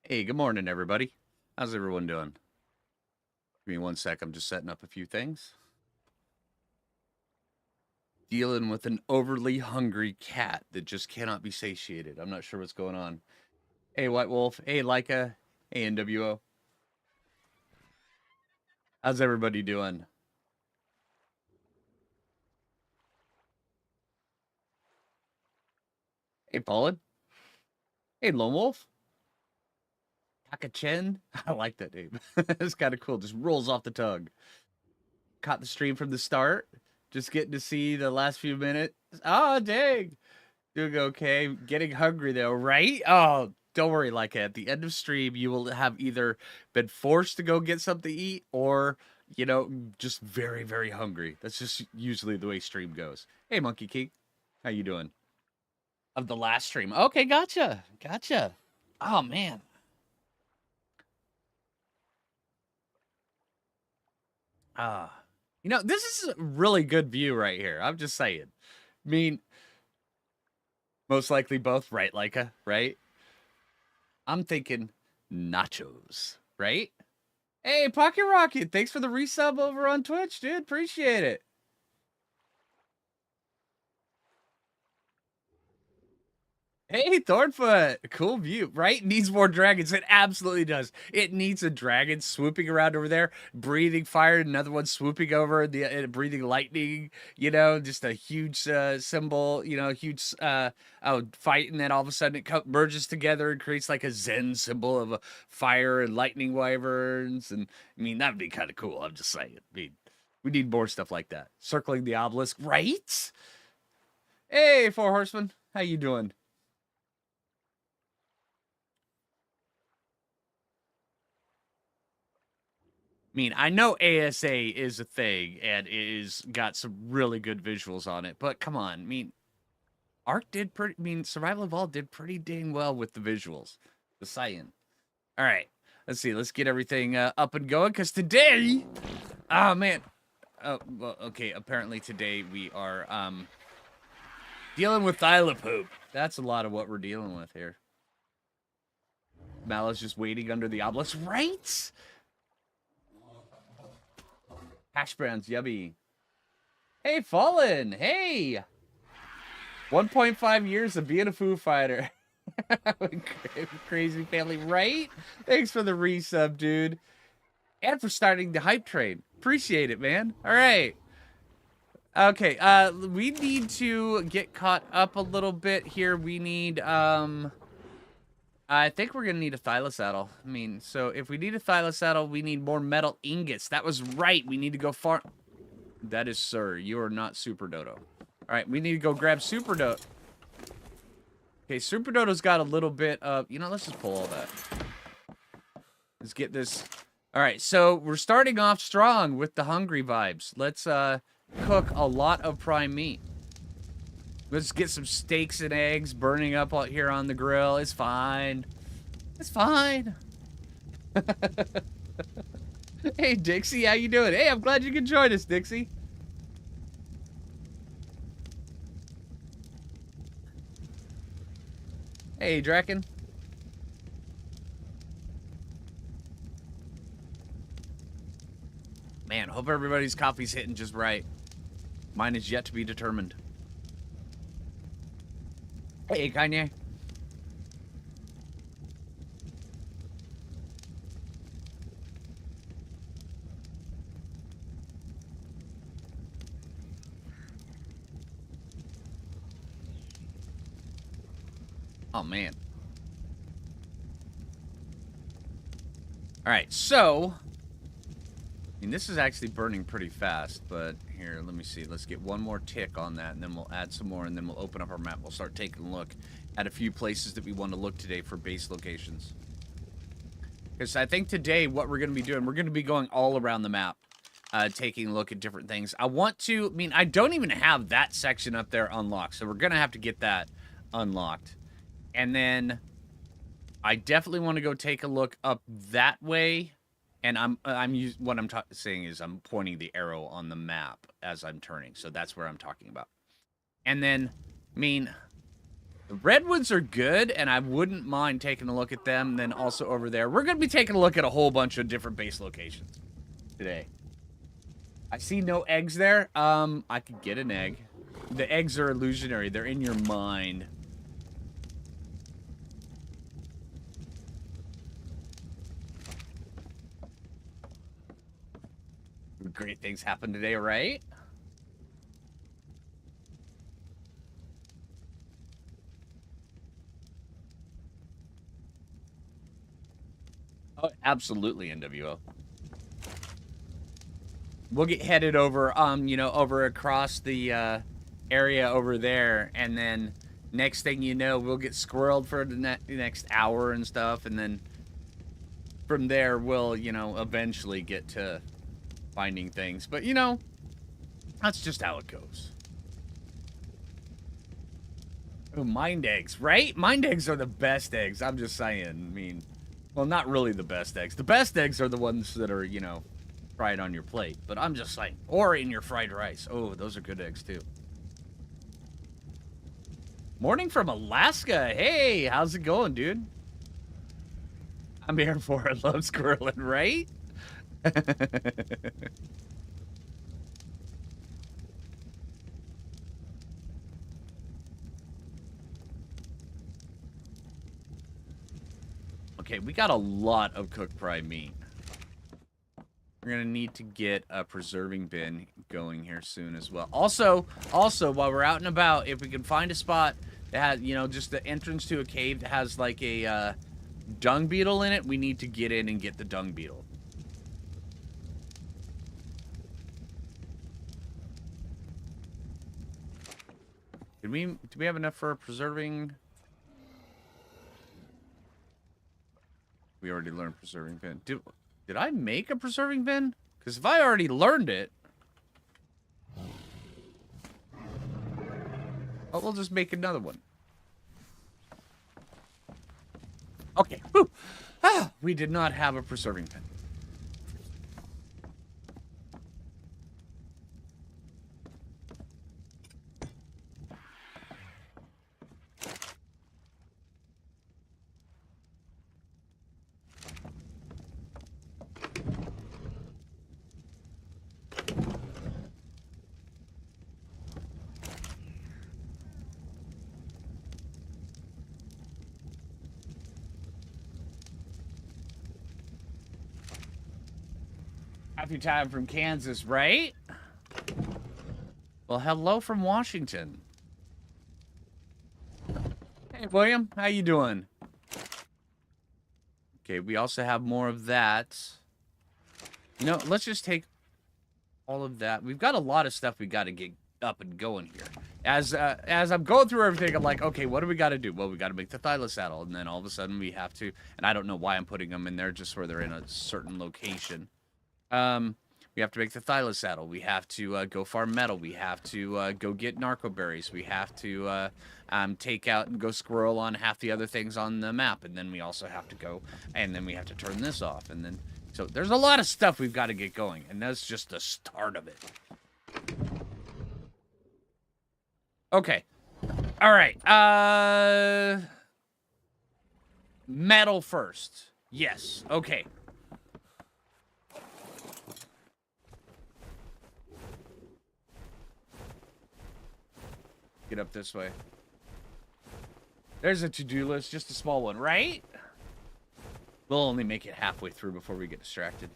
Hey, good morning, everybody. How's everyone doing? Give me one sec. I'm just setting up a few things. Dealing with an overly hungry cat that just cannot be satiated. I'm not sure what's going on. Hey, White Wolf. Hey, Leica. Hey, NWO. How's everybody doing? Hey, Fallen. Hey, Lone Wolf. Taka-chen. I like that name. It's kind of cool. Just rolls off the tongue. Caught the stream from the start. Just getting to see the last few minutes. Oh, dang. Doing okay. Getting hungry though, right? Oh, don't worry. Like at the end of stream, you will have either been forced to go get something to eat, or just very, very hungry. That's just usually the way stream goes. Hey, Monkey King, how you doing? Of the last stream. Okay, gotcha. Oh man. Ah, this is a really good view right here. I'm just saying. I mean, most likely both right, Leica, right? I'm thinking nachos, right? Hey, Pocket Rocket, thanks for the resub over on Twitch, dude. Appreciate it. Hey, Thornfoot, cool view, right? Needs more dragons. It absolutely does. It needs a dragon swooping around over there, breathing fire, another one swooping over, breathing lightning, just a huge symbol, huge fight, and then all of a sudden it merges together and creates like a Zen symbol of a fire and lightning wyverns. And I mean, that'd be kind of cool. I'm just saying. I mean, we need more stuff like that. Circling the obelisk, right? Hey, Four Horsemen, how you doing? I mean, I know ASA is a thing and it is got some really good visuals on it, but come on. I mean, Survival Evolved did pretty dang well with the visuals. The Cyan. All right. Let's see. Let's get everything up and going because today, oh man. Oh, well, okay. Apparently today we are dealing with thylo poop. That's a lot of what we're dealing with here. Mal's just waiting under the obelisk, right? Hash browns, yummy. Hey, Fallen. Hey. 1.5 years of being a Foo Fighter. Crazy family, right? Thanks for the resub, dude. And for starting the hype train. Appreciate it, man. All right. Okay, we need to get caught up a little bit here. We need, I think we're gonna need a thylo saddle. I mean, so if we need a thylo saddle, we need more metal ingots. That was right. We need to go far. That is, sir. You are not Super Dodo. All right, we need to go grab Super Dodo. Okay, Super Dodo's got a little bit of... let's just pull all that. Let's get this... Alright, so we're starting off strong with the hungry vibes. Let's cook a lot of prime meat. Let's get some steaks and eggs burning up out here on the grill. It's fine. It's fine. Hey, Dixie, how you doing? Hey, I'm glad you could join us, Dixie. Hey, Draken. Man, hope everybody's coffee's hitting just right. Mine is yet to be determined. Hey, Kanye. Oh, man. All right, so... I mean, this is actually burning pretty fast, but here, let me see. Let's get one more tick on that, and then we'll add some more, and then we'll open up our map. We'll start taking a look at a few places that we want to look today for base locations. Because I think today what we're going to be doing, we're going to be going all around the map, taking a look at different things. I don't even have that section up there unlocked, so we're going to have to get that unlocked. And then I definitely want to go take a look up that way. And what I'm saying is I'm pointing the arrow on the map as I'm turning. So that's where I'm talking about. And then, The redwoods are good, and I wouldn't mind taking a look at them. Then also over there, we're going to be taking a look at a whole bunch of different base locations today. I see no eggs there. I could get an egg. The eggs are illusionary. They're in your mind. Great things happen today, right? Oh, absolutely, NWO. We'll get headed over, you know, over across the area over there, and then next thing you know, we'll get squirreled for the next hour and stuff, and then from there, we'll, you know, eventually get to finding things. But, you know, that's just how it goes. Oh, mind eggs, right? Mind eggs are the best eggs. I'm just saying. I mean, well, not really the best eggs. The best eggs are the ones that are, you know, fried on your plate. But I'm just saying. Or in your fried rice. Oh, those are good eggs, too. Morning from Alaska. Hey, how's it going, dude? I'm here for it. Love squirreling, right? Okay, we got a lot of cooked fried meat. We're gonna need to get a preserving bin going here soon as well. Also, while we're out and about, if we can find a spot that has, you know, just the entrance to a cave that has like a dung beetle in it, we need to get in and get the dung beetle. Do we have enough for a preserving? We already learned preserving bin. Did I make a preserving bin? Because if I already learned it, oh, we'll just make another one. Okay. Whew. Ah, we did not have a preserving bin. Happy time from Kansas, right? Well, hello from Washington. Hey, William, how you doing? Okay, we also have more of that. You know, let's just take all of that. We've got a lot of stuff we got to get up and going here. As I'm going through everything, I'm like, okay, what do we got to do? Well, we got to make the thylo saddle, and then all of a sudden we have to, and I don't know why I'm putting them in there, just where they're in a certain location. We have to make the thylo saddle. We have to go farm metal. We have to go get narco berries. We have to take out and go squirrel on half the other things on the map. And then we also have to go, and then we have to turn this off. And then, so there's a lot of stuff we've got to get going. And that's just the start of it. Okay. All right. Metal first. Yes. Okay. Get up this way. There's a to-do list, just a small one, right? We'll only make it halfway through before we get distracted.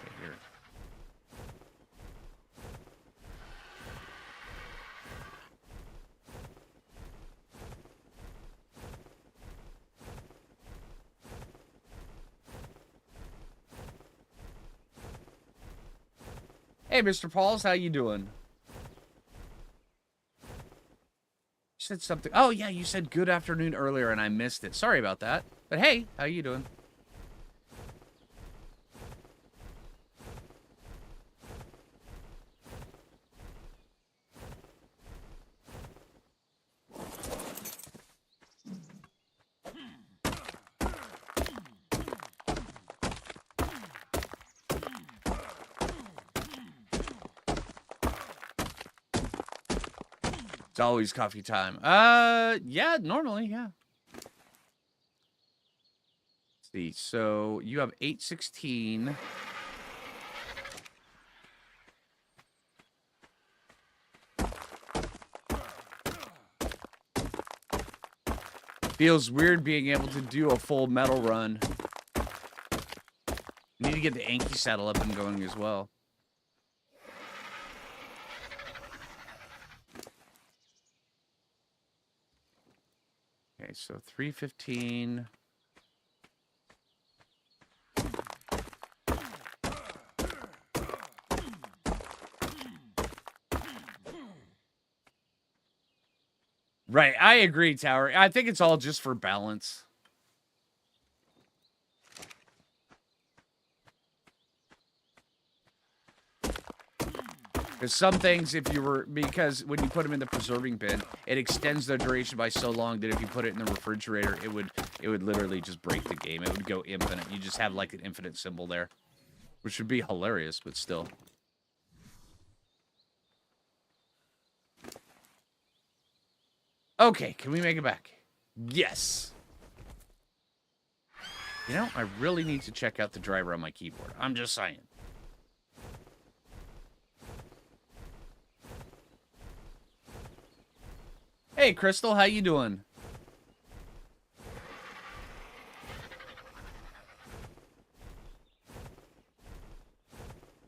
Okay, here. Hey, Mr. Pauls, how you doing? You said something. Oh, yeah, you said good afternoon earlier, and I missed it. Sorry about that. But hey, how you doing? It's always coffee time. Yeah, normally, yeah. Let's see. So you have 816. Feels weird being able to do a full metal run. Need to get the Anki saddle up and going as well. Okay, so 315. Right, I agree, Tower. I think it's all just for balance. Because some things, because when you put them in the preserving bin, it extends the duration by so long that if you put it in the refrigerator, it would literally just break the game. It would go infinite. You just have like an infinite symbol there, which would be hilarious, but still. Okay, can we make it back? Yes. You know, I really need to check out the driver on my keyboard. I'm just saying. Hey, Crystal, how you doing?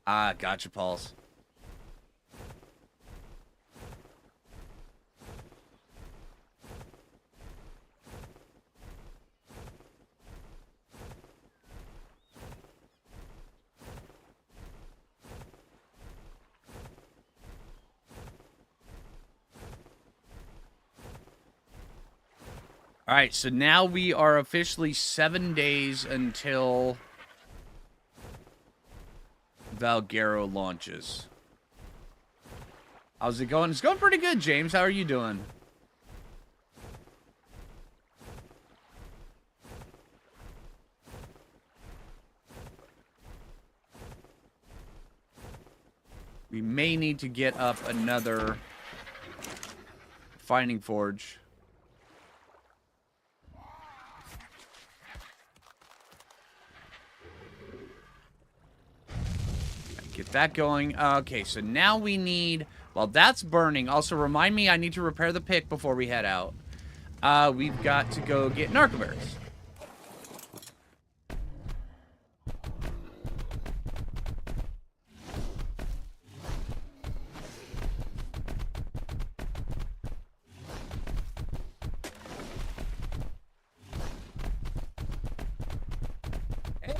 Ah, gotcha, Pauls. All right, so now we are officially 7 days until Valguero launches. How's it going? It's going pretty good, James. How are you doing? We may need to get up another Finding Forge. Get that going. Okay, so now we need... Well, that's burning. Also, remind me I need to repair the pick before we head out. We've got to go get narcoberries.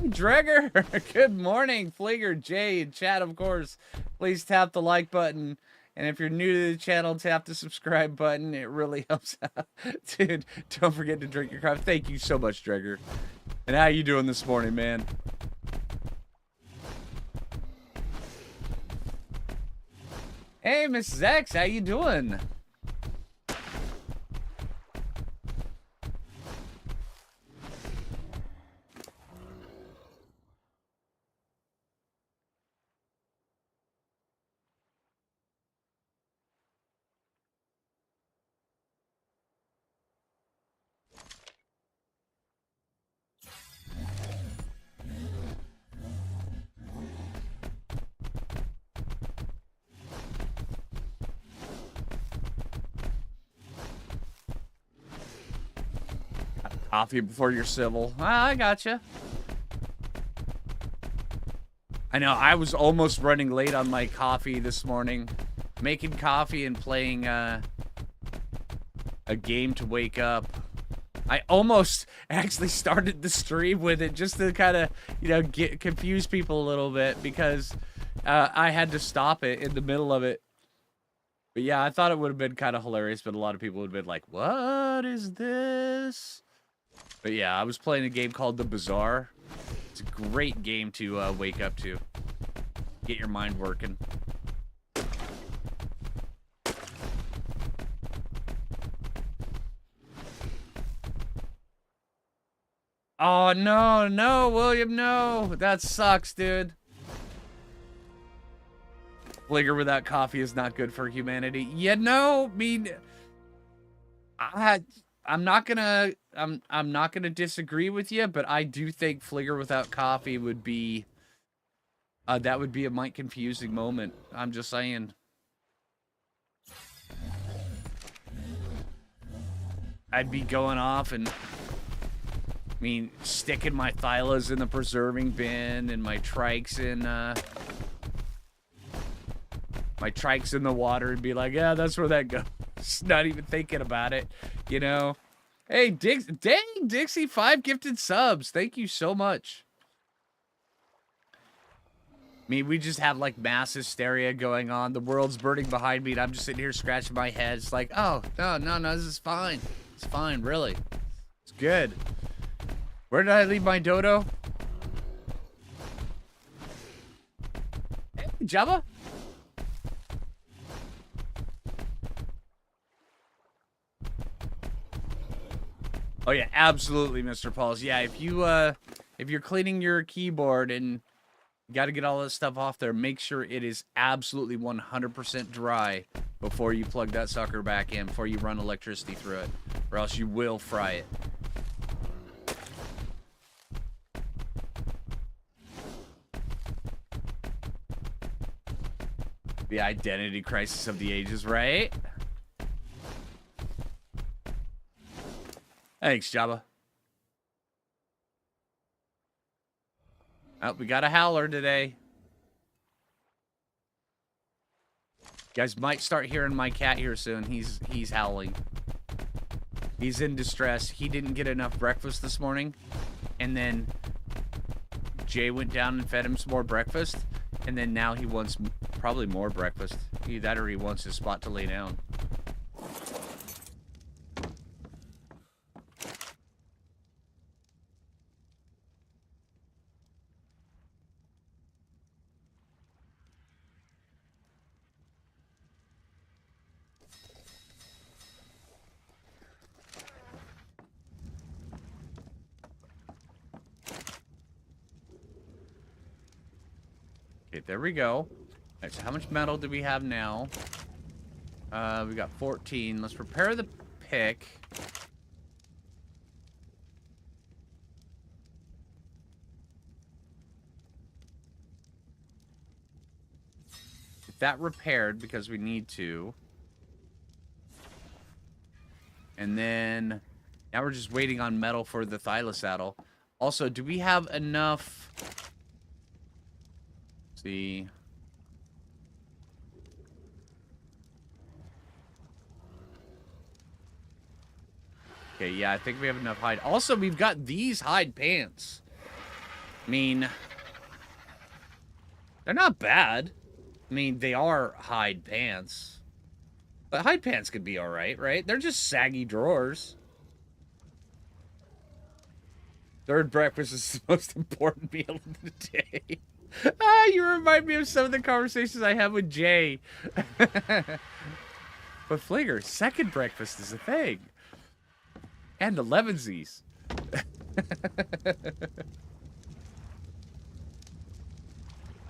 Dregger, good morning. Phlinger, Jay, and chat, of course. Please tap the like button. And if you're new to the channel, tap the subscribe button. It really helps out. Dude, don't forget to drink your coffee. Thank you so much, Dregger. And how you doing this morning, man? Hey, Mrs. X, how you doing? Coffee before you're civil. I gotcha. I know, I was almost running late on my coffee this morning. Making coffee and playing a game to wake up. I almost actually started the stream with it just to kind of, you know, confuse people a little bit because I had to stop it in the middle of it. But yeah, I thought it would have been kind of hilarious, but a lot of people would have been like, what is this? But yeah, I was playing a game called The Bazaar. It's a great game to wake up to. Get your mind working. Oh, no, no, William, no. That sucks, dude. Phlinger without coffee is not good for humanity. Yeah, no, I mean, I'm not gonna disagree with you, but I do think Phlinger without coffee would be that would be a might confusing moment. I'm just saying. I'd be going off and, I mean, sticking my thylos in the preserving bin and my trikes in the water and be like, yeah, that's where that goes. Not even thinking about it, you know. Hey, dang, Dixie, 5 gifted subs. Thank you so much. I mean, we just have, like, mass hysteria going on. The world's burning behind me, and I'm just sitting here scratching my head. It's like, oh, no, this is fine. It's fine, really. It's good. Where did I leave my Dodo? Hey, Jabba? Oh, yeah, absolutely, Mr. Pauls. Yeah, if you're cleaning your keyboard and you got to get all this stuff off there, make sure it is absolutely 100% dry before you plug that sucker back in, before you run electricity through it, or else you will fry it. The identity crisis of the ages, right? Thanks, Jabba. Oh, we got a howler today. You guys might start hearing my cat here soon. He's howling. He's in distress. He didn't get enough breakfast this morning. And then Jay went down and fed him some more breakfast. And then now he wants probably more breakfast. Either that or he wants his spot to lay down. Okay, there we go. All right, so how much metal do we have now? We got 14. Let's prepare the pick. Get that repaired because we need to. And then now we're just waiting on metal for the thylo saddle. Also, do we have enough? Let's see. Okay, yeah, I think we have enough hide. Also, we've got these hide pants. I mean, they're not bad. I mean, they are hide pants. But hide pants could be alright, right? They're just saggy drawers. Third breakfast is the most important meal of the day. You remind me of some of the conversations I have with Jay. But Phlinger, second breakfast is a thing. And 11sies.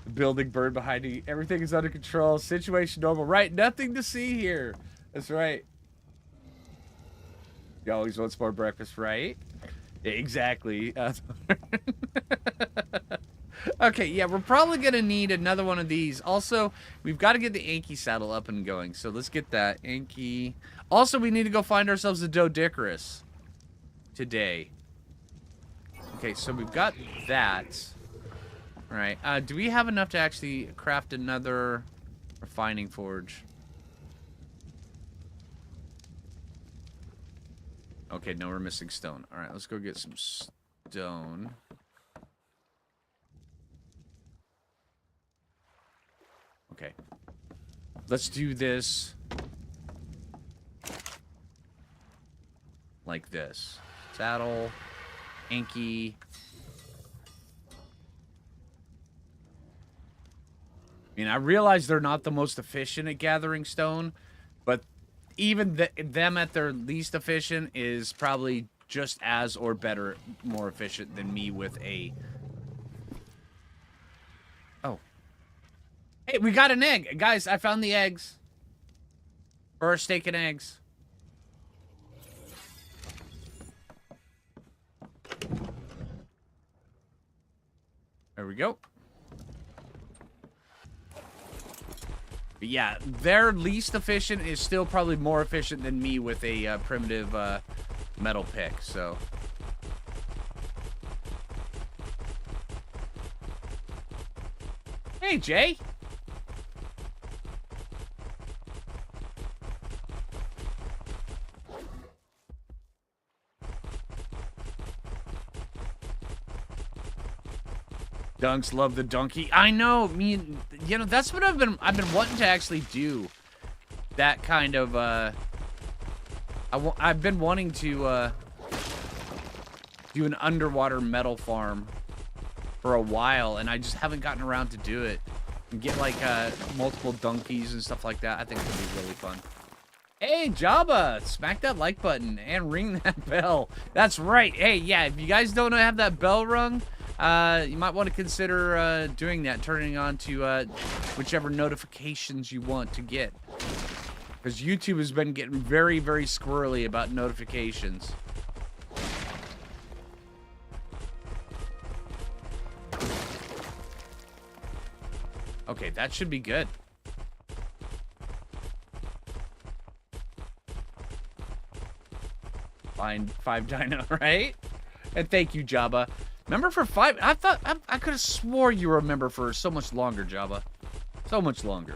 The building burned behind you. Everything is under control. Situation normal. Right, nothing to see here. That's right. You always want more breakfast, right? Yeah, exactly. Okay, yeah, we're probably going to need another one of these. Also, we've got to get the Anki saddle up and going. So let's get that. Anki. Also, we need to go find ourselves a Dodicarus today. Okay, so we've got that. All right. Do we have enough to actually craft another refining forge? Okay, no, we're missing stone. All right, let's go get some stone. Okay. Let's do this like this. Saddle, Anki. I mean, I realize they're not the most efficient at gathering stone, but even them at their least efficient is probably just as or better, more efficient than me with a... Oh. Hey, we got an egg. Guys, I found the eggs. For our steak and eggs. There we go. But yeah, their least efficient is still probably more efficient than me with a primitive metal pick, so. Hey, Jay. Dunks love the donkey. I know. You know, that's what I've been wanting to actually do. That kind of I've been wanting to do an underwater metal farm for a while, and I just haven't gotten around to do it. And get like multiple donkeys and stuff like that. I think it would be really fun. Hey, Jabba, smack that like button and ring that bell. That's right. Hey, yeah, if you guys don't have that bell rung, you might want to consider doing that, turning on to whichever notifications you want to get. Because YouTube has been getting very, very squirrely about notifications. Okay, that should be good. Find 5 dino, right? And thank you, Jabba. Member for 5? I thought I could have swore you were a member for so much longer, Jabba. So much longer.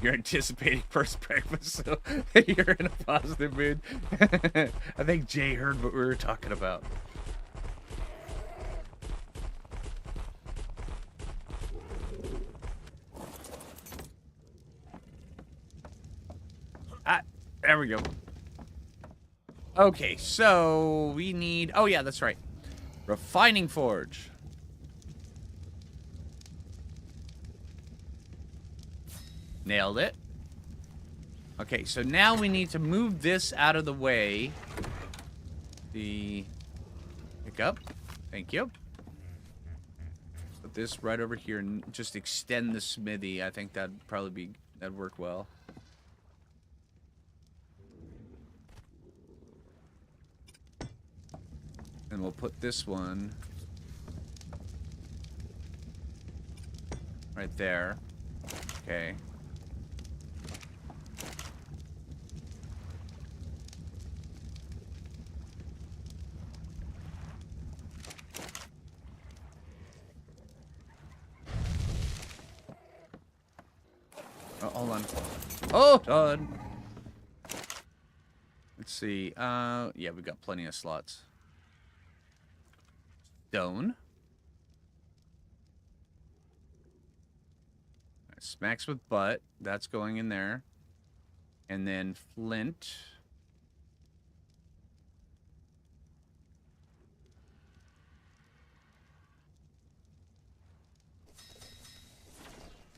You're anticipating first breakfast, so you're in a positive mood. I think Jay heard what we were talking about. There we go. Okay, so we need... Oh, yeah, that's right. Refining forge. Nailed it. Okay, so now we need to move this out of the way. Pick up. Thank you. Put this right over here and just extend the smithy. I think that'd work well. And we'll put this one right there. Okay. Oh, hold on. Hold on. Let's see. Yeah, we've got plenty of slots. Stone. Right, smacks with butt. That's going in there. And then flint.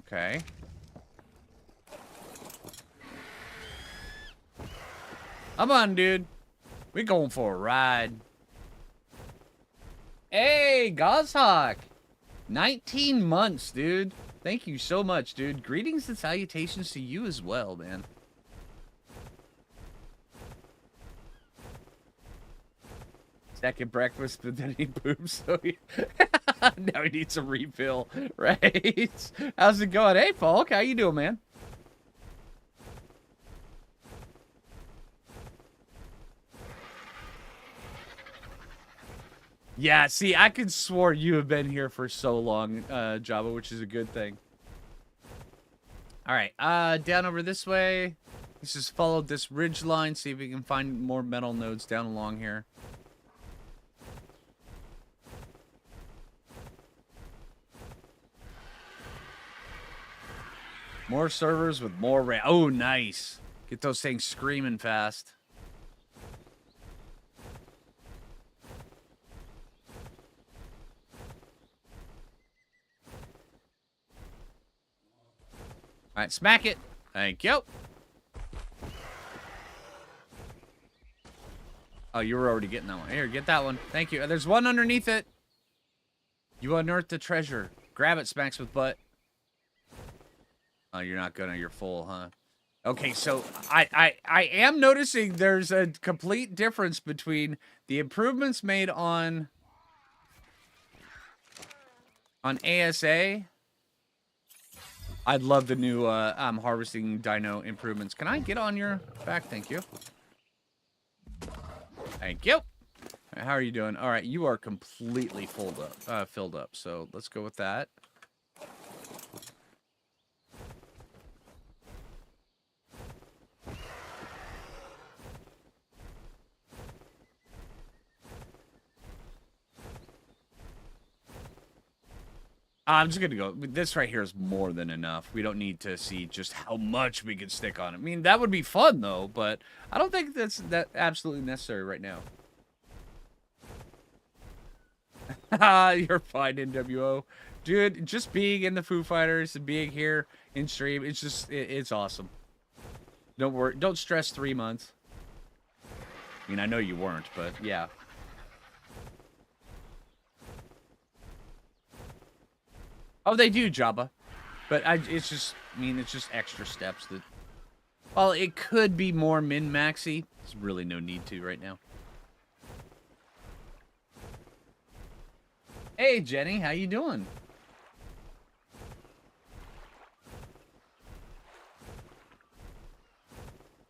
Okay. Come on, dude. We're going for a ride. Hey, Goshawk. 19 months, dude. Thank you so much, dude. Greetings and salutations to you as well, man. Second breakfast, but then he poops, so now he needs a refill, right? How's it going? Hey, Falk, how you doing, man? Yeah, see, I could swore you have been here for so long, Jabba, which is a good thing. All right, down over this way. Let's just follow this ridge line, see if we can find more metal nodes down along here. More servers with more RAM. Oh, nice. Get those things screaming fast. Alright, smack it. Thank you. Oh, you were already getting that one. Here, get that one. Thank you. There's one underneath it. You unearthed the treasure. Grab it, smacks with butt. Oh, you're not gonna. You're full, huh? Okay, so I am noticing there's a complete difference between the improvements made on ASA. I'd love the new harvesting dino improvements. Can I get on your back? Thank you. Thank you. Right, how are you doing? All right, you are completely filled up. So let's go with that. I'm just gonna go. This right here is more than enough. We don't need to see just how much we can stick on it. I mean, that would be fun though, but I don't think that's absolutely necessary right now. You're fine, NWO. Dude, just being in the Foo Fighters and being here in stream, it's just, it's awesome. Don't worry, don't stress 3 months. I mean, I know you weren't, but yeah. Oh, they do, Jabba. But it's just, I mean, it's just extra steps that... Well, it could be more min-maxy. There's really no need to right now. Hey, Jenny, how you doing?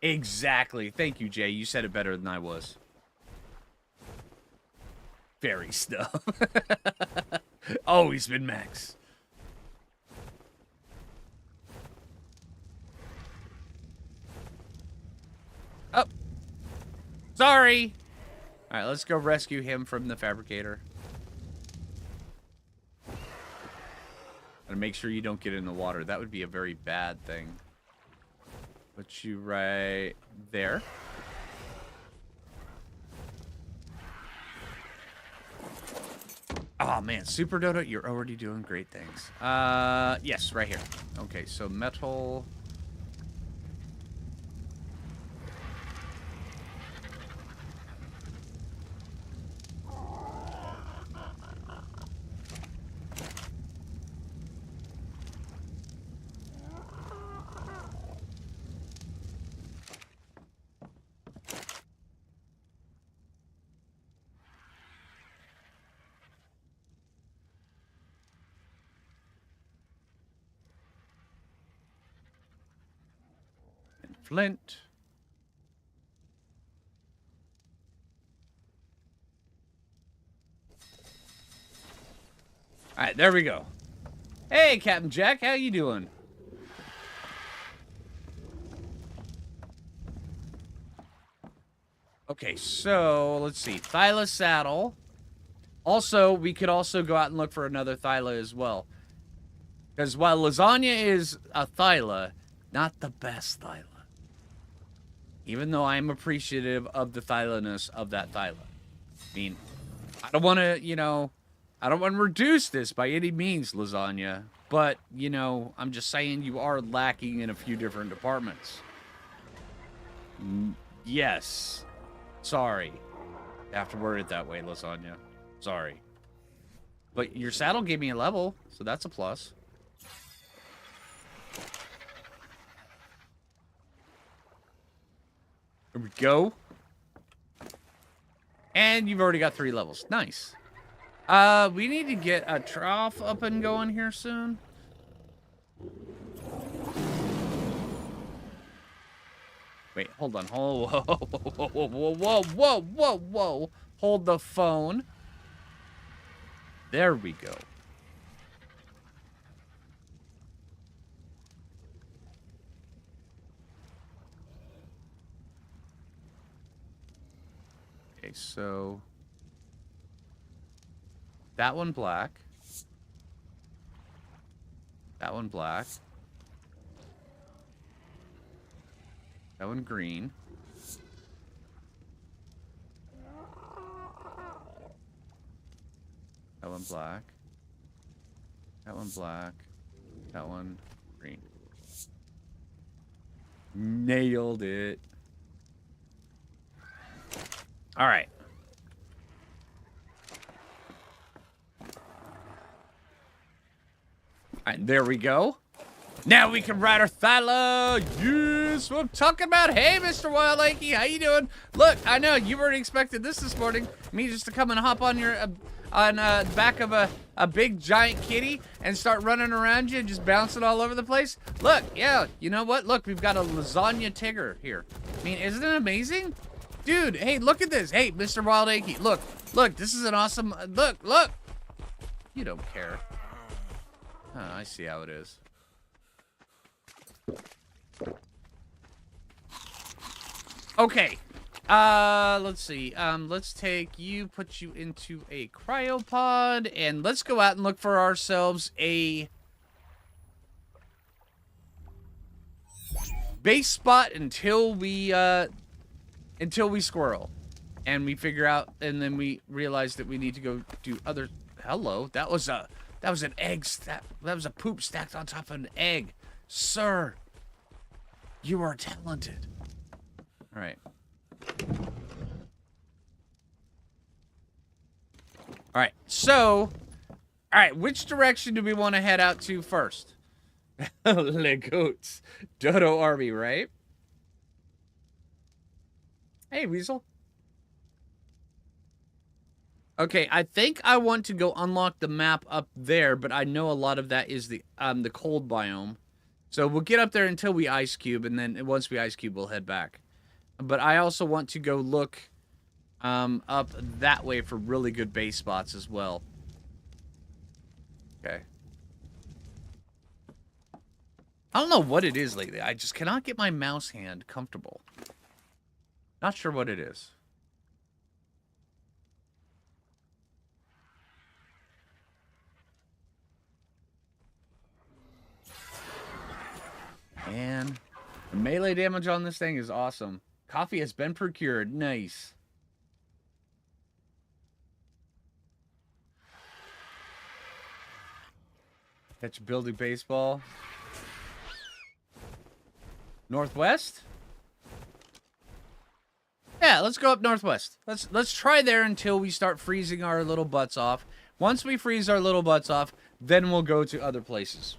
Exactly. Thank you, Jay. You said it better than I was. Fairy stuff. Always been max. Oh. Sorry. All right, let's go rescue him from the fabricator. And make sure you don't get in the water. That would be a very bad thing. Put you right there. Oh, man. Super Dodo, you're already doing great things. Yes, right here. Okay, so metal... Flint. All right, there we go. Hey, Captain Jack, how you doing? Okay, so let's see. Thylo saddle. Also, we could also go out and look for another thylo as well. Because while lasagna is a thylo, not the best thylo. Even though I'm appreciative of the thyloness of that thylo. I mean, I don't want to, you know, I don't want to reduce this by any means, lasagna. But, you know, I'm just saying you are lacking in a few different departments. Yes. Sorry. I have to word it that way, lasagna. Sorry. But your saddle gave me a level, so that's a plus. There we go. And you've already got 3 levels. Nice. We need to get a trough up and going here soon. Wait, hold on. Whoa, whoa, whoa, whoa, whoa, whoa, whoa, whoa. Hold the phone. There we go. Okay, so... that one black. That one black. That one green. That one black. That one black. That one green. Nailed it. All right. All right, there we go. Now we can ride our thylo. Yes, what I'm talking about. Hey, Mr. Wild Lakey, how you doing? Look, I know you weren't expecting this morning. Me just to come and hop on your back of a big giant kitty and start running around you and just bouncing all over the place. Look, yeah, you know what? Look, we've got a lasagna tigger here. I mean, isn't it amazing? Dude, hey, look at this. Hey, Mr. Wild Achy, look, this is an awesome, look. You don't care. Huh, I see how it is. Okay, let's see. Let's take you, put you into a cryopod, and let's go out and look for ourselves a base spot until we squirrel, and we figure out, and then we realize that we need to go do other. Hello, that was an egg. That was a poop stacked on top of an egg, sir. You are talented. All right. All right. So, all right. Which direction do we want to head out to first? Le goats, Dodo army, right? Hey, Weasel. Okay, I think I want to go unlock the map up there, but I know a lot of that is the cold biome. So we'll get up there until we ice cube, and then once we ice cube, we'll head back. But I also want to go look up that way for really good base spots as well. Okay. I don't know what it is lately. I just cannot get my mouse hand comfortable. Not sure what it is. Man, the melee damage on this thing is awesome. Coffee has been procured. Nice. Catch a building baseball. Northwest? Yeah, let's go up northwest. Let's try there until we start freezing our little butts off. Once we freeze our little butts off, then we'll go to other places.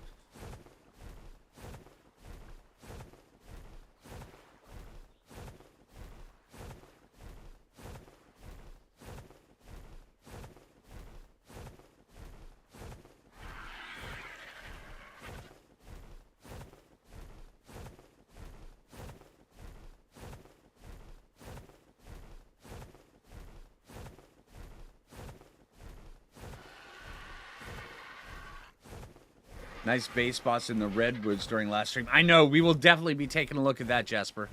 Nice base spots in the redwoods during last stream. I know, we will definitely be taking a look at that, Jasper.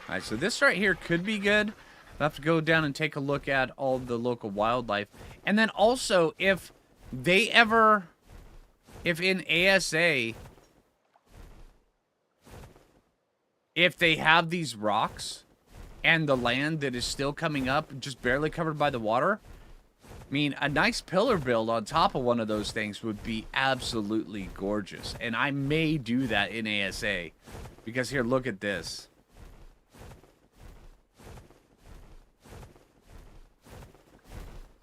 Alright, so this right here could be good. I'll have to go down and take a look at all the local wildlife. And then also, if they ever... If in ASA... If they have these rocks and the land that is still coming up, just barely covered by the water, I mean, a nice pillar build on top of one of those things would be absolutely gorgeous. And I may do that in ASA. Because here, look at this.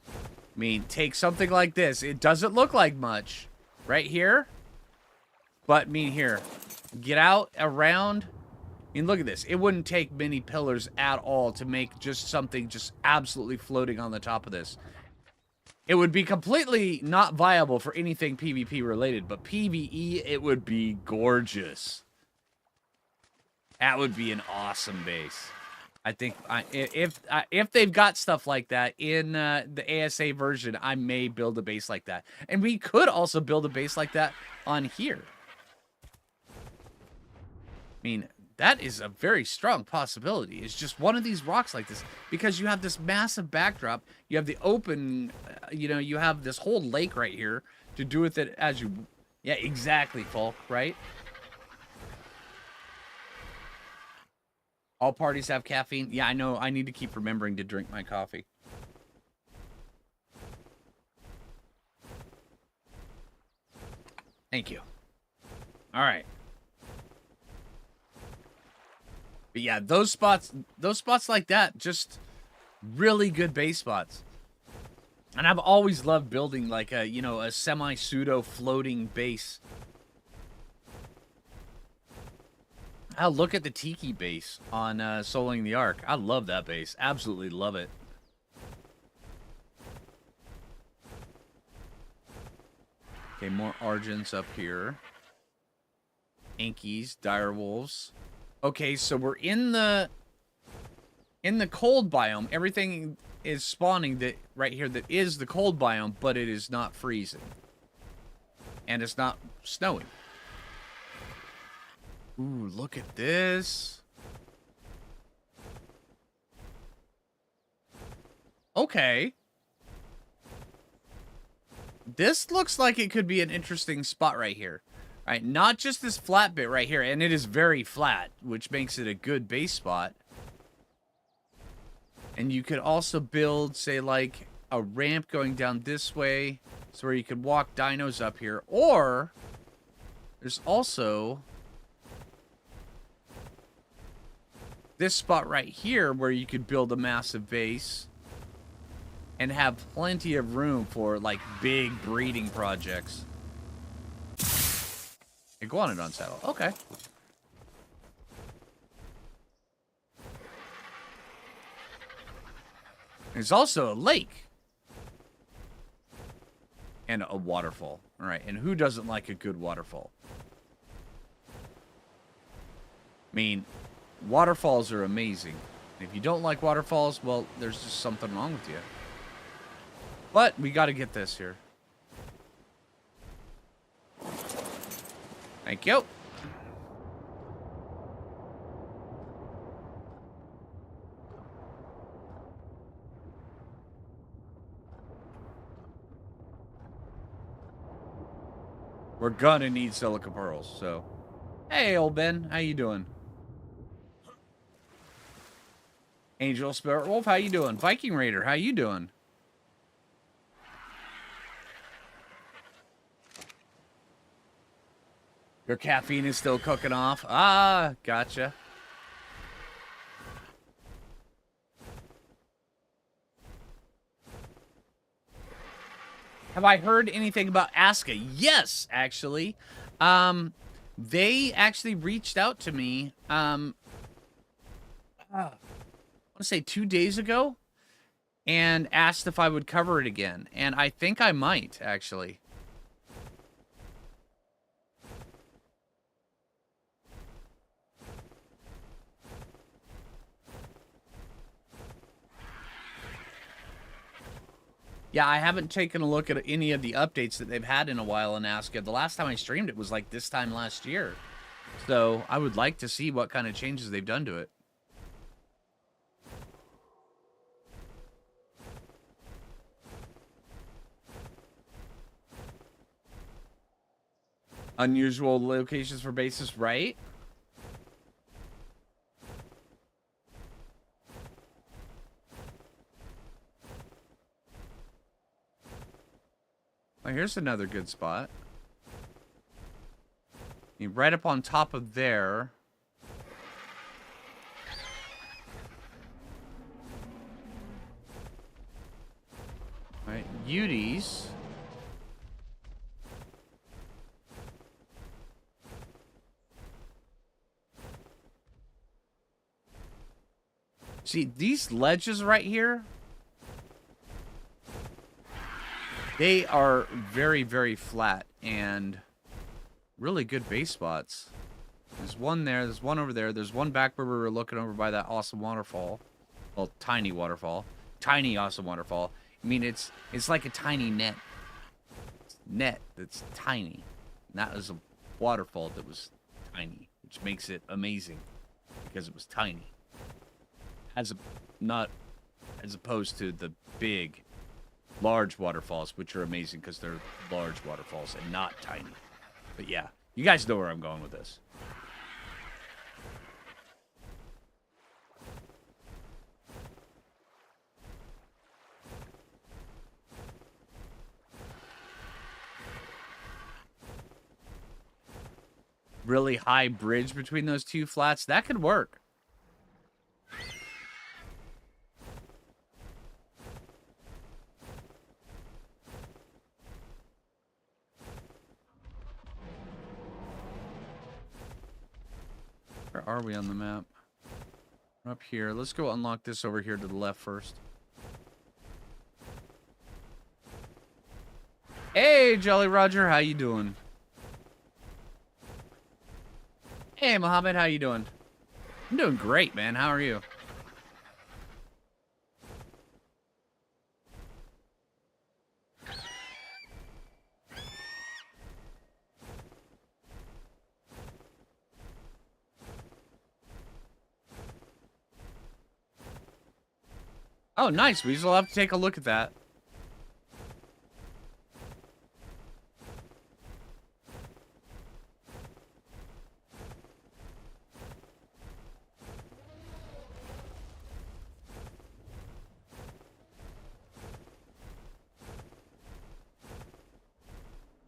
I mean, take something like this. It doesn't look like much right here. But, I mean, here. Get out, around... I mean, look at this. It wouldn't take many pillars at all to make just something just absolutely floating on the top of this. It would be completely not viable for anything PvP related, but PvE, it would be gorgeous. That would be an awesome base. I think if they've got stuff like that in the ASA version, I may build a base like that. And we could also build a base like that on here. I mean... That is a very strong possibility. It's just one of these rocks like this. Because you have this massive backdrop. You have the open, you know, you have this whole lake right here to do with it as you... Yeah, exactly, Folk, right? All parties have caffeine. Yeah, I know. I need to keep remembering to drink my coffee. Thank you. All right. But yeah, those spots like that, just really good base spots. And I've always loved building like a, you know, a semi-pseudo floating base. Oh, look at the Tiki base on Soling the Ark. I love that base. Absolutely love it. Okay, more Argents up here. Ankies, direwolves. Okay, so we're in the cold biome. Everything is spawning that right here that is the cold biome, but it is not freezing. And it's not snowing. Ooh, look at this. Okay. This looks like it could be an interesting spot right here. All right, not just this flat bit right here, and it is very flat, which makes it a good base spot. And you could also build, say, like, a ramp going down this way, so where you could walk dinos up here. Or, there's also this spot right here where you could build a massive base and have plenty of room for, like, big breeding projects. Iguanodon saddle. Okay. There's also a lake. And a waterfall. All right, and who doesn't like a good waterfall? I mean, waterfalls are amazing. If you don't like waterfalls, well, there's just something wrong with you. But we got to get this here. Thank you. We're gonna need silica pearls, so. Hey, old Ben, how you doing? Angel Spirit Wolf, how you doing? Viking Raider, how you doing? Your caffeine is still cooking off. Ah, gotcha. Have I heard anything about Aska? Yes, actually. They actually reached out to me, I want to say 2 days ago, and asked if I would cover it again. And I think I might, actually. Yeah, I haven't taken a look at any of the updates that they've had in a while in Aska. The last time I streamed it was like this time last year. So I would like to see what kind of changes they've done to it. Unusual locations for bases, right? Oh, here's another good spot. Right up on top of there. All right, Uties. See, these ledges right here, they are very, very flat and really good base spots. There's one there, there's one over there, there's one back where we were looking over by that awesome waterfall. Well, tiny waterfall. Tiny awesome waterfall. I mean, it's like a tiny net. Net that's tiny. And that was a waterfall that was tiny, which makes it amazing because it was tiny. As opposed to the big, large waterfalls, which are amazing because they're large waterfalls and not tiny. But yeah, you guys know where I'm going with this. really high bridge between those two flats, that could work. Where are we on the map? We're up here. Let's go unlock this over here to the left first. Hey, Jolly Roger, how you doing? Hey, Mohammed, how you doing? I'm doing great, man. How are you? Oh, nice. We will have to take a look at that.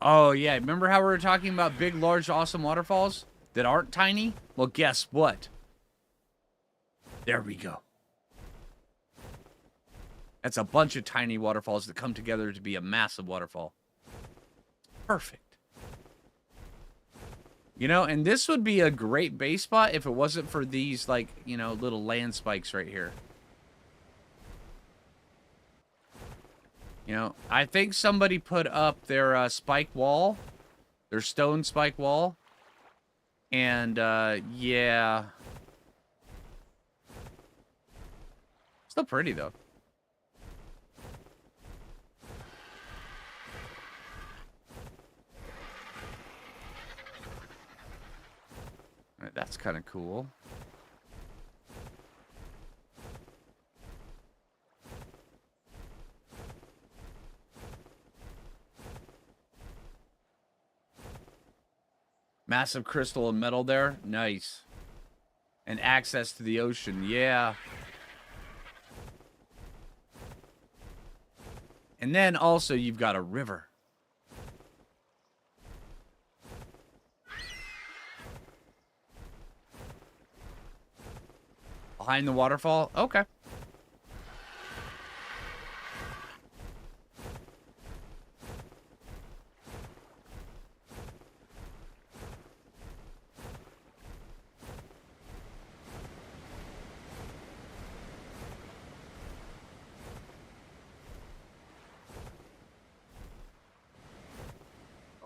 Oh, yeah. Remember how we were talking about big, large, awesome waterfalls that aren't tiny? Well, guess what? There we go. That's a bunch of tiny waterfalls that come together to be a massive waterfall. Perfect. You know, and this would be a great base spot if it wasn't for these, like, you know, little land spikes right here. You know, I think somebody put up their spike wall, their stone spike wall, and, yeah. Still pretty, though. Right, that's kind of cool. Massive crystal and metal there. Nice. And access to the ocean. Yeah. And then also you've got a river. Behind the waterfall? Okay.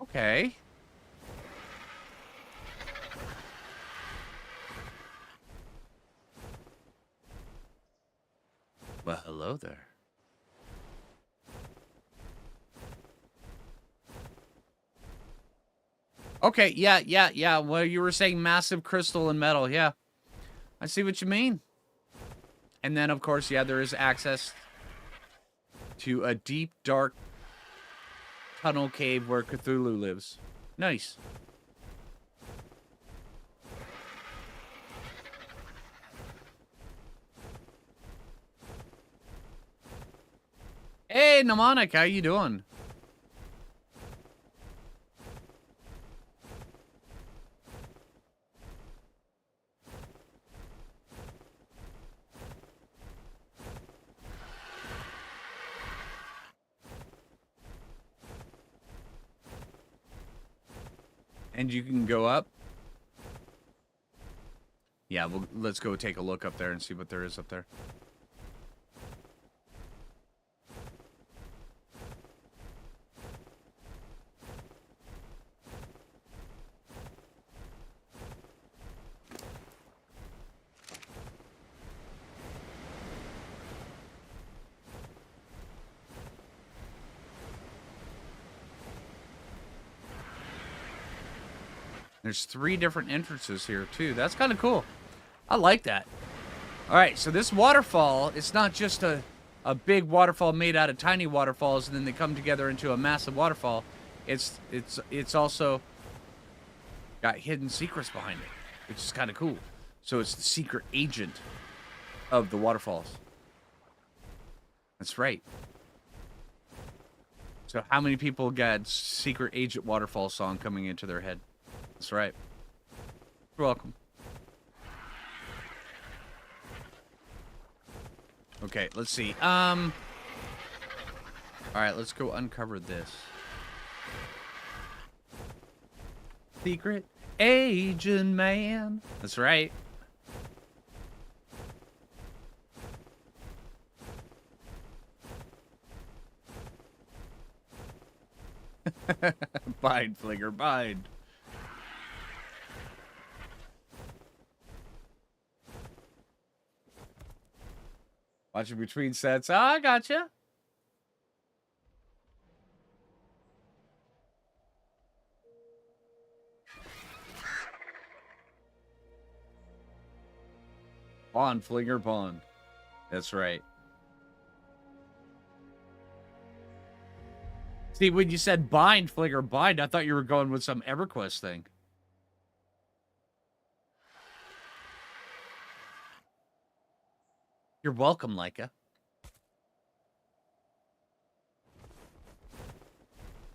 Okay. Well, hello there. Okay, yeah. Well, you were saying massive crystal and metal. Yeah. I see what you mean. And then, of course, yeah, there is access to a deep, dark tunnel cave where Cthulhu lives. Nice. Hey, Mnemonic, how you doing? And you can go up? Yeah, well, let's go take a look up there and see what there is up there. There's 3 different entrances here, too. That's kind of cool. I like that. All right, so this waterfall, it's not just a big waterfall made out of tiny waterfalls and then they come together into a massive waterfall. It's also got hidden secrets behind it, which is kind of cool. So it's the secret agent of the waterfalls. That's right. So how many people got Secret Agent Waterfall song coming into their head? That's right. You're welcome. Okay, let's see. All right, let's go uncover this. Secret agent man. That's right. Bind, Phlinger, bind. Watching between sets. Oh, I gotcha. Bond, Phlinger, bond. That's right. See, when you said bind, Phlinger, bind, I thought you were going with some EverQuest thing. You're welcome, Leica.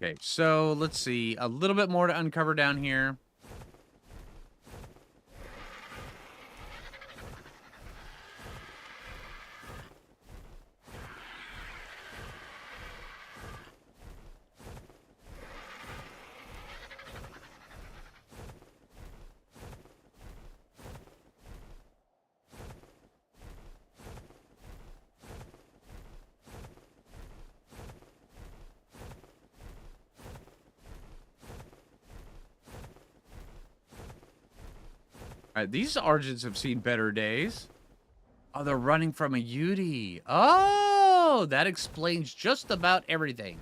Okay, so let's see. A little bit more to uncover down here. All right, these Argents have seen better days. Oh, they're running from a Yudi. Oh, that explains just about everything.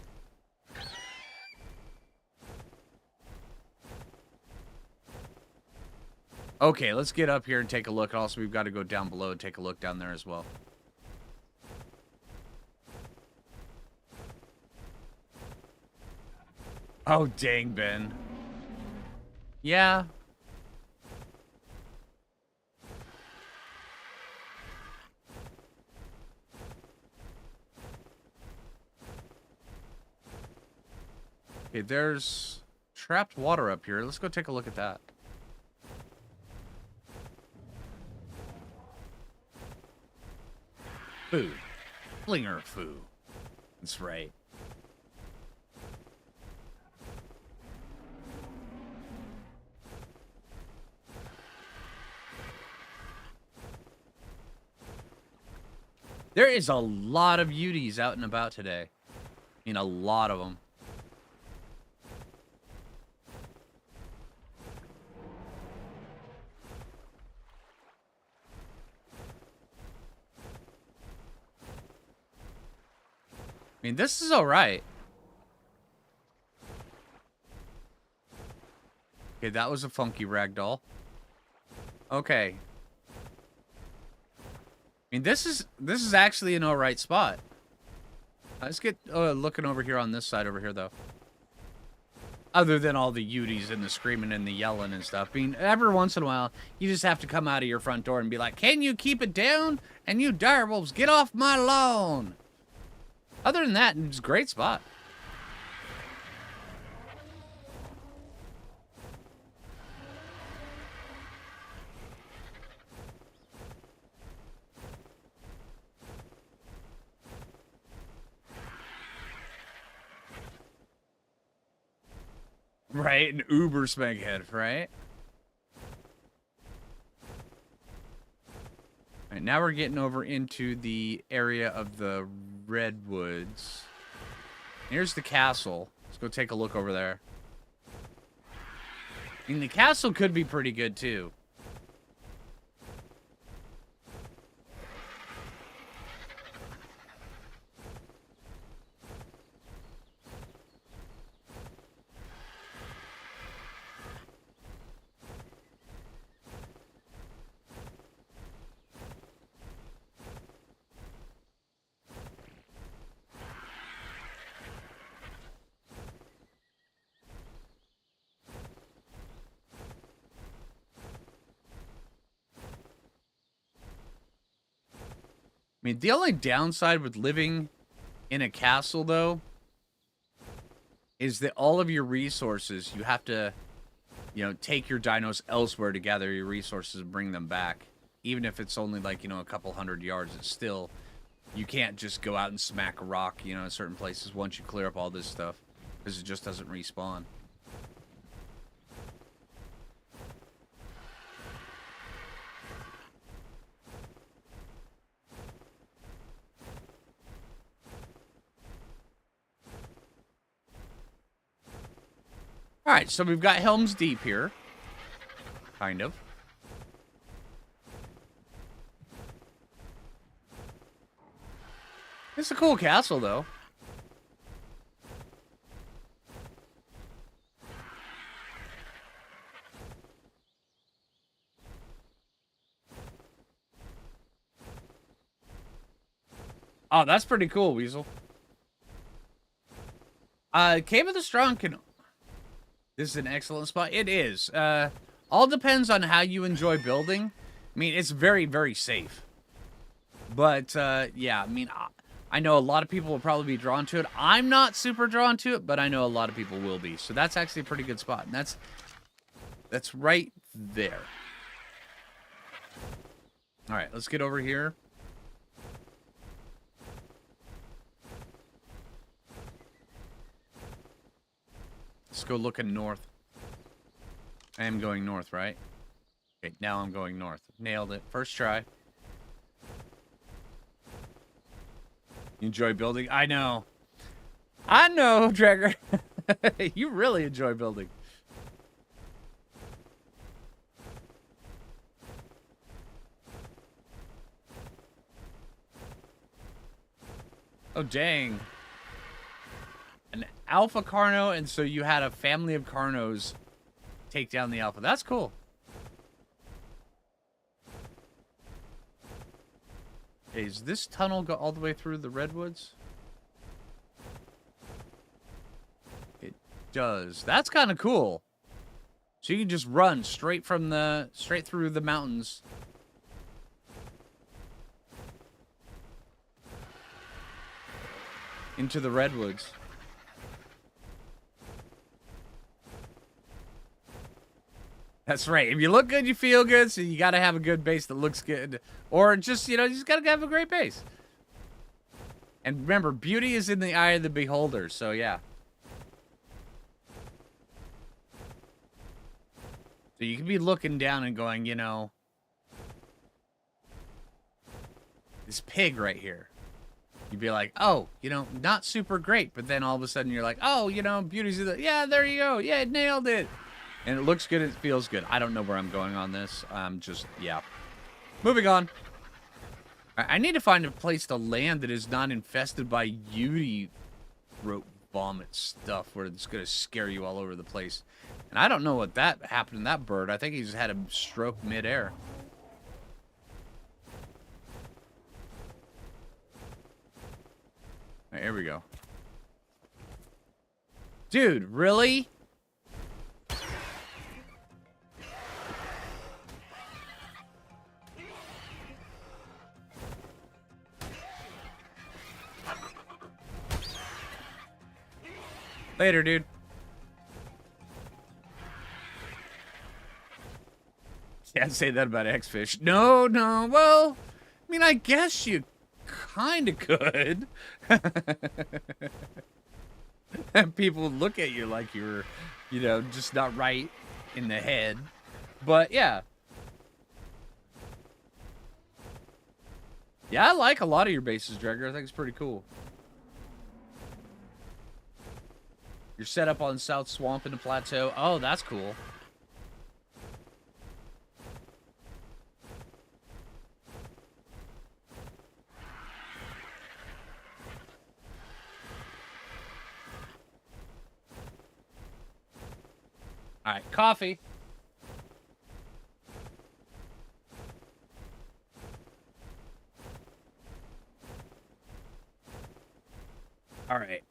Okay, let's get up here and take a look. Also, we've got to go down below and take a look down there as well. Oh, dang, Ben. Yeah. Okay, there's trapped water up here. Let's go take a look at that. Phoo. Phlinger Phoo. That's right. There is a lot of Udis out and about today. I mean, a lot of them. I mean, this is all right. Okay, that was a funky ragdoll. Okay. I mean, this is actually an all right spot. Let's get looking over here on this side over here, though. Other than all the Udis and the screaming and the yelling and stuff. I mean, every once in a while, you just have to come out of your front door and be like, can you keep it down? And you direwolves, get off my lawn. Other than that, it's a great spot. Right? An uber smeghead, right? Alright, now we're getting over into the area of the redwoods. Here's the castle. Let's go take a look over there. I mean, the castle could be pretty good, too. I mean, the only downside with living in a castle, though, is that all of your resources, you have to you know, take your dinos elsewhere to gather your resources and bring them back. Even if it's only like, you know, a couple 100 yards, it's still, you can't just go out and smack a rock, you know, in certain places once you clear up all this stuff, because it just doesn't respawn. Alright, so we've got Helm's Deep here. Kind of. It's a cool castle, though. Oh, that's pretty cool, Weasel. Cave of the Strong can... This is an excellent spot. It is. All depends on how you enjoy building. I mean, it's very, very safe. But, yeah, I mean, I know a lot of people will probably be drawn to it. I'm not super drawn to it, but I know a lot of people will be. So that's actually a pretty good spot. And that's right there. All right, let's get over here. Let's go looking north. I am going north, right? Okay, now I'm going north. Nailed it. First try. You enjoy building? I know. I know, Dragger. You really enjoy building. Oh, dang. An alpha Carno, and so you had a family of Carnos take down the alpha. That's cool. Okay, does this tunnel go all the way through the redwoods? It does. That's kind of cool. So you can just run straight through the mountains. Into the redwoods. That's right. If you look good, you feel good, so you gotta have a good base that looks good. Or just, you know, you just gotta have a great base. And remember, beauty is in the eye of the beholder, so yeah. So you can be looking down and going, you know, this pig right here. You'd be like, oh, you know, not super great. But then all of a sudden you're like, oh, you know, beauty's in the... Yeah, there you go. Yeah, nailed it. And it looks good. It feels good. I don't know where I'm going on this. Yeah. Moving on. I need to find a place to land that is not infested by Yudi rope vomit stuff where it's going to scare you all over the place. And I don't know what that happened to that bird. I think he just had a stroke midair. All right, here we go. Dude, really? Later, dude. Can't say that about X-Fish. No, no. Well, I mean, I guess you kind of could. And people look at you like you're, you know, just not right in the head. But, yeah. Yeah, I like a lot of your bases, Dregger. I think it's pretty cool. You're set up on South Swamp in the Plateau. Oh, that's cool. All right, coffee. All right.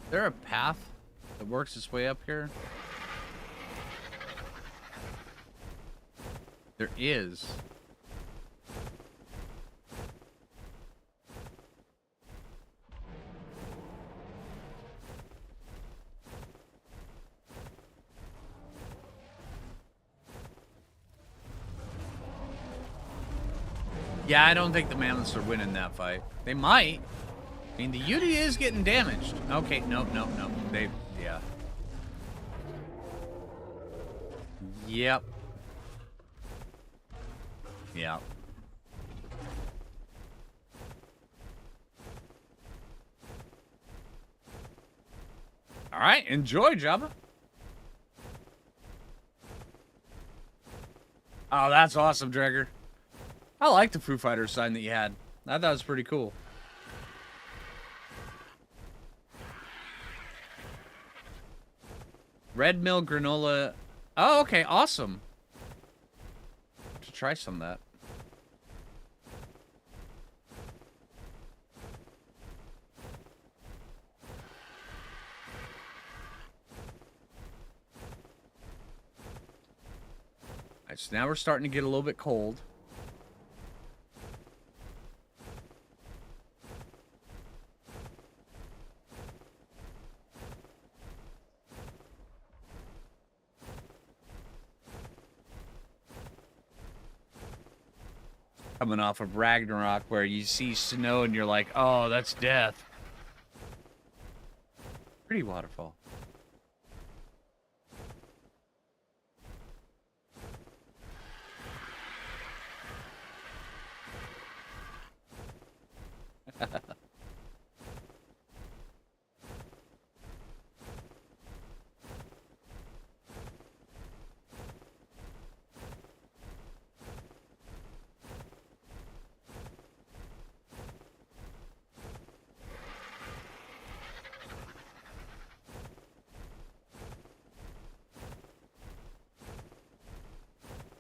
Is there a path that works its way up here? There is. Yeah, I don't think the mammoths are winning that fight. They might. I mean, the Yeti is getting damaged. Okay, no. They, yeah. Yep. Yep. All right, enjoy, Jabba. Oh, that's awesome, Dregger. I like the Foo Fighters sign that you had. I thought it was pretty cool. Red Mill granola. Oh, okay, awesome. To try some of that. All right, so now we're starting to get a little bit cold. Coming off of Ragnarok, where you see snow and you're like, oh, that's death. Pretty waterfall.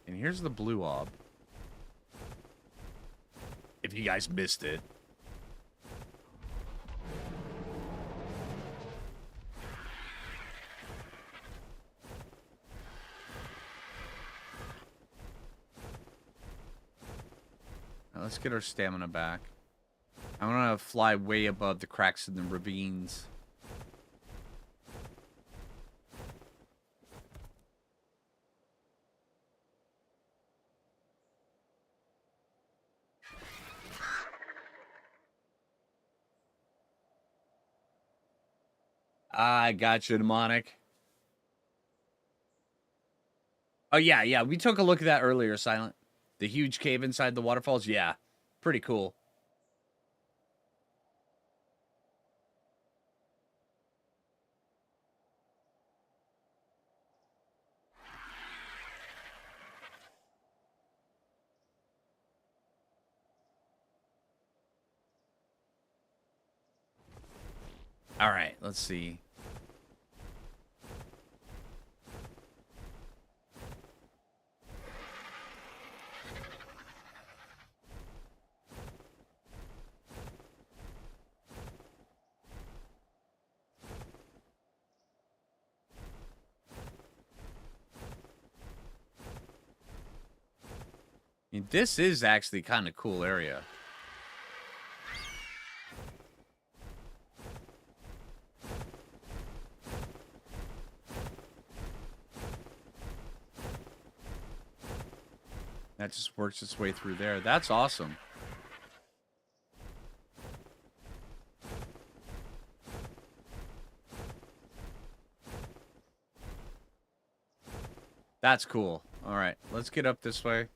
And here's the blue orb. If you guys missed it. Now let's get our stamina back. I want to fly way above the cracks in the ravines. I got you, Demonic. Oh, yeah. We took a look at that earlier, Silent. The huge cave inside the waterfalls. Yeah, pretty cool. All right, let's see. I mean, this is actually kind of cool area. That just works its way through there. That's awesome. That's cool. All right, let's get up this way.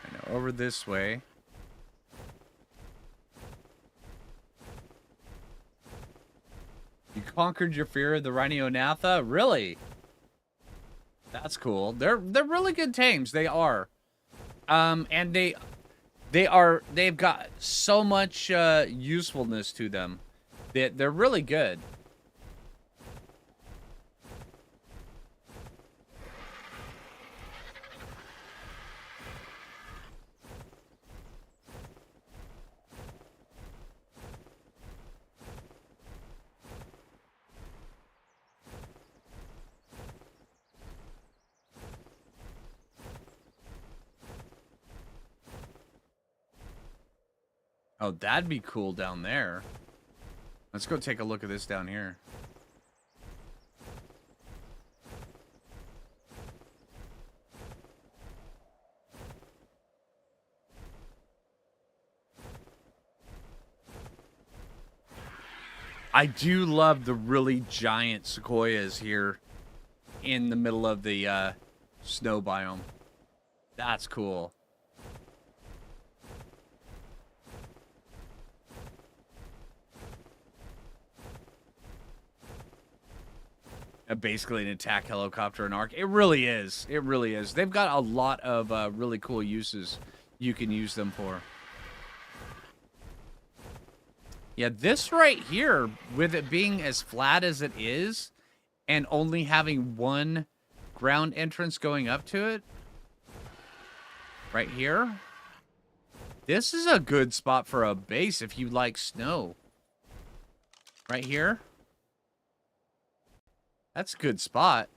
And over this way. You conquered your fear of the Rhinoanatha? Really? That's cool. They're really good tames. They are. And they've got so much usefulness to them. They're really good. Oh, that'd be cool down there. Let's go take a look at this down here. I do love the really giant sequoias here in the middle of the snow biome. That's cool. Basically an attack helicopter and arc. It really is. It really is. They've got a lot of really cool uses you can use them for. Yeah, this right here, with it being as flat as it is, and only having one ground entrance going up to it, right here, this is a good spot for a base if you like snow. Right here. That's a good spot.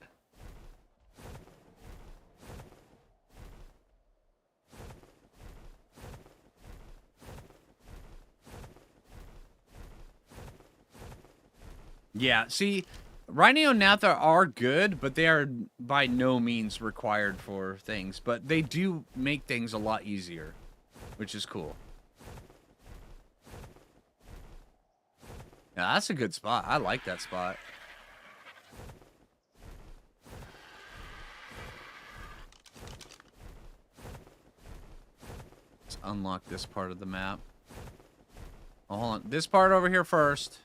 Yeah, see, Rhino and Natha are good, but they are by no means required for things. But they do make things a lot easier, which is cool. Yeah, that's a good spot. I like that spot. Let's unlock this part of the map. Oh, hold on. This part over here first.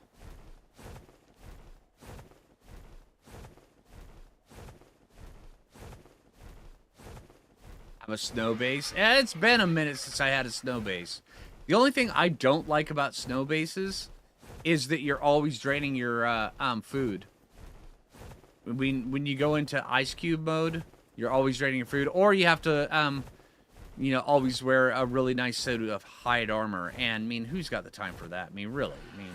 A snow base. It's been a minute since I had a snow base. The only thing I don't like about snow bases is that you're always draining your food. When you go into ice cube mode, you're always draining your food, or you have to you know, always wear a really nice suit of hide armor. And I mean, who's got the time for that? I mean, really? I mean,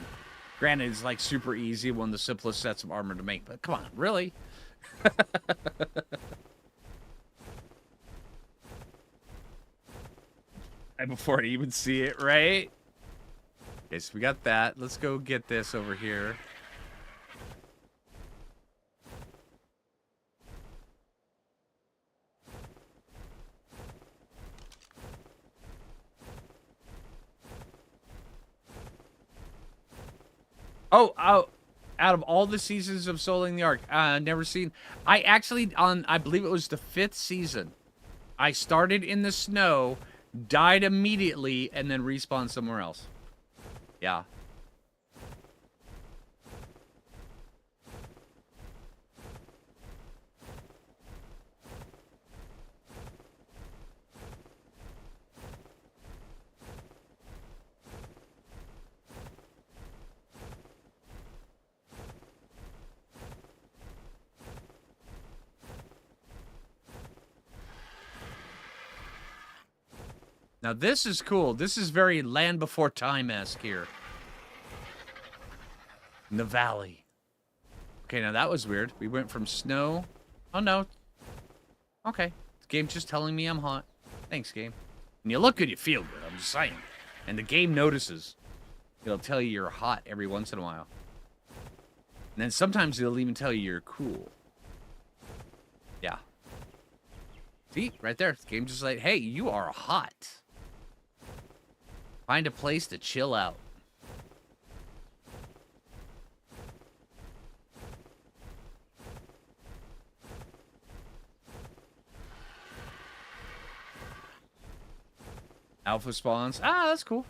granted, it's like super easy, one of the simplest sets of armor to make, but come on, really? And before I even see it, right? Okay, so we got that. Let's go get this over here. Oh, out of all the seasons of Soling the Ark, never seen. I actually, I believe it was the 5th season, I started in the snow, died immediately, and then respawned somewhere else. Yeah. Now this is cool. This is very Land Before Time-esque here. In the valley. Okay, now that was weird. We went from snow. Oh no. Okay. The game's just telling me I'm hot. Thanks, game. When you look good, you feel good. I'm just saying. And the game notices. It'll tell you you're hot every once in a while. And then sometimes it'll even tell you you're cool. Yeah. See? Right there. The game's just like, hey, you are hot. Find a place to chill out. Alpha spawns. Ah, that's cool.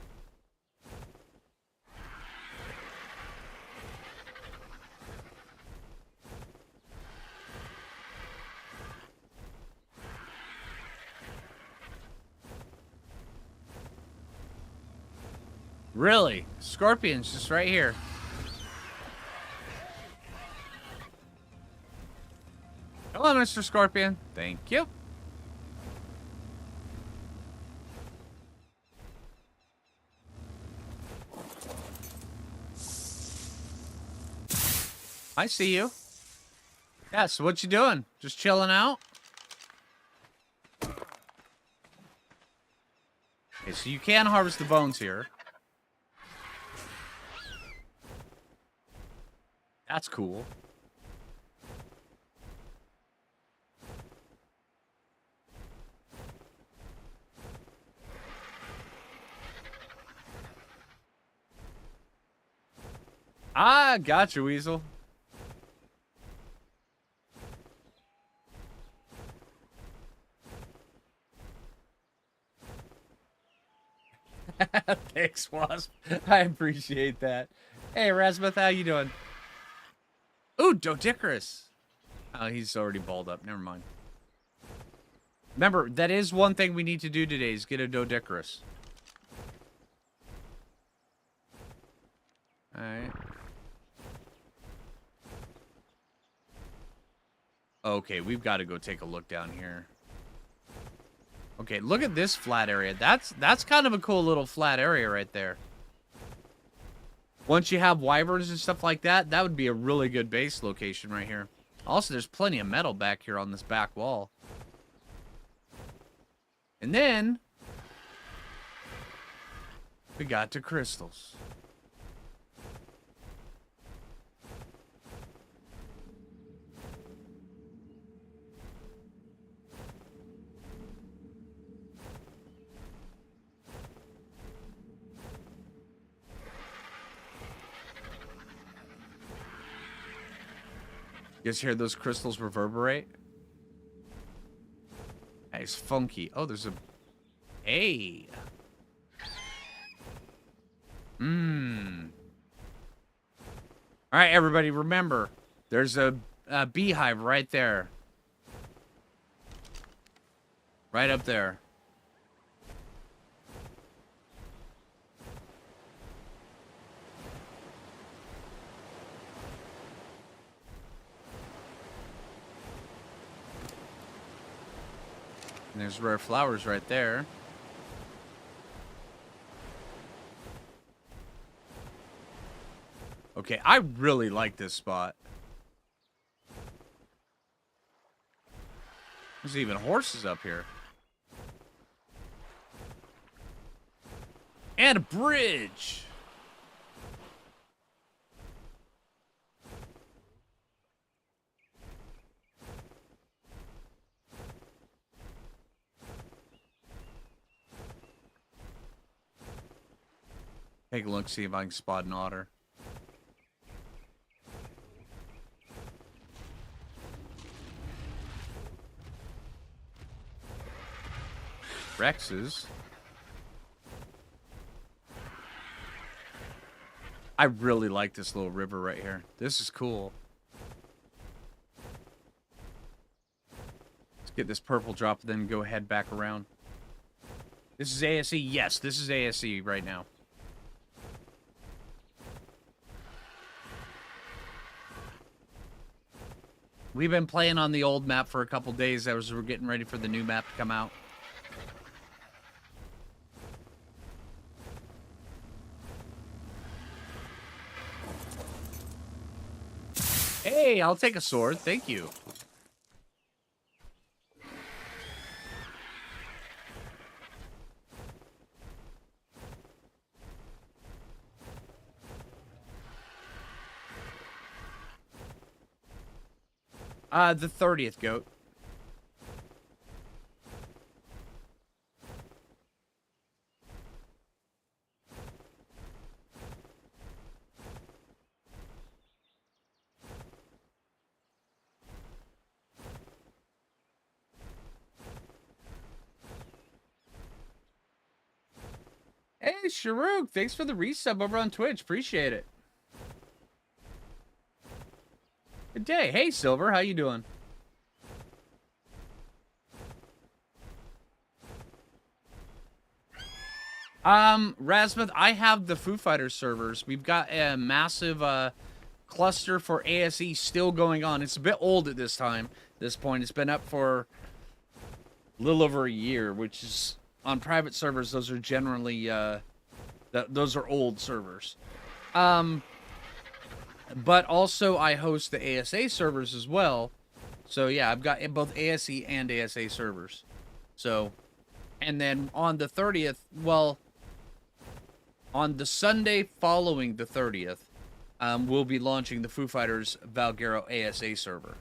Really? Scorpion's just right here. Hello, Mr. Scorpion. Thank you. I see you. Yeah, so what you doing? Just chilling out? Okay, so you can harvest the bones here. That's cool. Ah, gotcha, Weasel. Thanks, Wasp. I appreciate that. Hey, Rasmuth, how you doing? Ooh, Dodicarus. Oh, he's already balled up. Never mind. Remember, that is one thing we need to do today is get a Dodicarus. Alright. Okay, we've got to go take a look down here. Okay, look at this flat area. That's kind of a cool little flat area right there. Once you have wyverns and stuff like that, that would be a really good base location right here. Also, there's plenty of metal back here on this back wall. And then we got to crystals. You guys hear those crystals reverberate? Nice, funky. Oh, there's a... Hey! Alright, everybody, remember, there's a beehive right there. Right up there. And there's rare flowers right there. Okay, I really like this spot. There's even horses up here. And a bridge! Take a look, see if I can spot an otter. Rexes. I really like this little river right here. This is cool. Let's get this purple drop, then go head back around. This is ASE? Yes, this is ASE right now. We've been playing on the old map for a couple days as we're getting ready for the new map to come out. Hey, I'll take a sword. Thank you. The 30th, goat. Hey, Sharuk, thanks for the resub over on Twitch. Appreciate it. Good day. Hey, Silver, how you doing? Rasmuth, I have the Foo Fighters servers. We've got a massive cluster for ASE still going on. It's a bit old at this point. It's been up for a little over a year, which is on private servers. Those are generally those are old servers. But also I host the ASA servers as well. So yeah, I've got both ASE and ASA servers. So, and then on the 30th, well, on the Sunday following the 30th, we'll be launching the Foo Fighters Valguero ASA server.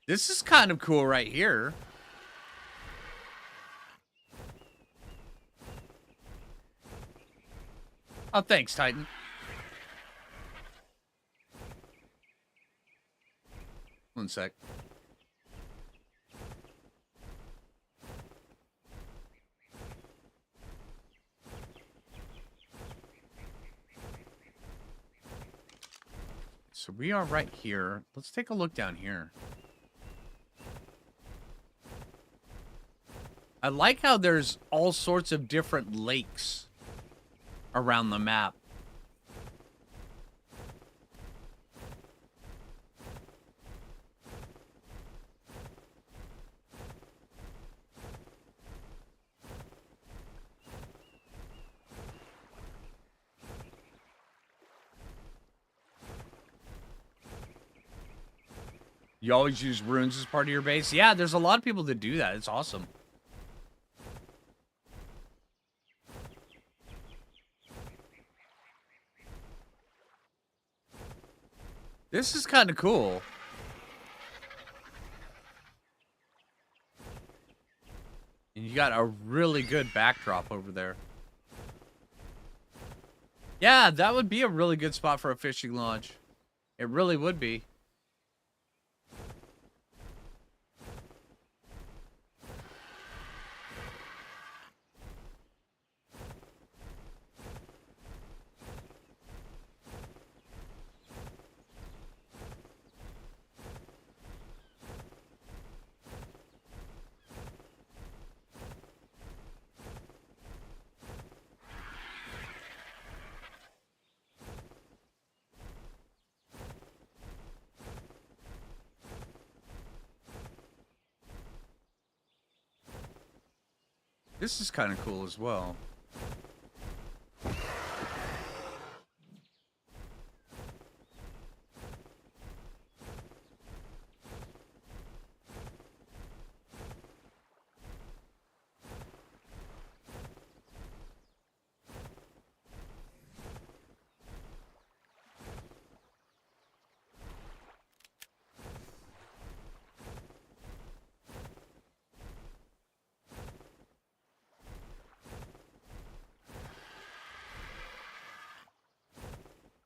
This is kind of cool right here. Oh, thanks, Titan. One sec. So we are right here. Let's take a look down here. I like how there's all sorts of different lakes around the map. You always use runes as part of your base? Yeah, there's a lot of people that do that. It's awesome. This is kind of cool. And you got a really good backdrop over there. Yeah, that would be a really good spot for a fishing lodge. It really would be. This is kind of cool as well.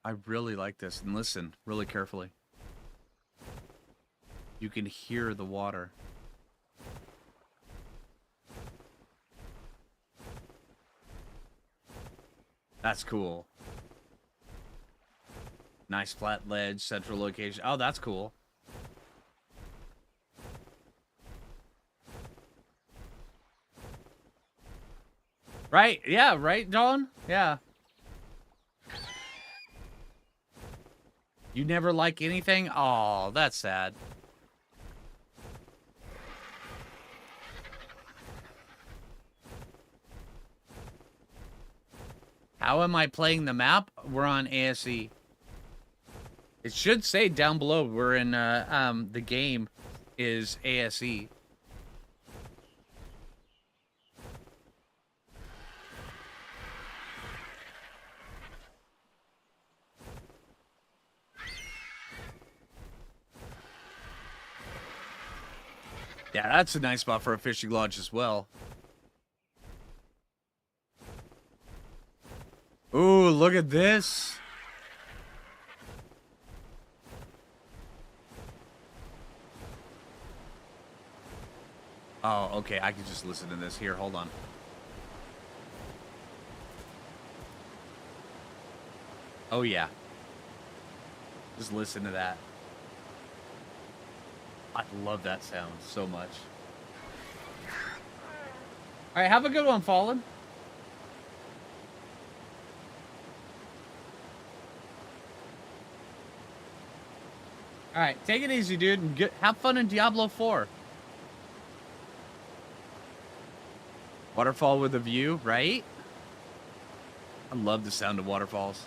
I really like this. And listen really carefully. You can hear the water. That's cool. Nice flat ledge, central location. Oh, that's cool. Right? Yeah, right, Dawn? Yeah. You never like anything? Oh, that's sad. How am I playing the map? We're on ASE. It should say down below we're in the game is ASE. Yeah, that's a nice spot for a fishing lodge as well. Ooh, look at this. Oh, okay, I can just listen to this. Here, hold on. Oh, yeah. Just listen to that. I love that sound so much. All right, have a good one, Fallen. All right, take it easy, dude, and have fun in Diablo 4. Waterfall with a view, right? I love the sound of waterfalls.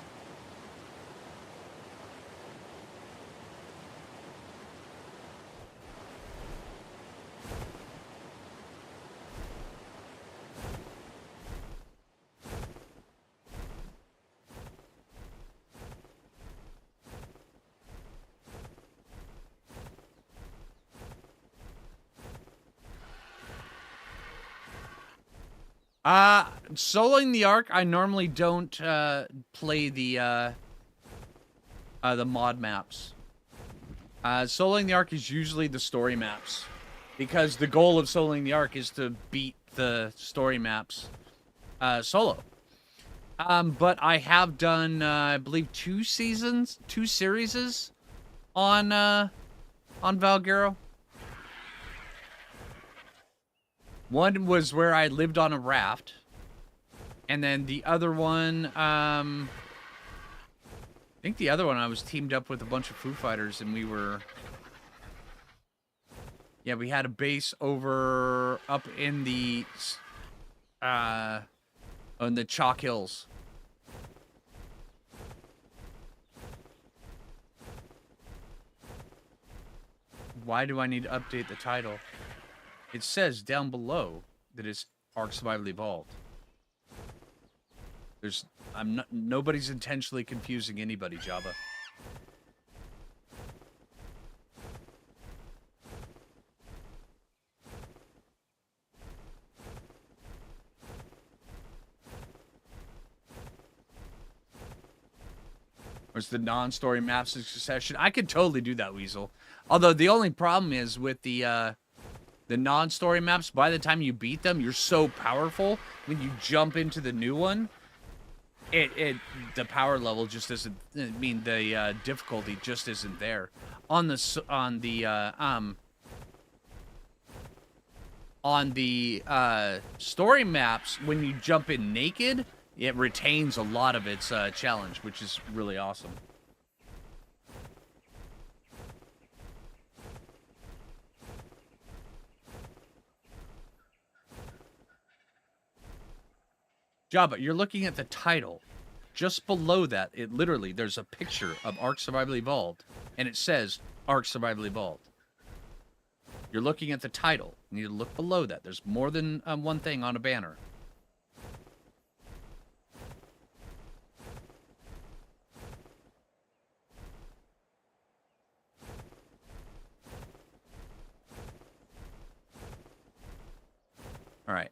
Soloing the Ark, I normally don't play the mod maps. Soloing the Ark is usually the story maps, because the goal of Soloing the Ark is to beat the story maps solo. But I have done, I believe, 2 series on Valguero. One was where I lived on a raft, and then the other one, I think the other one I was teamed up with a bunch of Foo Fighters, and we were, yeah, we had a base over up in the Chalk Hills. Why do I need to update the title? It says down below that it's Ark Survival Evolved. Nobody's intentionally confusing anybody, Jabba. Or it's the non-story maps in succession. I could totally do that, Weasel. Although the only problem is with the non-story maps, by the time you beat them, you're so powerful. When you jump into the new one, the power level just isn't. I mean, the difficulty just isn't there. On the story maps, when you jump in naked, it retains a lot of its challenge, which is really awesome. Jabba, you're looking at the title. Just below that, there's a picture of Ark Survival Evolved, and it says Ark Survival Evolved. You're looking at the title. You need to look below that. There's more than one thing on a banner. All right.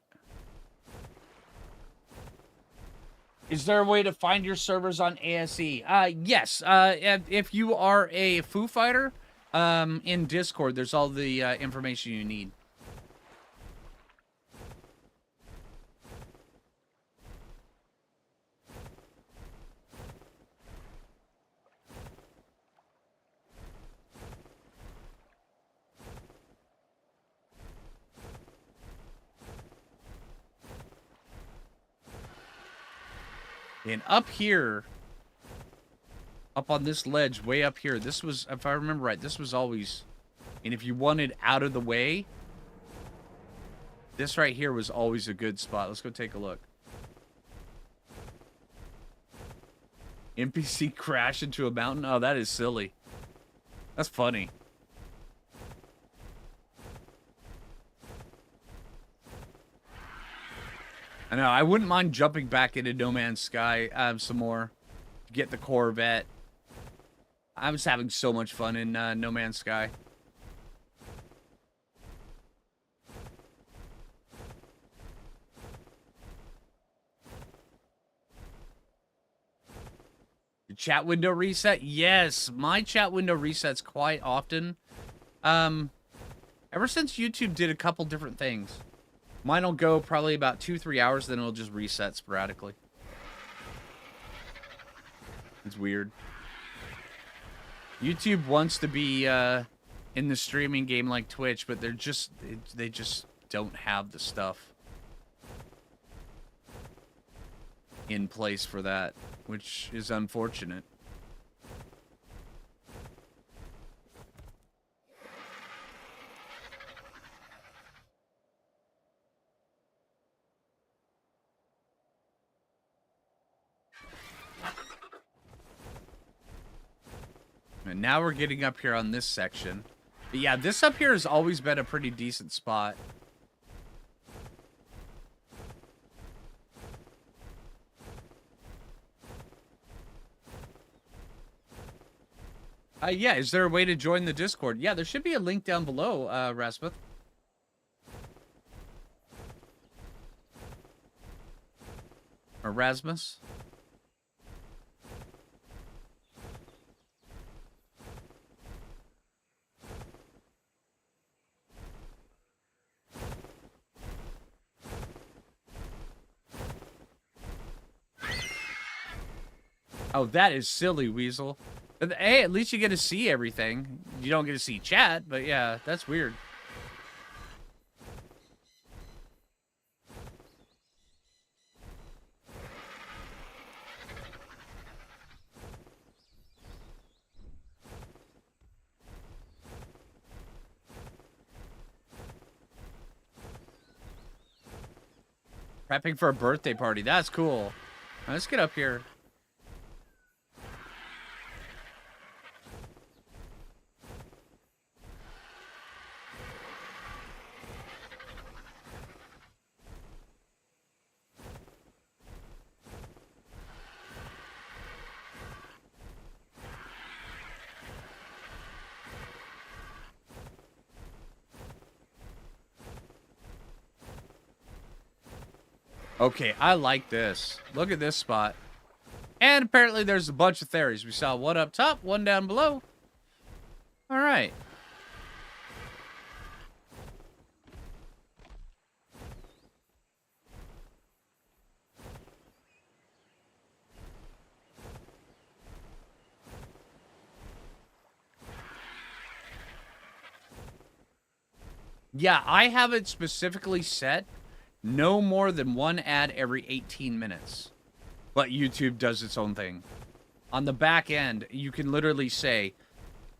Is there a way to find your servers on ASE? Yes. If you are a Foo Fighter, in Discord, there's all the information you need. And up here, up on this ledge, way up here, this was, if I remember right, this was always, and if you wanted out of the way, this right here was always a good spot. Let's go take a look. NPC crash into a mountain? Oh, that is silly. That's funny. I know, I wouldn't mind jumping back into No Man's Sky some more. Get the Corvette. I was having so much fun in No Man's Sky. The chat window reset? Yes, my chat window resets quite often. Ever since YouTube did a couple different things. Mine will go probably about 2-3 hours, then it'll just reset sporadically. It's weird. YouTube wants to be in the streaming game like Twitch, but they just don't have the stuff in place for that, which is unfortunate. And now we're getting up here on this section. But yeah, this up here has always been a pretty decent spot. Yeah, is there a way to join the Discord? Yeah, there should be a link down below, Rasmuth. Erasmus? Oh, that is silly, Weasel. Hey, at least you get to see everything. You don't get to see chat, but yeah, that's weird. Prepping for a birthday party. That's cool. Now, let's get up here. Okay, I like this. Look at this spot. And apparently there's a bunch of fairies. We saw one up top, one down below. All right. Yeah, I have it specifically set no more than one ad every 18 minutes. But YouTube does its own thing. On the back end, you can literally say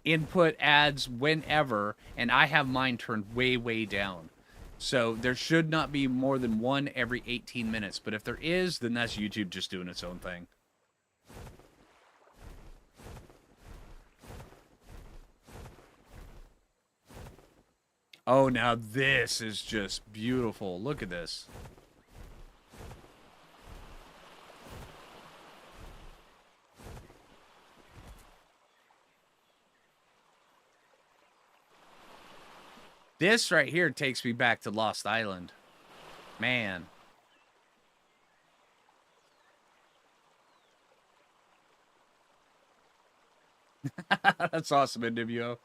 input ads whenever, and I have mine turned way, way down. So there should not be more than one every 18 minutes. But if there is, then that's YouTube just doing its own thing. Oh, now this is just beautiful. Look at this. This right here takes me back to Lost Island. Man. That's awesome, NWO.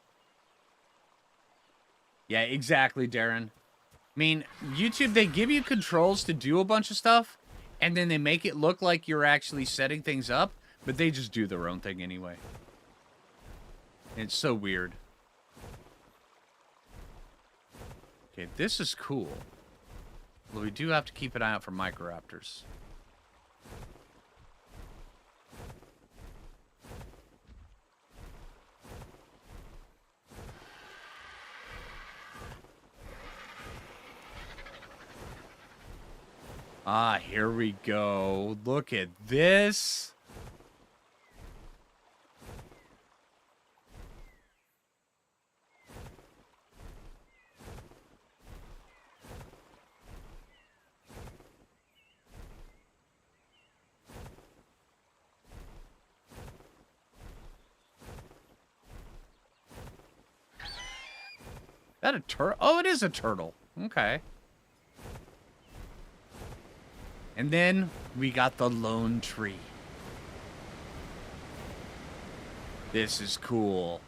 Yeah, exactly, Darren. I mean, YouTube, they give you controls to do a bunch of stuff, and then they make it look like you're actually setting things up, but they just do their own thing anyway. It's so weird. Okay, this is cool. Well, we do have to keep an eye out for microraptors. Ah, here we go. Look at this. Is that a turtle? Oh, it is a turtle. Okay. And then we got the lone tree. This is cool.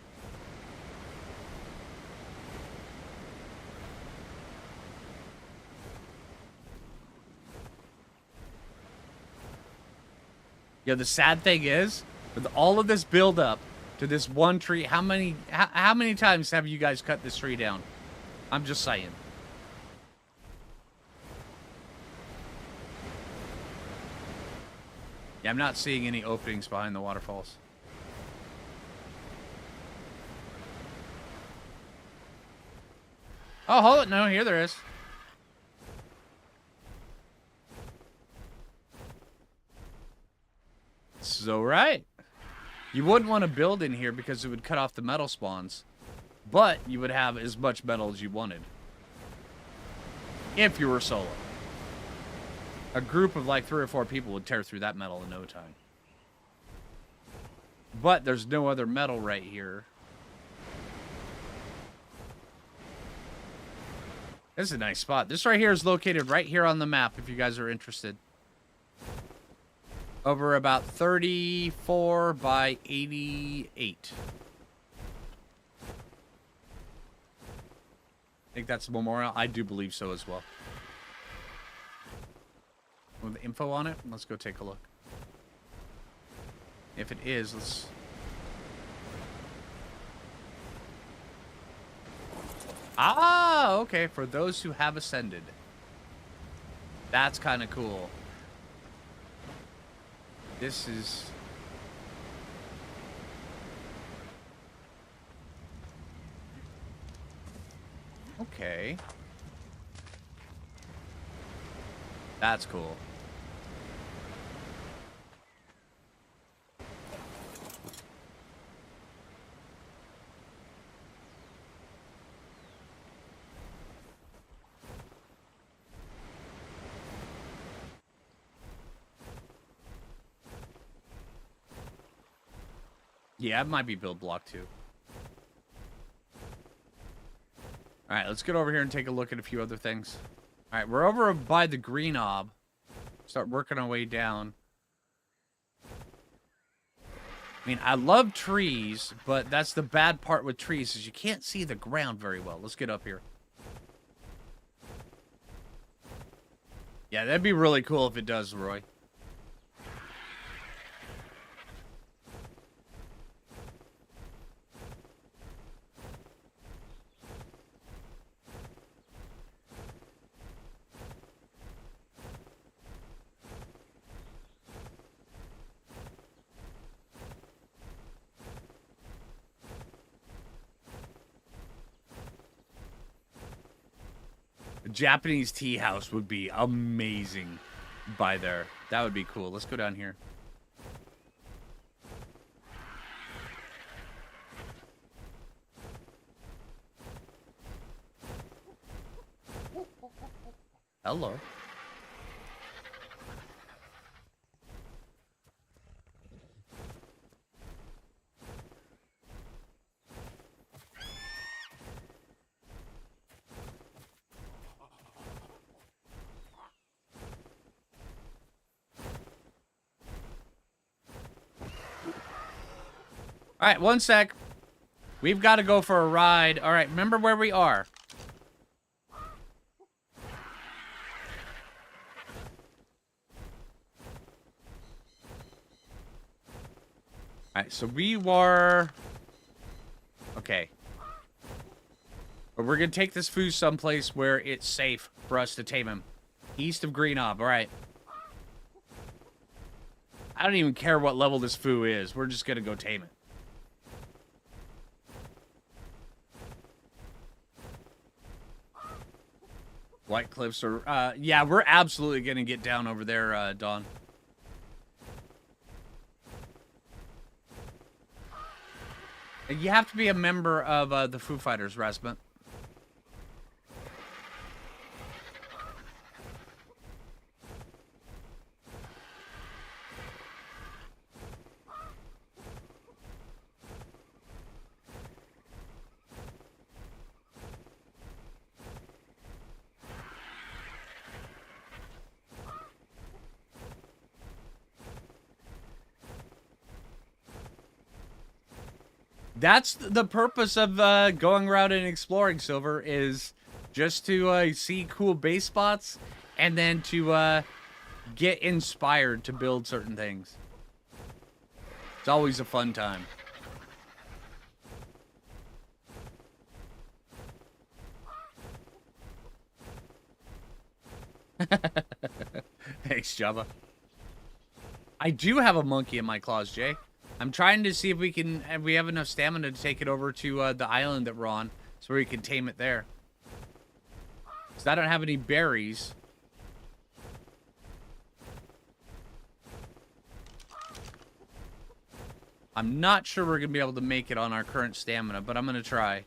Yeah, the sad thing is, with all of this build up to this one tree, how many times have you guys cut this tree down? I'm just saying. Yeah, I'm not seeing any openings behind the waterfalls. Oh, hold it. No, here there is. So right. You wouldn't want to build in here because it would cut off the metal spawns. But you would have as much metal as you wanted. If you were solo. A group of like 3 or 4 people would tear through that metal in no time. But there's no other metal right here. This is a nice spot. This right here is located right here on the map if you guys are interested. Over about 34 by 88. I think that's a memorial. I do believe so as well. With the info on it, let's go take a look. If it is, let's... Ah, okay. For those who have ascended. That's kind of cool. This is... Okay. That's cool. Yeah, it might be build block too. Alright, let's get over here and take a look at a few other things. Alright, we're over by the green knob. Start working our way down. I mean, I love trees, but that's the bad part with trees is you can't see the ground very well. Let's get up here. Yeah, that'd be really cool if it does, Roy. A Japanese tea house would be amazing by there. That would be cool. Let's go down here. Hello. All right, one sec. We've got to go for a ride. All right, remember where we are. All right, so we were... Okay. But we're going to take this Phoo someplace where it's safe for us to tame him. East of Green Knob, all right. I don't even care what level this Phoo is. We're just going to go tame it. White Cliffs are... yeah, we're absolutely going to get down over there, Dawn. You have to be a member of the Foo Fighters, Rasmus. That's the purpose of going around and exploring, Silver, is just to see cool base spots and then to get inspired to build certain things. It's always a fun time. Thanks, Java. I do have a monkey in my claws, Jay. I'm trying to see if we can, if we have enough stamina to take it over to the island that we're on, so we can tame it there. Because I don't have any berries. I'm not sure we're going to be able to make it on our current stamina, but I'm going to try.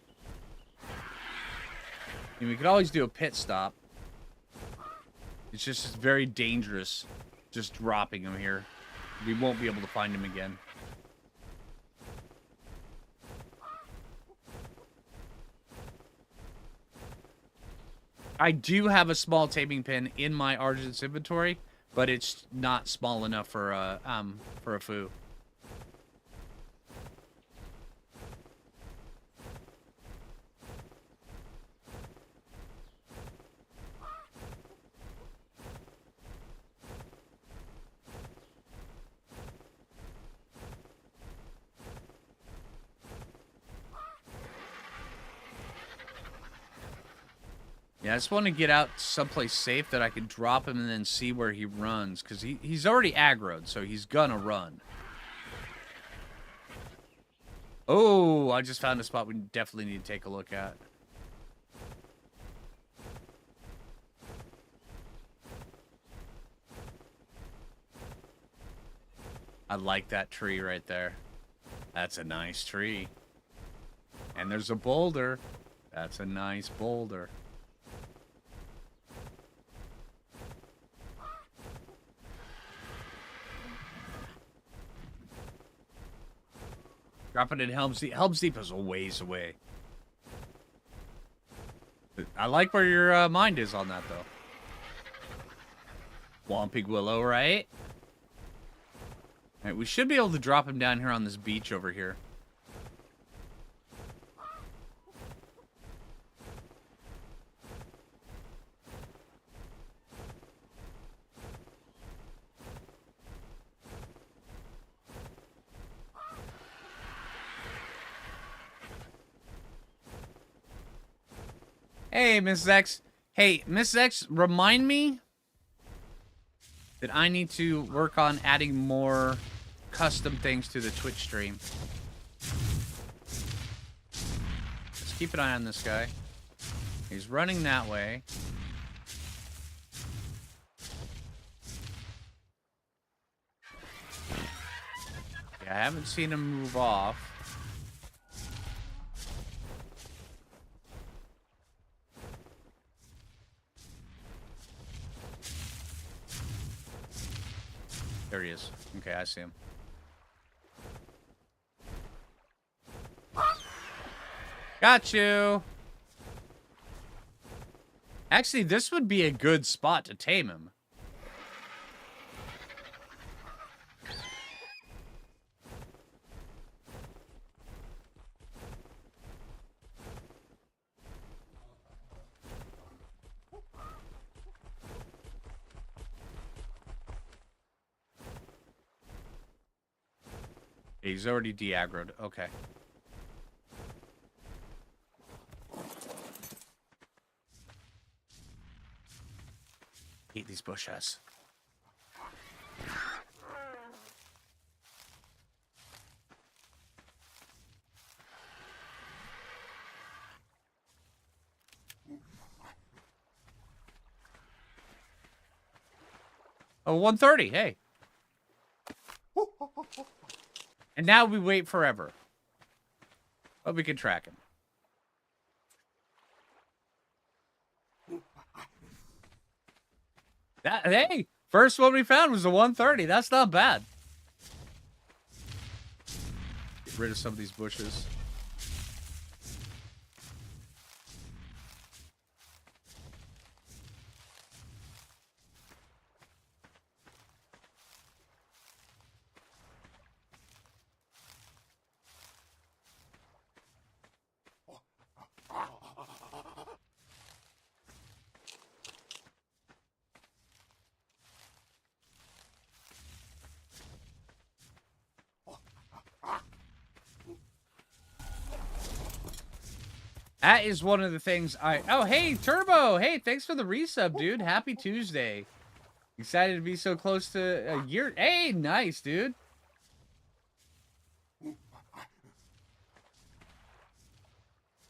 And we could always do a pit stop. It's just very dangerous just dropping him here. We won't be able to find him again. I do have a small taming pen in my Argent's inventory, but it's not small enough for a foo. Yeah, I just want to get out someplace safe that I can drop him and then see where he runs. Because he's already aggroed, so he's gonna run. Oh, I just found a spot we definitely need to take a look at. I like that tree right there. That's a nice tree. And there's a boulder. That's a nice boulder. Drop it in Helm's Deep. Helm's Deep is a ways away. I like where your mind is on that, though. Whomping Willow, right? Alright, we should be able to drop him down here on this beach over here. Hey, Mrs. X. Hey, Mrs. X, remind me that I need to work on adding more custom things to the Twitch stream. Let's keep an eye on this guy. He's running that way. Yeah, I haven't seen him move off. There he is. Okay, I see him. Got you! Actually, this would be a good spot to tame him. He's already de-aggroed. Okay. Eat these bushes. Oh, 130. Hey. And now we wait forever. But we can track him. Hey, first one we found was a 130. That's not bad. Get rid of some of these bushes. That is one of the things Oh, hey, Turbo! Hey, thanks for the resub, dude. Happy Tuesday. Excited to be so close to a year. Hey, nice, dude.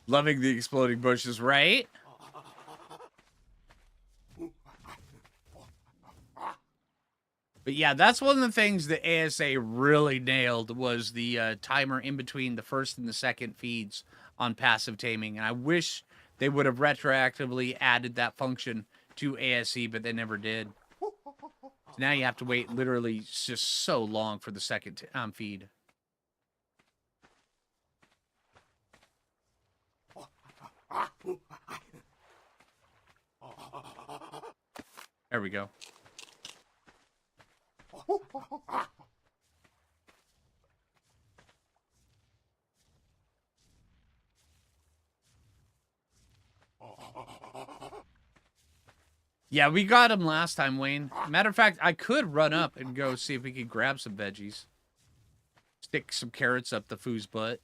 Loving the exploding bushes, right? But yeah, that's one of the things that ASA really nailed was the timer in between the first and the second feeds on passive taming. And I wish they would have retroactively added that function to ASE, but they never did. So now you have to wait literally just so long for the second feed. There we go. Yeah, we got him last time, Wayne. Matter of fact, I could run up and go see if we could grab some veggies. Stick some carrots up the Phoo's butt.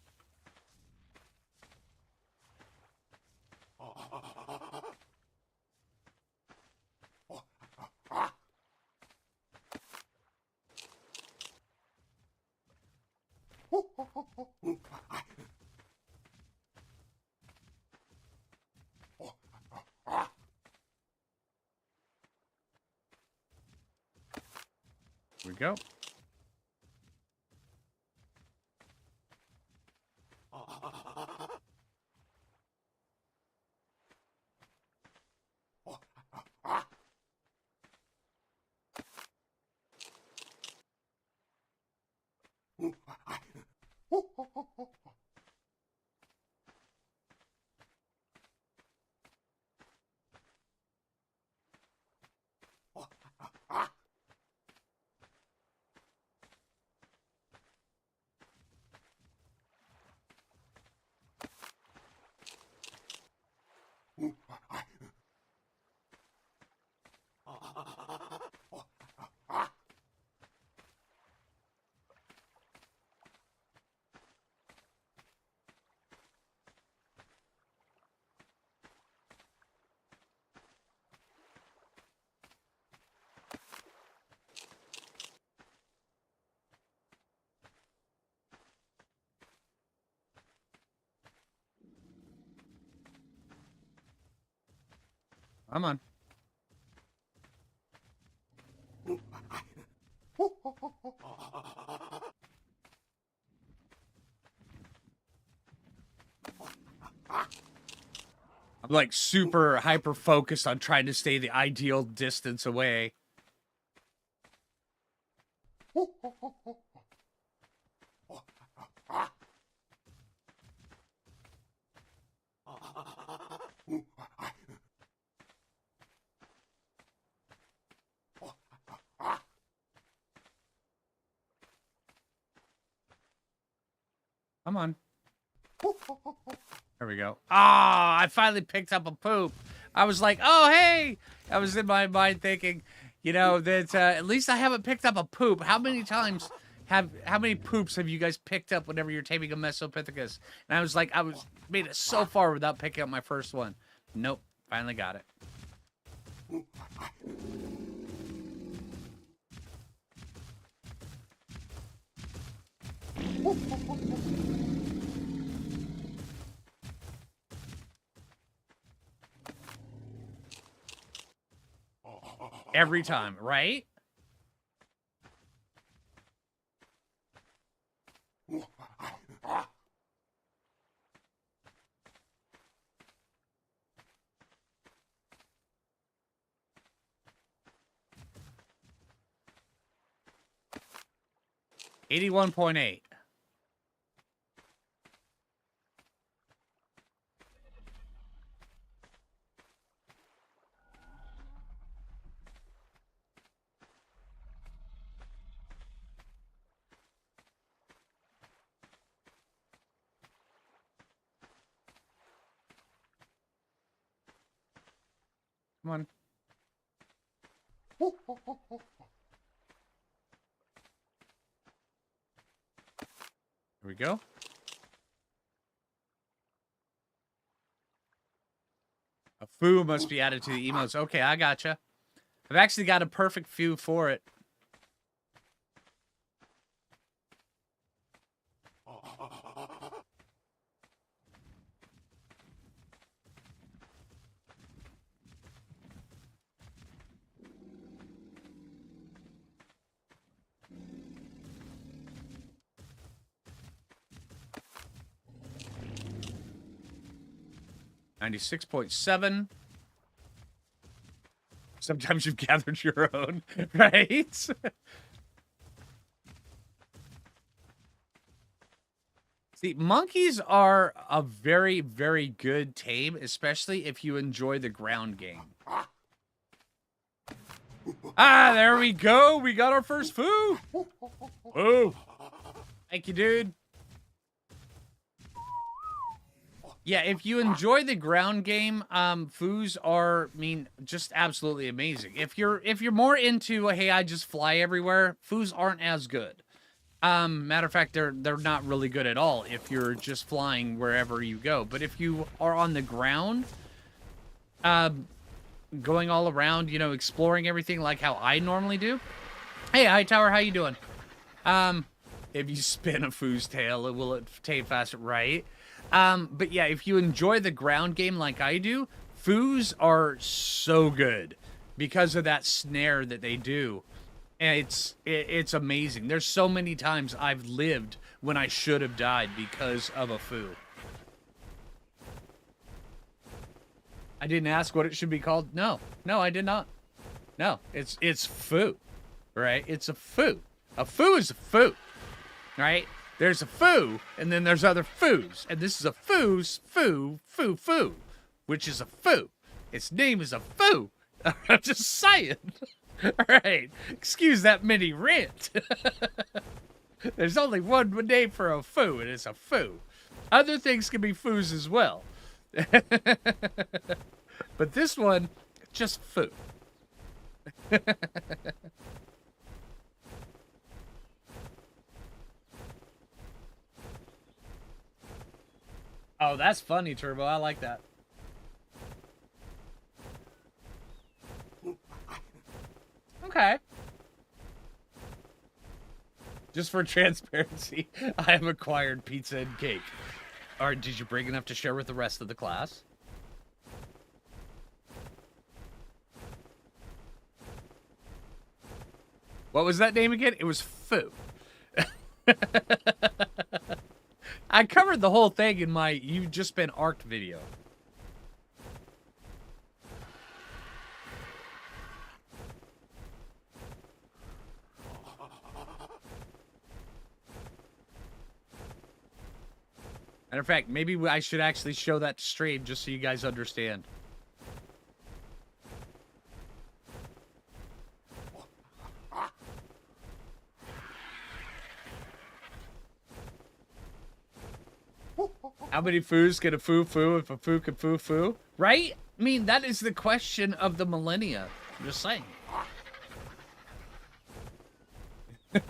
Here we go. Come on. I'm like super hyper focused on trying to stay the ideal distance away. Come on. There we go. Ah, I finally picked up a poop. I was like, oh, hey. I was in my mind thinking, you know, that at least I haven't picked up a poop. How many poops have you guys picked up whenever you're taming a Mesopithecus? And I was like, made it so far without picking up my first one. Nope. Finally got it. Every time, right? $81.8. Come on. Here we go. A Phoo must be added to the emotes. Okay, I gotcha. I've actually got a perfect Phoo for it. $96.7. Sometimes you've gathered your own, right? See, monkeys are a very, very good tame, especially if you enjoy the ground game. Ah, there we go. We got our first Phoo. Phoo. Thank you, dude. Yeah, if you enjoy the ground game, Phoos are, just absolutely amazing. If you're more into, hey, I just fly everywhere, Phoos aren't as good. Matter of fact, they're not really good at all if you're just flying wherever you go. But if you are on the ground, going all around, exploring everything like how I normally do. Hey, Hightower, how you doing? If you spin a Phoo's tail, it will take faster, right? But yeah, if you enjoy the ground game like I do, Phoos are so good because of that snare that they do. And it's amazing. There's so many times I've lived when I should have died because of a Phoo. I didn't ask what it should be called. No, I did not. No, it's Phoo, right? It's a Phoo. A Phoo is a Phoo, right? There's a Phoo, and then there's other Phoos. And this is a Phoo's Phoo, which is a Phoo. Its name is a Phoo. I'm just saying. All right. Excuse that mini rant. There's only one name for a Phoo, and it's a Phoo. Other things can be Phoos as well. But this one, just Phoo. Oh, that's funny, Turbo. I like that. Okay. Just for transparency, I have acquired pizza and cake. Or did you bring enough to share with the rest of the class? What was that name again? It was Phoo. I covered the whole thing in my You've Just Been Arced video. Matter of fact, maybe I should actually show that stream just so you guys understand. How many Phoos can a Phoo if a Phoo can Phoo? Right? That is the question of the millennia. I'm just saying.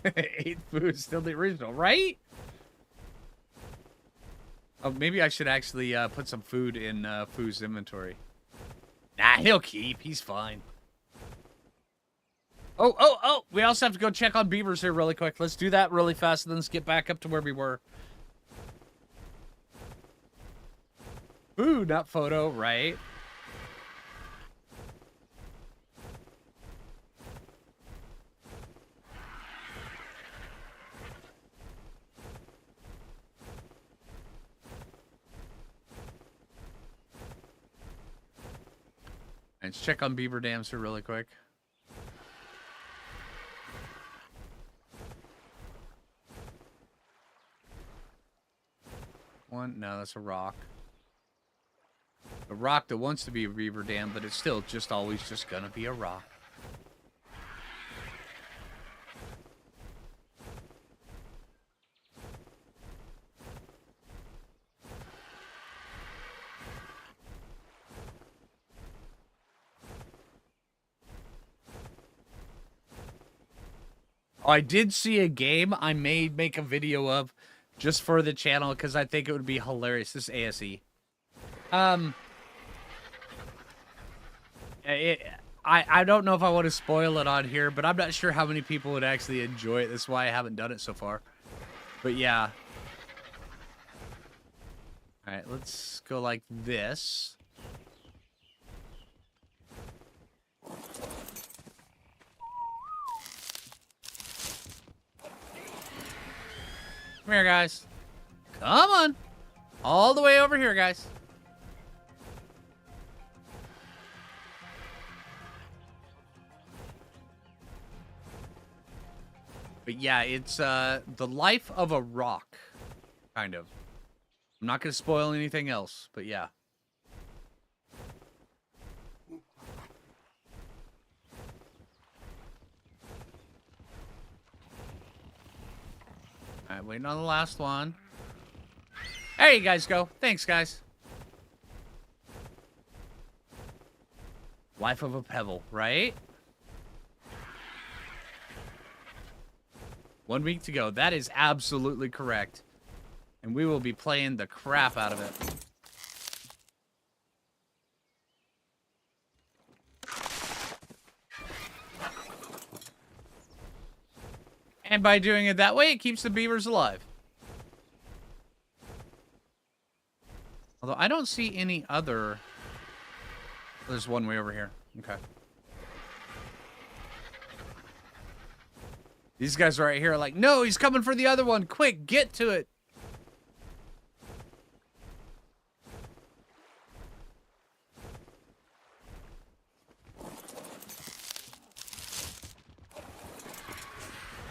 8 Phoo is still the original, right? Oh, maybe I should actually put some food in Phoo's inventory. Nah, he'll keep. He's fine. Oh! We also have to go check on beavers here really quick. Let's do that really fast, and then let's get back up to where we were. Ooh, not photo, right? Let's check on beaver dams here really quick. One, no, that's a rock. A rock that wants to be a beaver dam, but it's still just always just gonna be a rock. Oh, I did see a game I may make a video of just for the channel because I think it would be hilarious. This is ASE. I don't know if I want to spoil it on here, but I'm not sure how many people would actually enjoy it. That's why I haven't done it so far. But yeah. Alright, let's go like this. Come here, guys. Come on. All the way over here, guys. But yeah, it's the life of a rock, kind of. I'm not going to spoil anything else, but yeah. Alright, waiting on the last one. There you guys go. Thanks, guys. Life of a pebble, right? 1 week to go. That is absolutely correct. And we will be playing the crap out of it. And by doing it that way, it keeps the beavers alive. Although I don't see any other... There's one way over here. Okay. These guys right here are like, no, he's coming for the other one. Quick, get to it.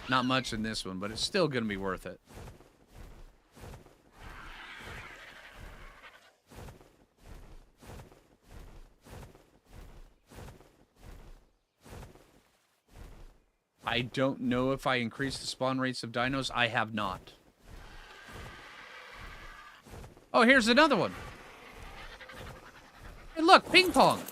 Not much in this one, but it's still going to be worth it. I don't know if I increased the spawn rates of dinos. I have not. Oh, here's another one. Hey, look, ping pong.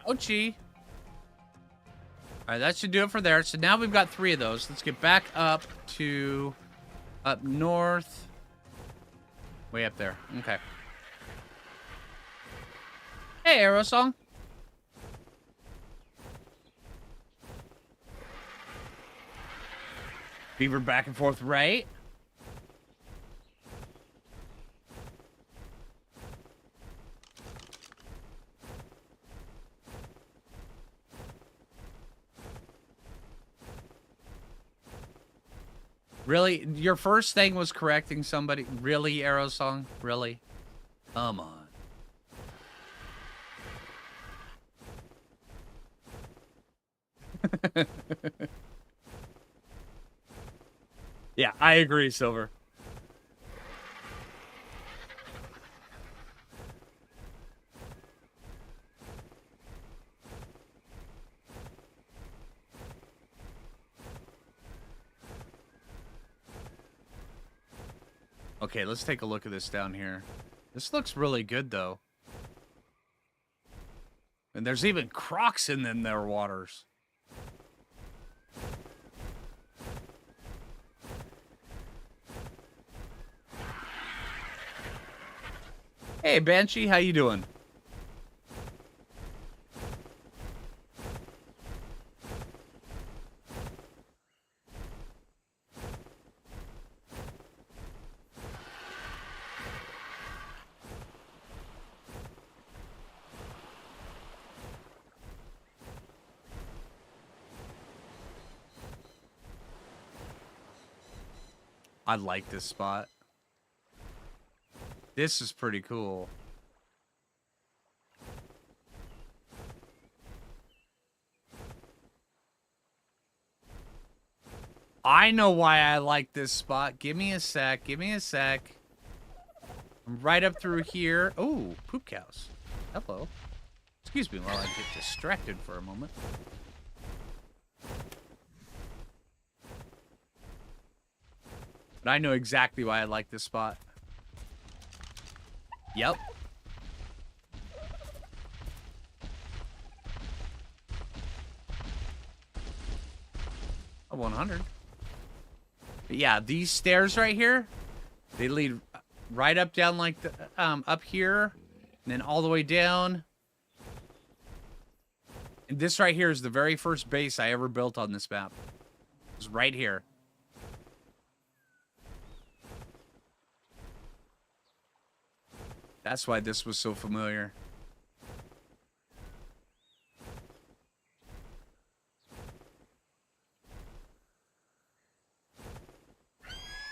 Ouchie. Alright, that should do it for there. So now we've got 3 of those. Let's get back up to... up north. Way up there. Okay. Hey, Arrow Song. Beaver back and forth, right? Really? Your first thing was correcting somebody? Really, Arrow Song? Really? Come on. Yeah, I agree, Silver. Okay, let's take a look at this down here. This looks really good, though. And there's even crocs in their waters. Hey, Banshee, how you doing? I like this spot. This is pretty cool. I know why I like this spot. Give me a sec. Give me a sec. I'm right up through here. Oh, poop cows. Hello. Excuse me while I get distracted for a moment. But I know exactly why I like this spot. Yep. A 100. But yeah, these stairs right here, they lead right up down like the up here, and then all the way down. And this right here is the very first base I ever built on this map. It's right here. That's why this was so familiar.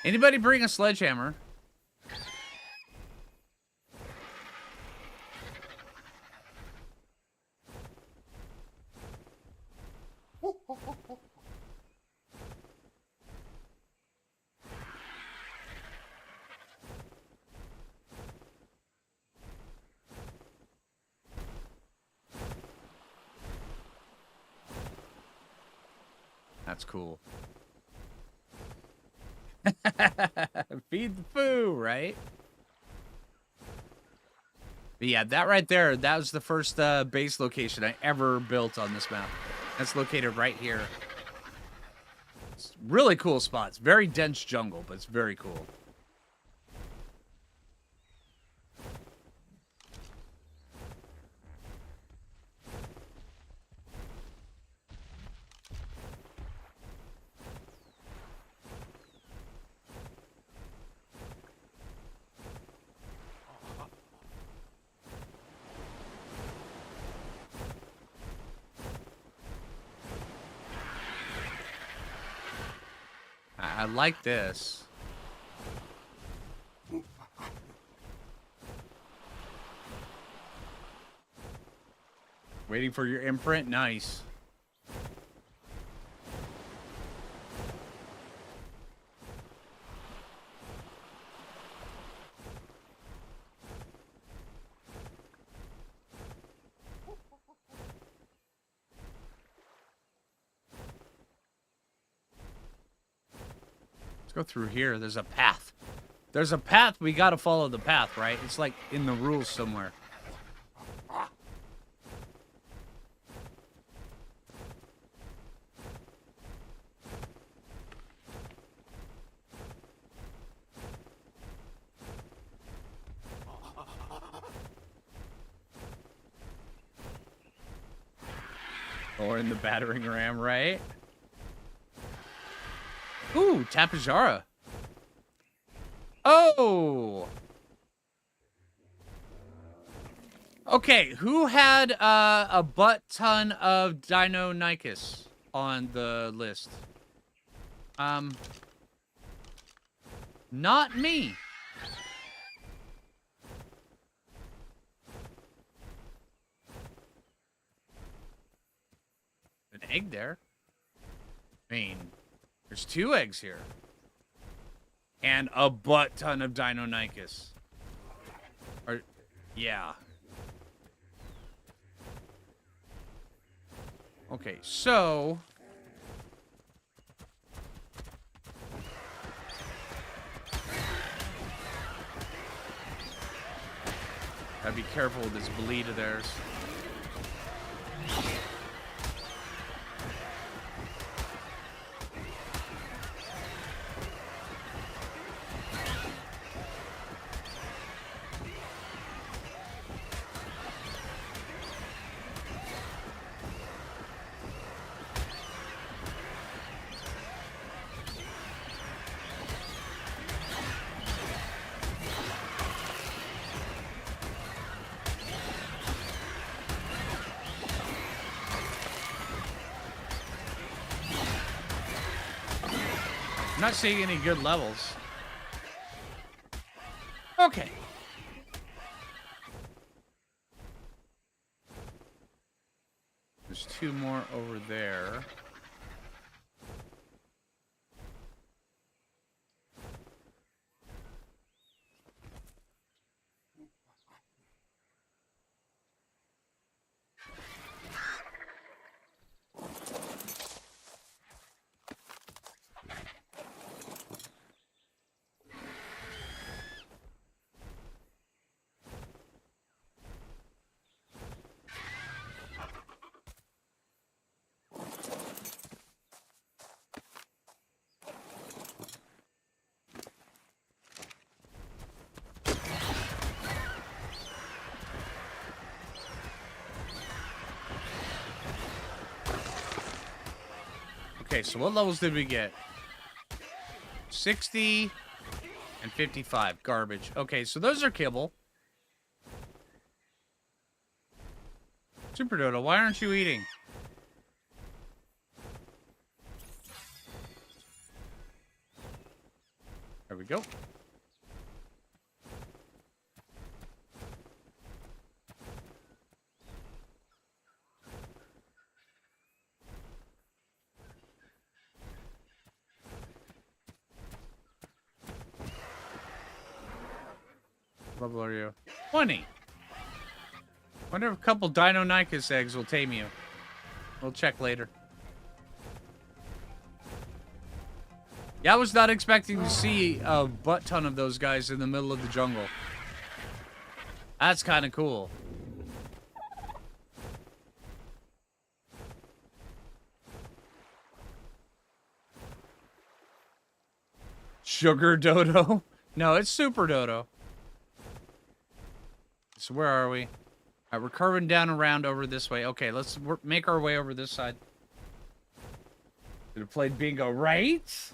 Anybody bring a sledgehammer? That's cool. Feed the foo, right? But yeah, that right there, that was the first base location I ever built on this map. That's located right here. It's really cool spots. Very dense jungle, but it's very cool. I like this. Waiting for your imprint? Nice. Let's go through here. There's a path. There's a path. We gotta follow the path, right? It's like in the rules somewhere. Or in the battering ram, right? Ooh, Tapajara. Oh! Okay, who had a butt ton of Deinonychus on the list? Not me. An egg there. I mean, there's 2 eggs here. And a butt ton of Deinonychus. Or, yeah. Okay, so... gotta be careful with this bleed of theirs. I'm not seeing any good levels. Okay. There's 2 more over there. Okay, so what levels did we get? 60 and 55. Garbage. Okay, so those are kibble. Super Dodo, why aren't you eating? There we go. What level are you? 20. Wonder if a couple Deinonychus eggs will tame you. We'll check later. Yeah, I was not expecting to see a butt ton of those guys in the middle of the jungle. That's kind of cool. Sugar Dodo? No, it's Super Dodo. So where are we? All right, we're curving down around over this way. Okay, let's make our way over this side. Should have played bingo, right?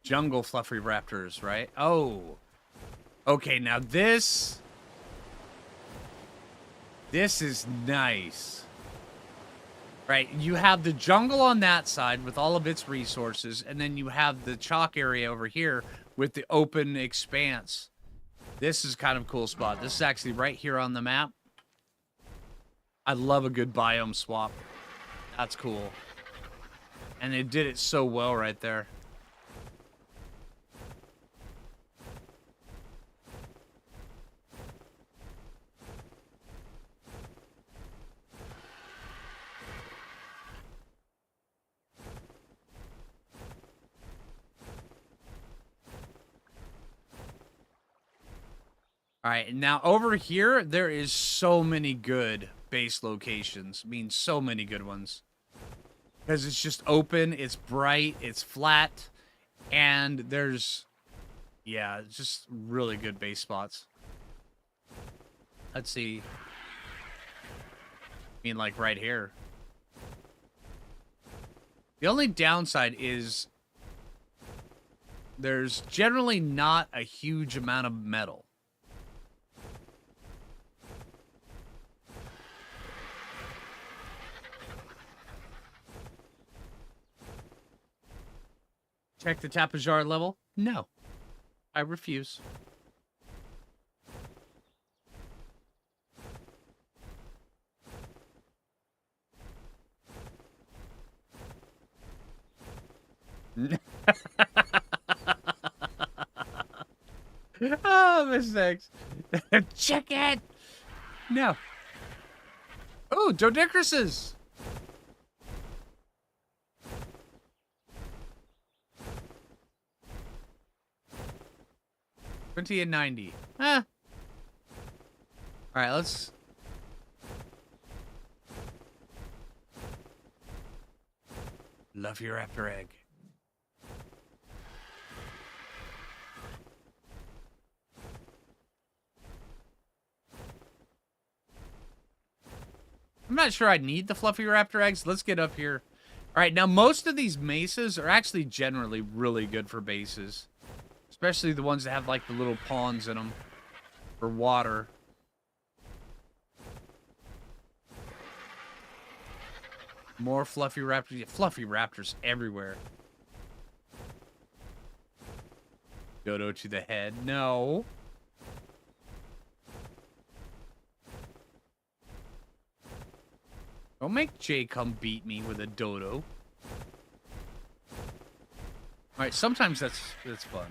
Jungle fluffy raptors, right? Oh. Okay, now this is nice. Right, you have the jungle on that side with all of its resources, and then you have the chalk area over here with the open expanse. This is kind of a cool spot. This is actually right here on the map. I love a good biome swap. That's cool. And they did it so well right there. All right, now over here, there is so many good base locations. I mean, so many good ones. Because it's just open, it's bright, it's flat, and there's, yeah, just really good base spots. Let's see. I mean, like right here. The only downside is there's generally not a huge amount of metal. Check the Tapajara level? No. I refuse. Oh, mistakes. Check it! No. Oh, Dodicruses! 20 and 90. All right, let's... Love your raptor egg. I'm not sure I need the fluffy raptor eggs. Let's get up here. All right, now most of these mesas are actually generally really good for bases. Especially the ones that have, like, the little ponds in them for water. More fluffy raptors. Yeah, fluffy raptors everywhere. Dodo to the head. No. Don't make Jay come beat me with a dodo. Alright, sometimes that's fun.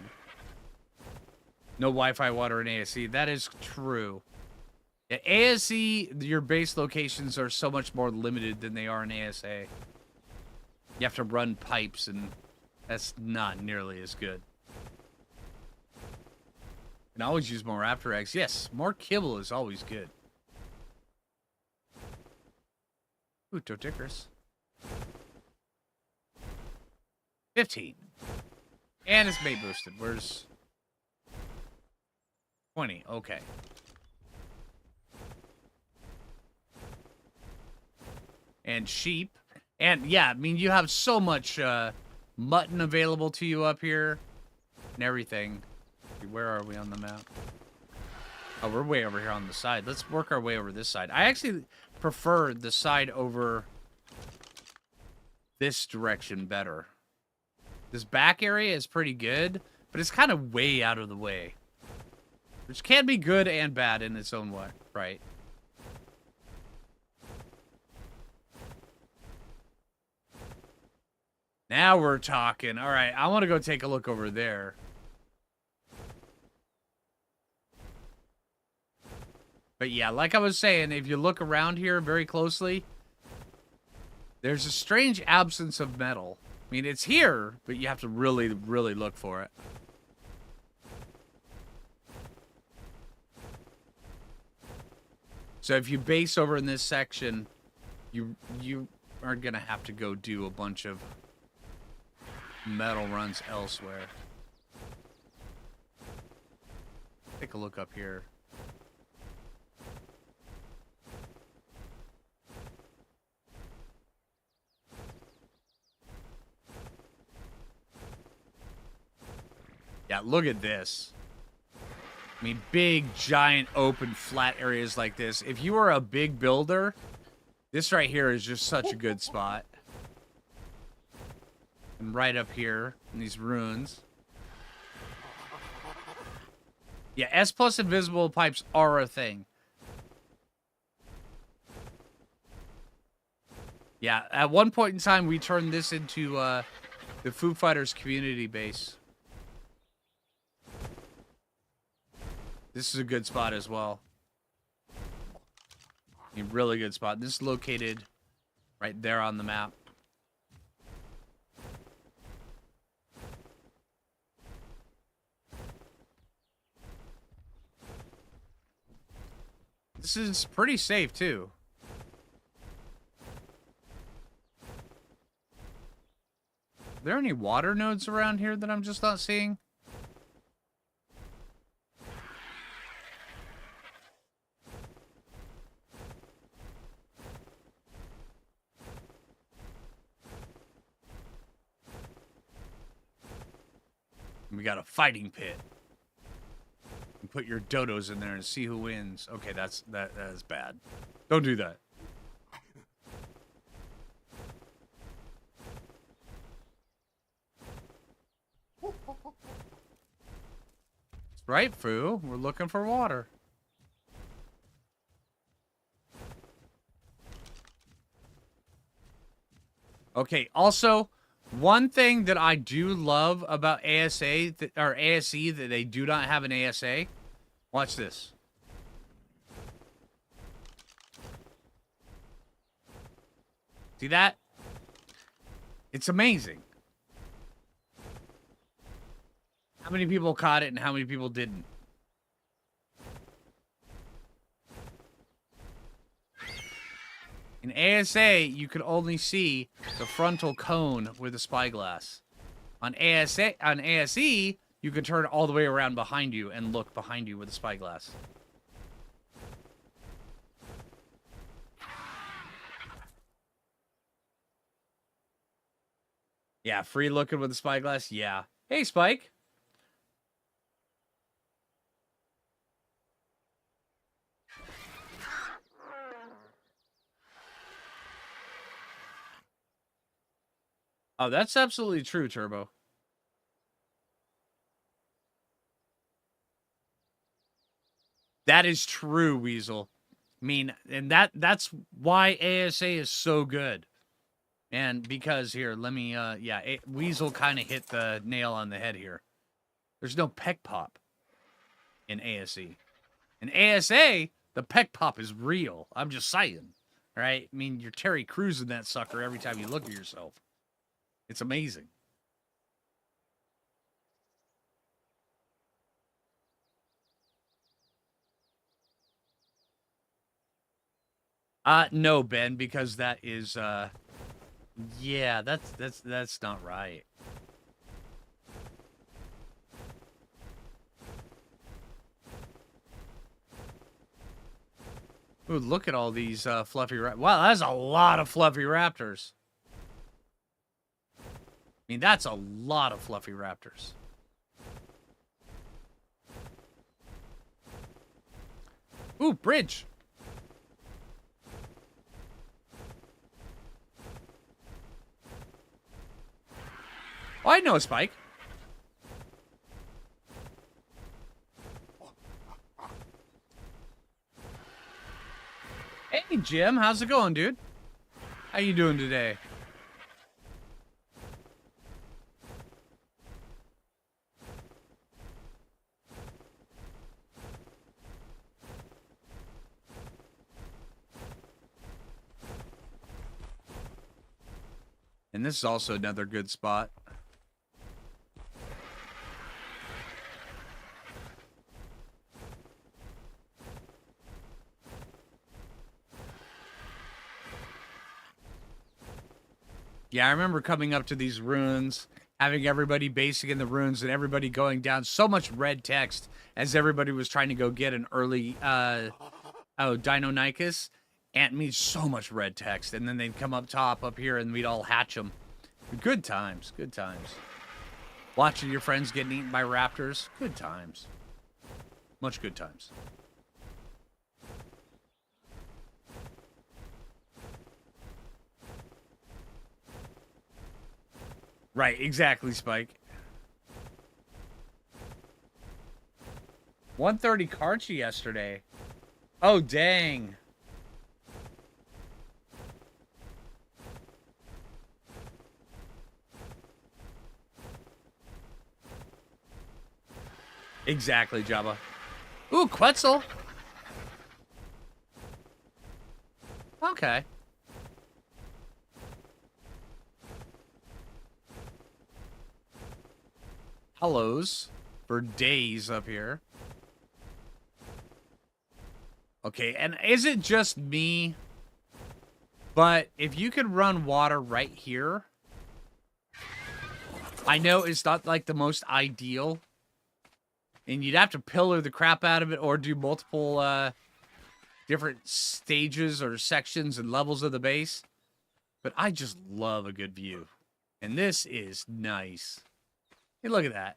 No Wi-Fi, water, and ASC. That is true. Yeah, ASC, your base locations are so much more limited than they are in ASA. You have to run pipes, and that's not nearly as good. And always use more raptor eggs. Yes, more kibble is always good. Ooh, Dodicrus. 15. And it's mate boosted. Where's... 20. Okay. And sheep. And, yeah, I mean, you have so much mutton available to you up here. And everything. Where are we on the map? Oh, we're way over here on the side. Let's work our way over this side. I actually prefer the side over this direction better. This back area is pretty good, but it's kind of way out of the way. Which can be good and bad in its own way, right? Now we're talking. All right, I want to go take a look over there. But yeah, like I was saying, if you look around here very closely, there's a strange absence of metal. I mean, it's here, but you have to really, really look for it. So if you base over in this section, you are going to have to go do a bunch of metal runs elsewhere. Take a look up here. Yeah, look at this. I mean, big, giant, open, flat areas like this. If you are a big builder, this right here is just such a good spot. And right up here in these ruins. Yeah, S+ invisible pipes are a thing. Yeah, at one point in time, we turned this into the Foo Fighters community base. This is a good spot as well. A really good spot. This is located right there on the map. This is pretty safe, too. Are there any water nodes around here that I'm just not seeing? We got a fighting pit. You put your dodos in there and see who wins. Okay, that is bad. Don't do that. That's right, Phoo. We're looking for water. Okay, also, one thing that I do love about ASE that they do not have an ASA. Watch this. See that? It's amazing. How many people caught it and how many people didn't? In ASA, you could only see the frontal cone with the spyglass. On ASE, you can turn all the way around behind you and look behind you with the spyglass. Yeah, free looking with the spyglass. Yeah. Hey, Spike. Oh, that's absolutely true, Turbo. That is true, Weasel. I mean, and that's why ASA is so good. And because here, let me, yeah, Weasel kind of hit the nail on the head here. There's no peck pop in ASE. In ASA, the peck pop is real. I'm just saying, right? I mean, you're Terry Crews in that sucker every time you look at yourself. It's amazing. No, Ben, because that is, yeah, that's not right. Ooh, look at all these fluffy raptors. Wow, that's a lot of fluffy raptors. I mean, that's a lot of fluffy raptors. Ooh, bridge. Oh, I know a spike. Hey, Jim. How's it going, dude? How you doing today? And this is also another good spot. Yeah, I remember coming up to these ruins, having everybody basing in the ruins, and everybody going down so much red text as everybody was trying to go get an early, Deinonychus. Ant means so much red text, and then they'd come up top up here, and we'd all hatch them. Good times, good times. Watching your friends getting eaten by raptors, good times. Much good times. Right, exactly, Spike. 130 Karchi yesterday. Oh, dang. Exactly, Jabba. Ooh, Quetzal. Okay. Hellos for days up here. Okay, and is it just me? But if you could run water right here, I know it's not like the most ideal. And you'd have to pillar the crap out of it or do multiple different stages or sections and levels of the base. But I just love a good view. And this is nice. Hey, look at that.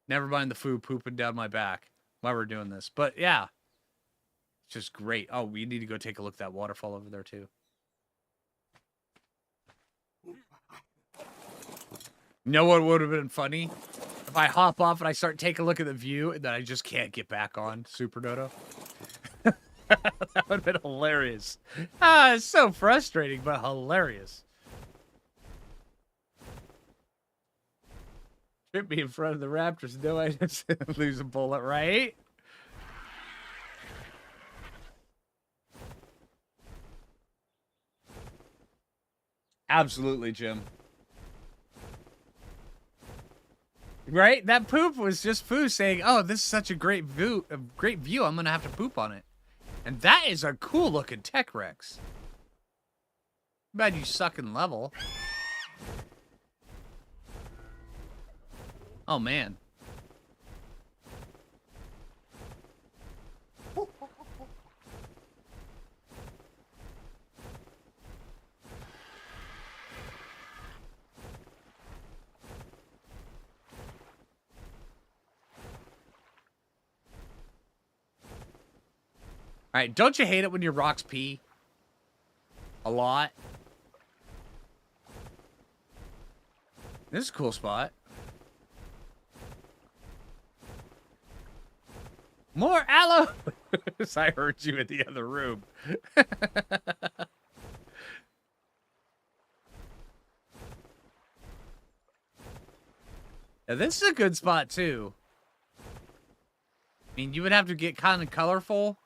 Never mind the food pooping down my back while we're doing this. But yeah, it's just great. Oh, we need to go take a look at that waterfall over there too. You know what would have been funny? If I hop off and I start taking a look at the view and then I just can't get back on Super Dodo. That would have been hilarious. Ah, it's so frustrating, but hilarious. Trip me in front of the Raptors. No, I just lose a bullet, right? Absolutely, Jim. Right? That poop was just Phoo saying, "Oh, this is such a great view. I'm gonna have to poop on it." And that is a cool looking Tech Rex. Bad you suck in level. Oh man. Alright, don't you hate it when your rocks pee? A lot. This is a cool spot. More aloe! I heard you in the other room. Now, this is a good spot, too. I mean, you would have to get kind of colorful.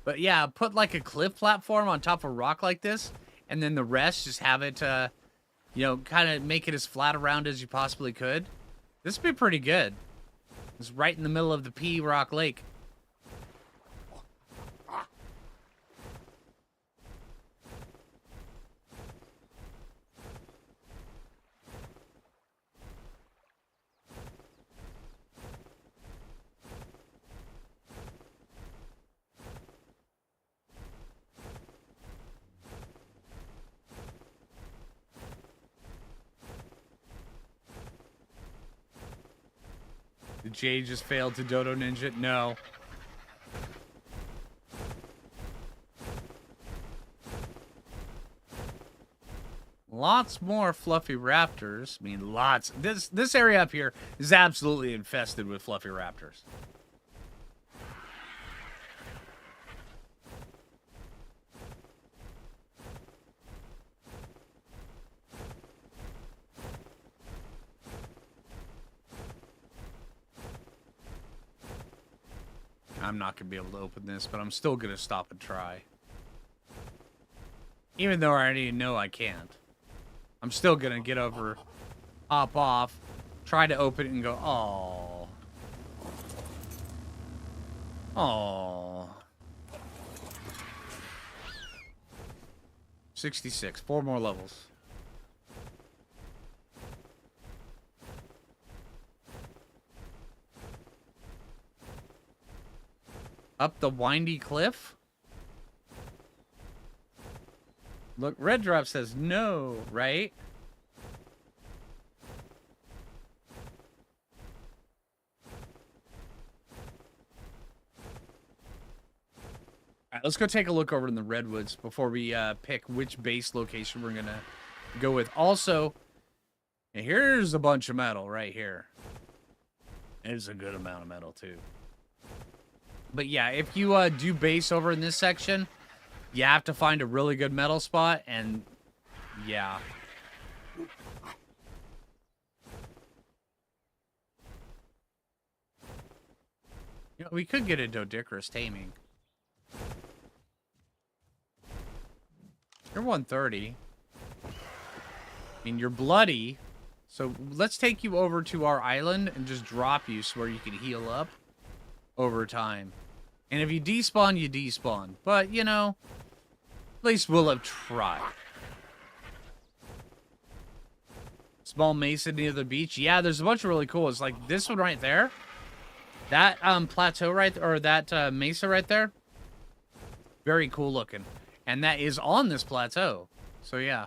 But yeah, put like a cliff platform on top of a rock like this. And then the rest, just have it, you know, kind of make it as flat around as you possibly could. This would be pretty good. It's right in the middle of the Pea Rock Lake. Did Jay just fail to Dodo Ninja? No. Lots more fluffy raptors. I mean, lots. This area up here is absolutely infested with fluffy raptors. I'm not going to be able to open this, but I'm still going to stop and try. Even though I already know I can't. I'm still going to get over, hop off, try to open it and go, oh. Oh. 66. 4 more levels. Up the windy cliff? Look, Red Drop says no, right? Alright, let's go take a look over in the redwoods before we pick which base location we're gonna go with. Also, here's a bunch of metal right here. It's a good amount of metal too. But yeah, if you do base over in this section, you have to find a really good metal spot, and yeah. You know, we could get a Dodicarus taming. You're 130. I mean, you're bloody. So let's take you over to our island and just drop you so where you can heal up over time. And if you despawn, you despawn. But, you know, at least we'll have tried. Small mesa near the beach. Yeah, there's a bunch of really cool. It's like this one right there. That plateau right there, or that mesa right there. Very cool looking. And that is on this plateau. So, yeah.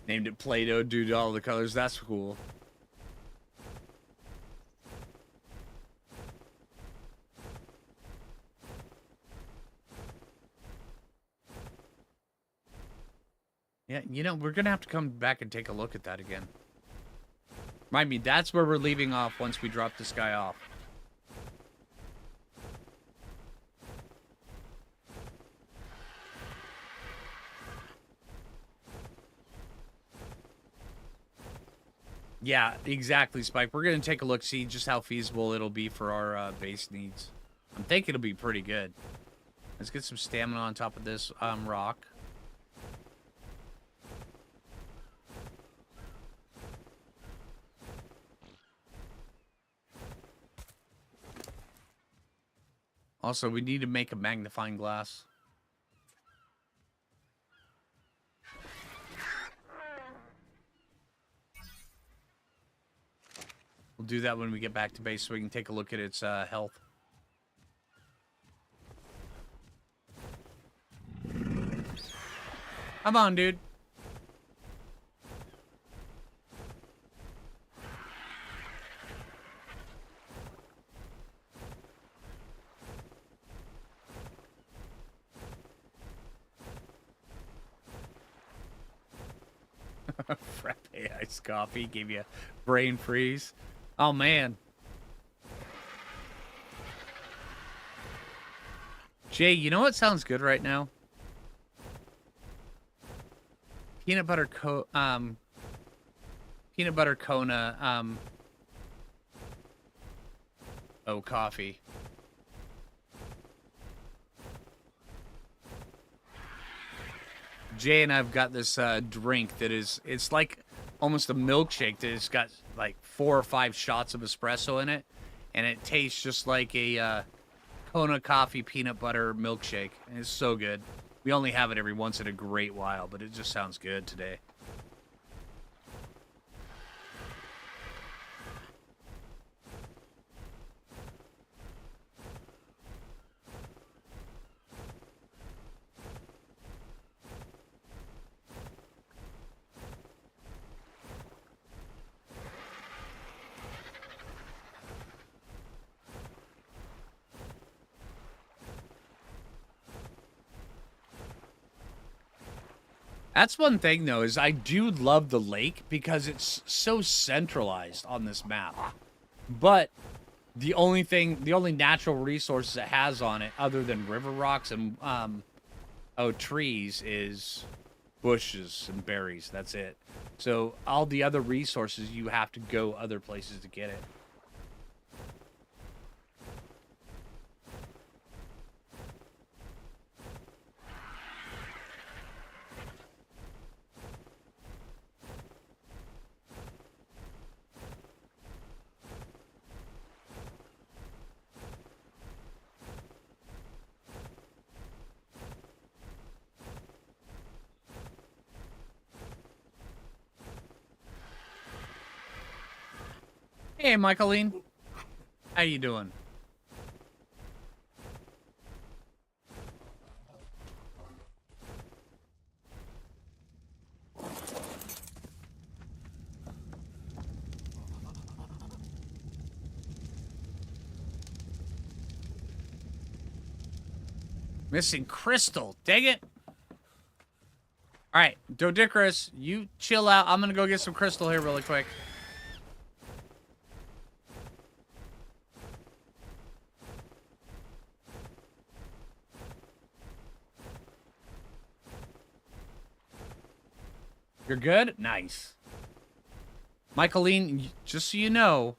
Named it Play-Doh due to all the colors. That's cool. Yeah, you know, we're going to have to come back and take a look at that again. Mind me, that's where we're leaving off once we drop this guy off. Yeah, exactly, Spike. We're going to take a look, see just how feasible it'll be for our base needs. I'm thinking it'll be pretty good. Let's get some stamina on top of this rock. Also, we need to make a magnifying glass. We'll do that when we get back to base so we can take a look at its health. Come on, dude. Frappe iced coffee gave you a brain freeze. Oh, man. Jay, you know what sounds good right now? Peanut butter Kona, coffee. Jay and I've got this drink that it's like almost a milkshake that has got like 4 or 5 shots of espresso in it, and it tastes just like a Kona coffee peanut butter milkshake, and it's so good. We only have it every once in a great while, but it just sounds good today. That's one thing, though, is I do love the lake because it's so centralized on this map. But the only natural resources it has on it, other than river rocks and trees, is bushes and berries. That's it. So all the other resources, you have to go other places to get it. Hey, Michaeline. How you doing? Missing crystal. Dang it. All right, Dodicarus, you chill out. I'm going to go get some crystal here really quick. You're good? Nice. Michaeline, just so you know,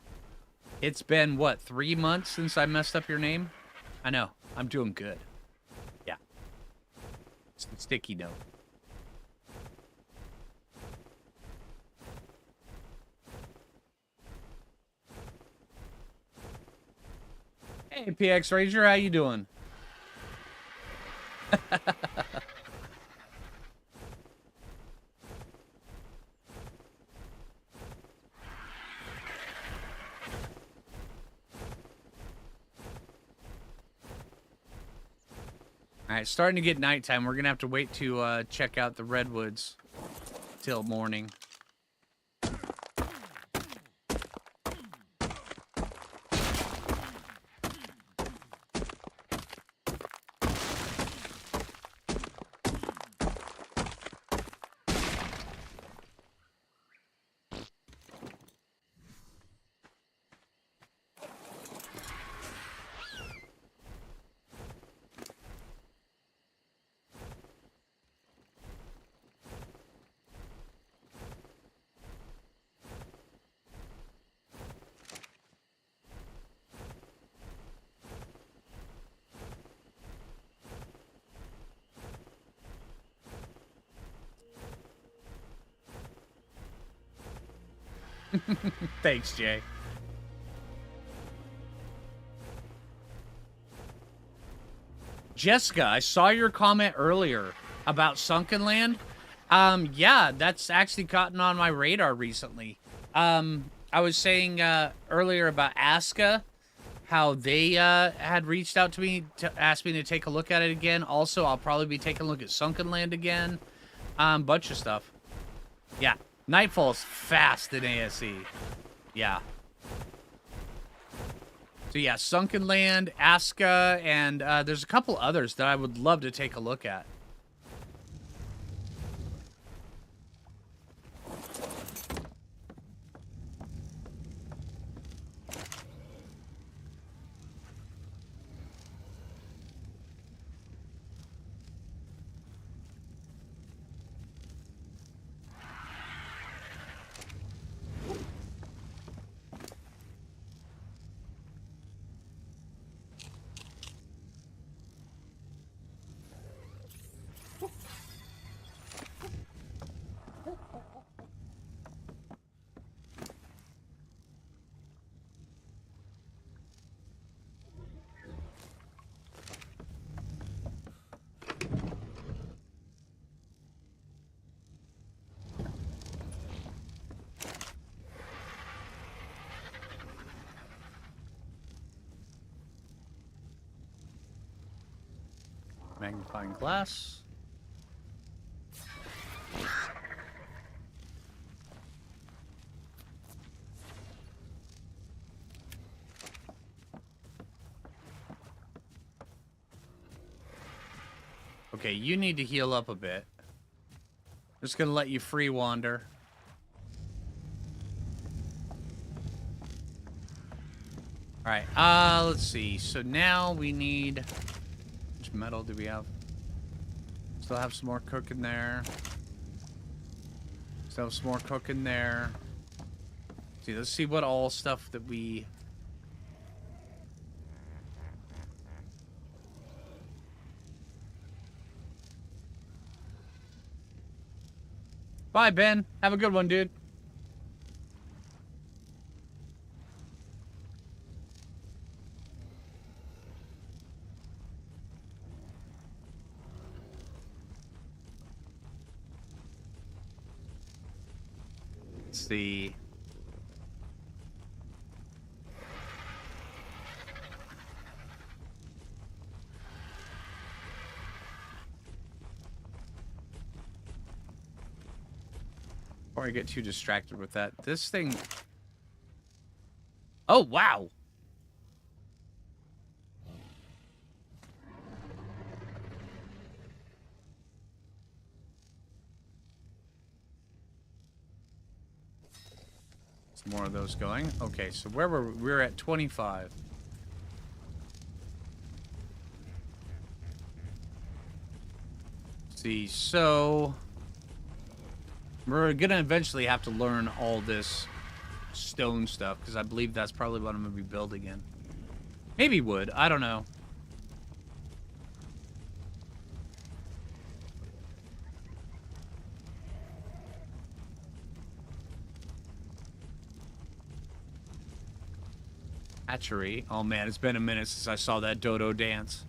it's been, what, 3 months since I messed up your name? I know. I'm doing good. Yeah. It's the sticky note. Hey, PX Ranger, how you doing? All right, starting to get nighttime. We're going to have to wait to check out the redwoods till morning. Thanks, Jay. Jessica, I saw your comment earlier about Sunken Land. Yeah, that's actually gotten on my radar recently. I was saying earlier about Aska, how they had reached out to me to ask me to take a look at it again. Also, I'll probably be taking a look at Sunken Land again. Bunch of stuff. Yeah, Nightfall's fast in ASE. Yeah. So yeah, Sunken Land, Aska, and there's a couple others that I would love to take a look at. Magnifying glass. Okay, you need to heal up a bit. Just gonna let you free wander. Alright, let's see. So now we need... How much metal do we have? Still have some more cooking there. Still have some more cooking there. See, let's see what all stuff that we... Bye, Ben. Have a good one, dude. Let's see. Before I get too distracted with that, this thing... Oh, wow! Some more of those going. Okay, so where were we? We're at 25. Let's see, so... We're gonna eventually have to learn all this stone stuff, because I believe that's probably what I'm gonna be building in. Maybe wood, I don't know. Hatchery. Oh man, it's been a minute since I saw that Dodo dance.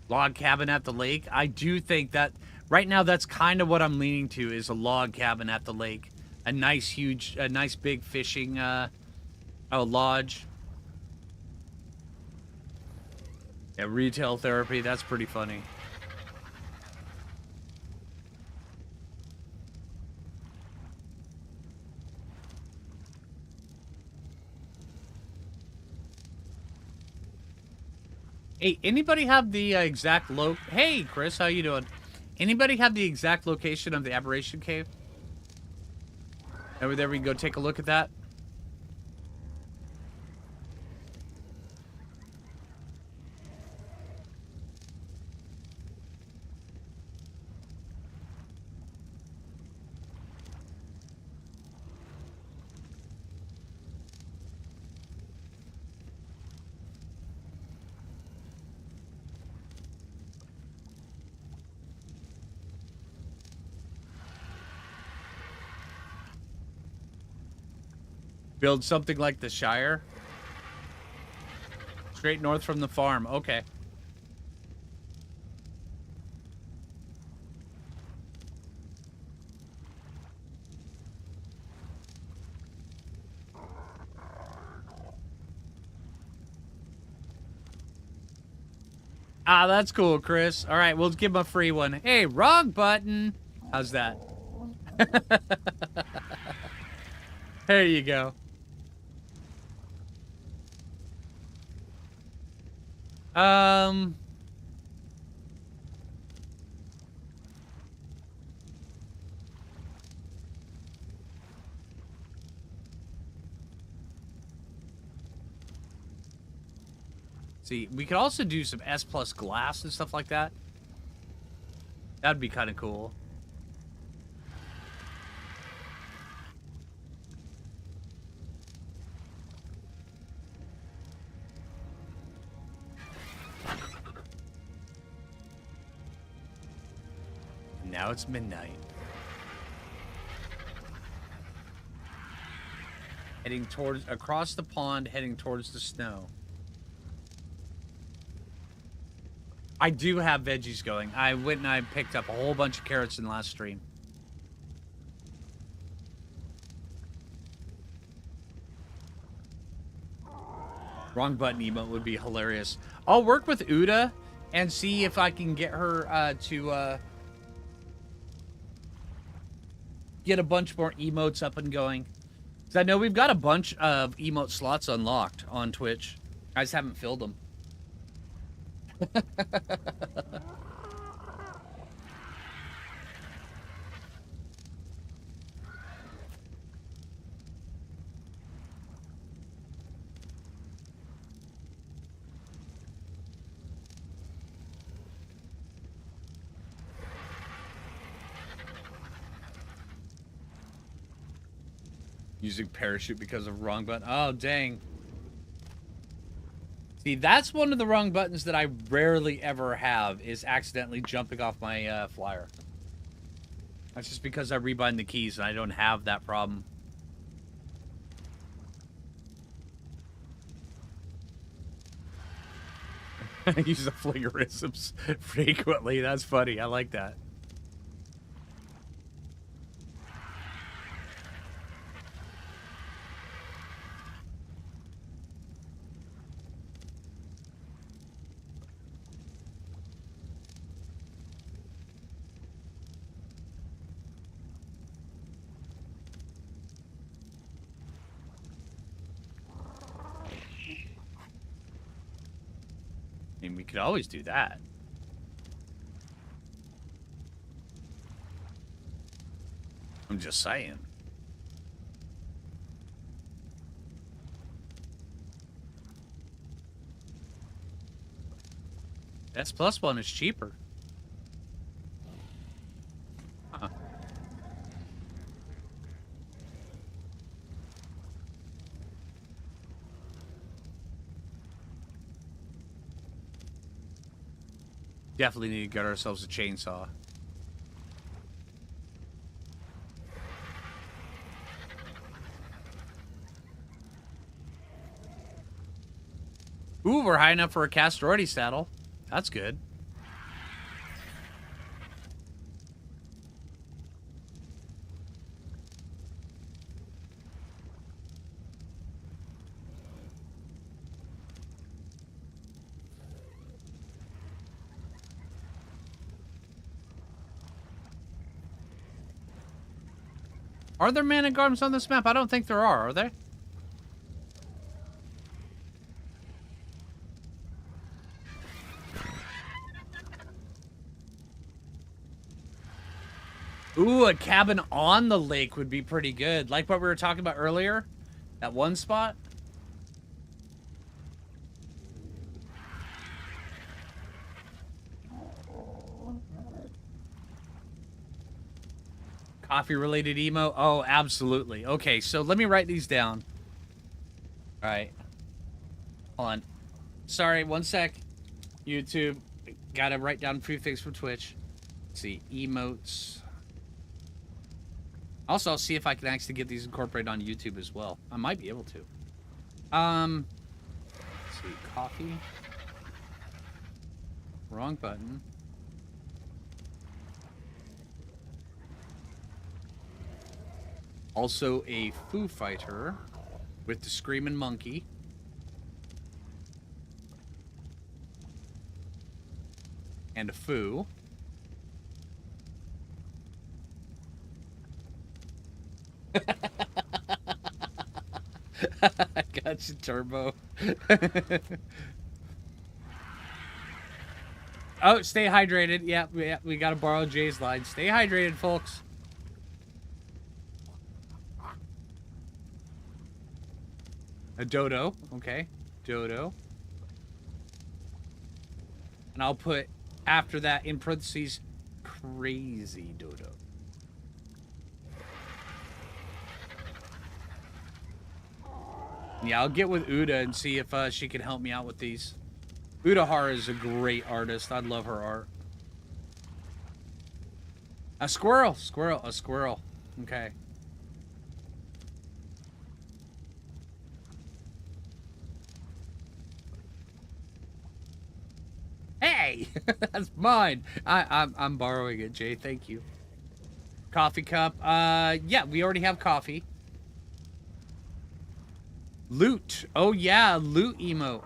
Log cabin at the lake. I do think that right now that's kind of what I'm leaning to, is a log cabin at the lake. A nice huge, a nice big fishing lodge. Yeah, retail therapy, that's pretty funny. Hey, anybody have the exact Hey, Chris, how you doing? Anybody have the exact location of the aberration cave? Over there, we can go take a look at that. Build something like the Shire? Straight north from the farm. Okay. Ah, that's cool, Chris. All right, we'll give him a free one. Hey, wrong button. How's that? There you go. See, we could also do some S+ glass and stuff like that. That'd be kind of cool. Now it's midnight. Heading towards, across the pond, heading towards the snow. I do have veggies going. I went and I picked up a whole bunch of carrots in the last stream. Wrong button emote would be hilarious. I'll work with Uda and see if I can get her to get a bunch more emotes up and going. Because I know we've got a bunch of emote slots unlocked on Twitch. I just haven't filled them. Using parachute because of wrong button. Oh, dang. See, that's one of the wrong buttons that I rarely ever have, is accidentally jumping off my flyer. That's just because I rebind the keys and I don't have that problem. I use the flingerisms frequently. That's funny. I like that. I mean, we could always do that. I'm just saying. S+1 is cheaper. Huh. Definitely need to get ourselves a chainsaw. Ooh, we're high enough for a Castority saddle. That's good. Are there man-at-arms on this map? I don't think there are there? Ooh, a cabin on the lake would be pretty good. Like what we were talking about earlier. That one spot. Coffee-related emo? Oh, absolutely. Okay, so let me write these down. All right. Hold on. Sorry, one sec. YouTube. Gotta write down a few things from Twitch. Let's see. Emotes. Also, I'll see if I can actually get these incorporated on YouTube as well. I might be able to. Let's see. Coffee. Wrong button. Also a Foo Fighter with the Screaming Monkey. And a Foo. I got you, Turbo. Oh, stay hydrated. Yeah, we gotta borrow Jay's line. Stay hydrated, folks. A Dodo. Okay. Dodo. And I'll put, after that, in parentheses, crazy Dodo. Yeah, I'll get with Uda and see if she can help me out with these. Udahar is a great artist. I love her art. A squirrel. A squirrel. Okay. Hey! That's mine. I'm borrowing it, Jay. Thank you. Coffee cup. Yeah, we already have coffee. Loot. Oh, yeah. Loot emote.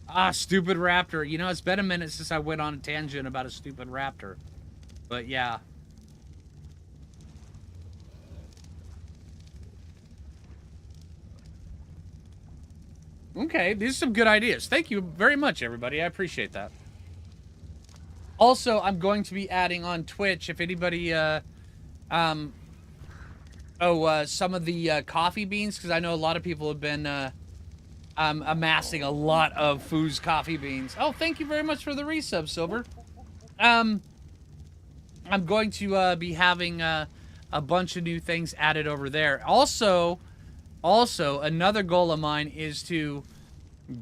Ah, stupid raptor. You know, it's been a minute since I went on a tangent about a stupid raptor. But yeah. Okay, these are some good ideas. Thank you very much, everybody. I appreciate that. Also, I'm going to be adding on Twitch, if anybody, some of the coffee beans, because I know a lot of people have been amassing a lot of Phoo's coffee beans. Oh, thank you very much for the resub, Silver. I'm going to be having a bunch of new things added over there. Also, another goal of mine is to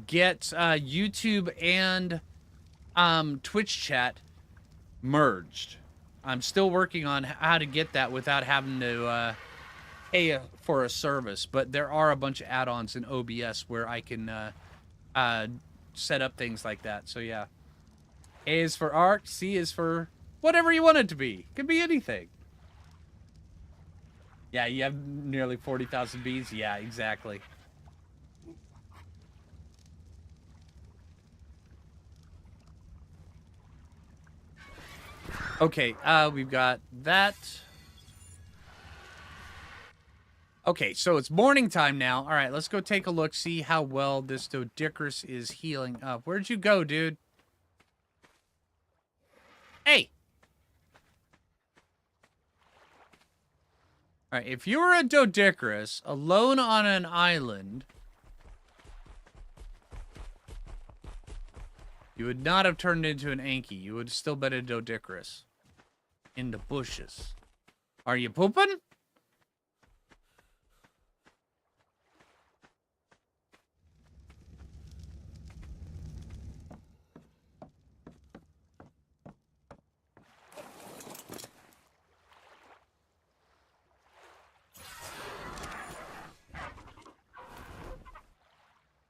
get YouTube and Twitch chat merged. I'm still working on how to get that without having to pay for a service, but there are a bunch of add-ons in OBS where I can set up things like that. So yeah, A is for art, C is for whatever you want it to be. Could be anything. Yeah, you have nearly 40,000 bees. Yeah, exactly. Okay, we've got that. Okay, so it's morning time now. All right, let's go take a look, see how well this Doedicurus is healing up. Where'd you go, dude? Hey! All right, if you were a Doedicurus alone on an island, you would not have turned into an Anki. You would have still been a Doedicurus. In the bushes. Are you pooping?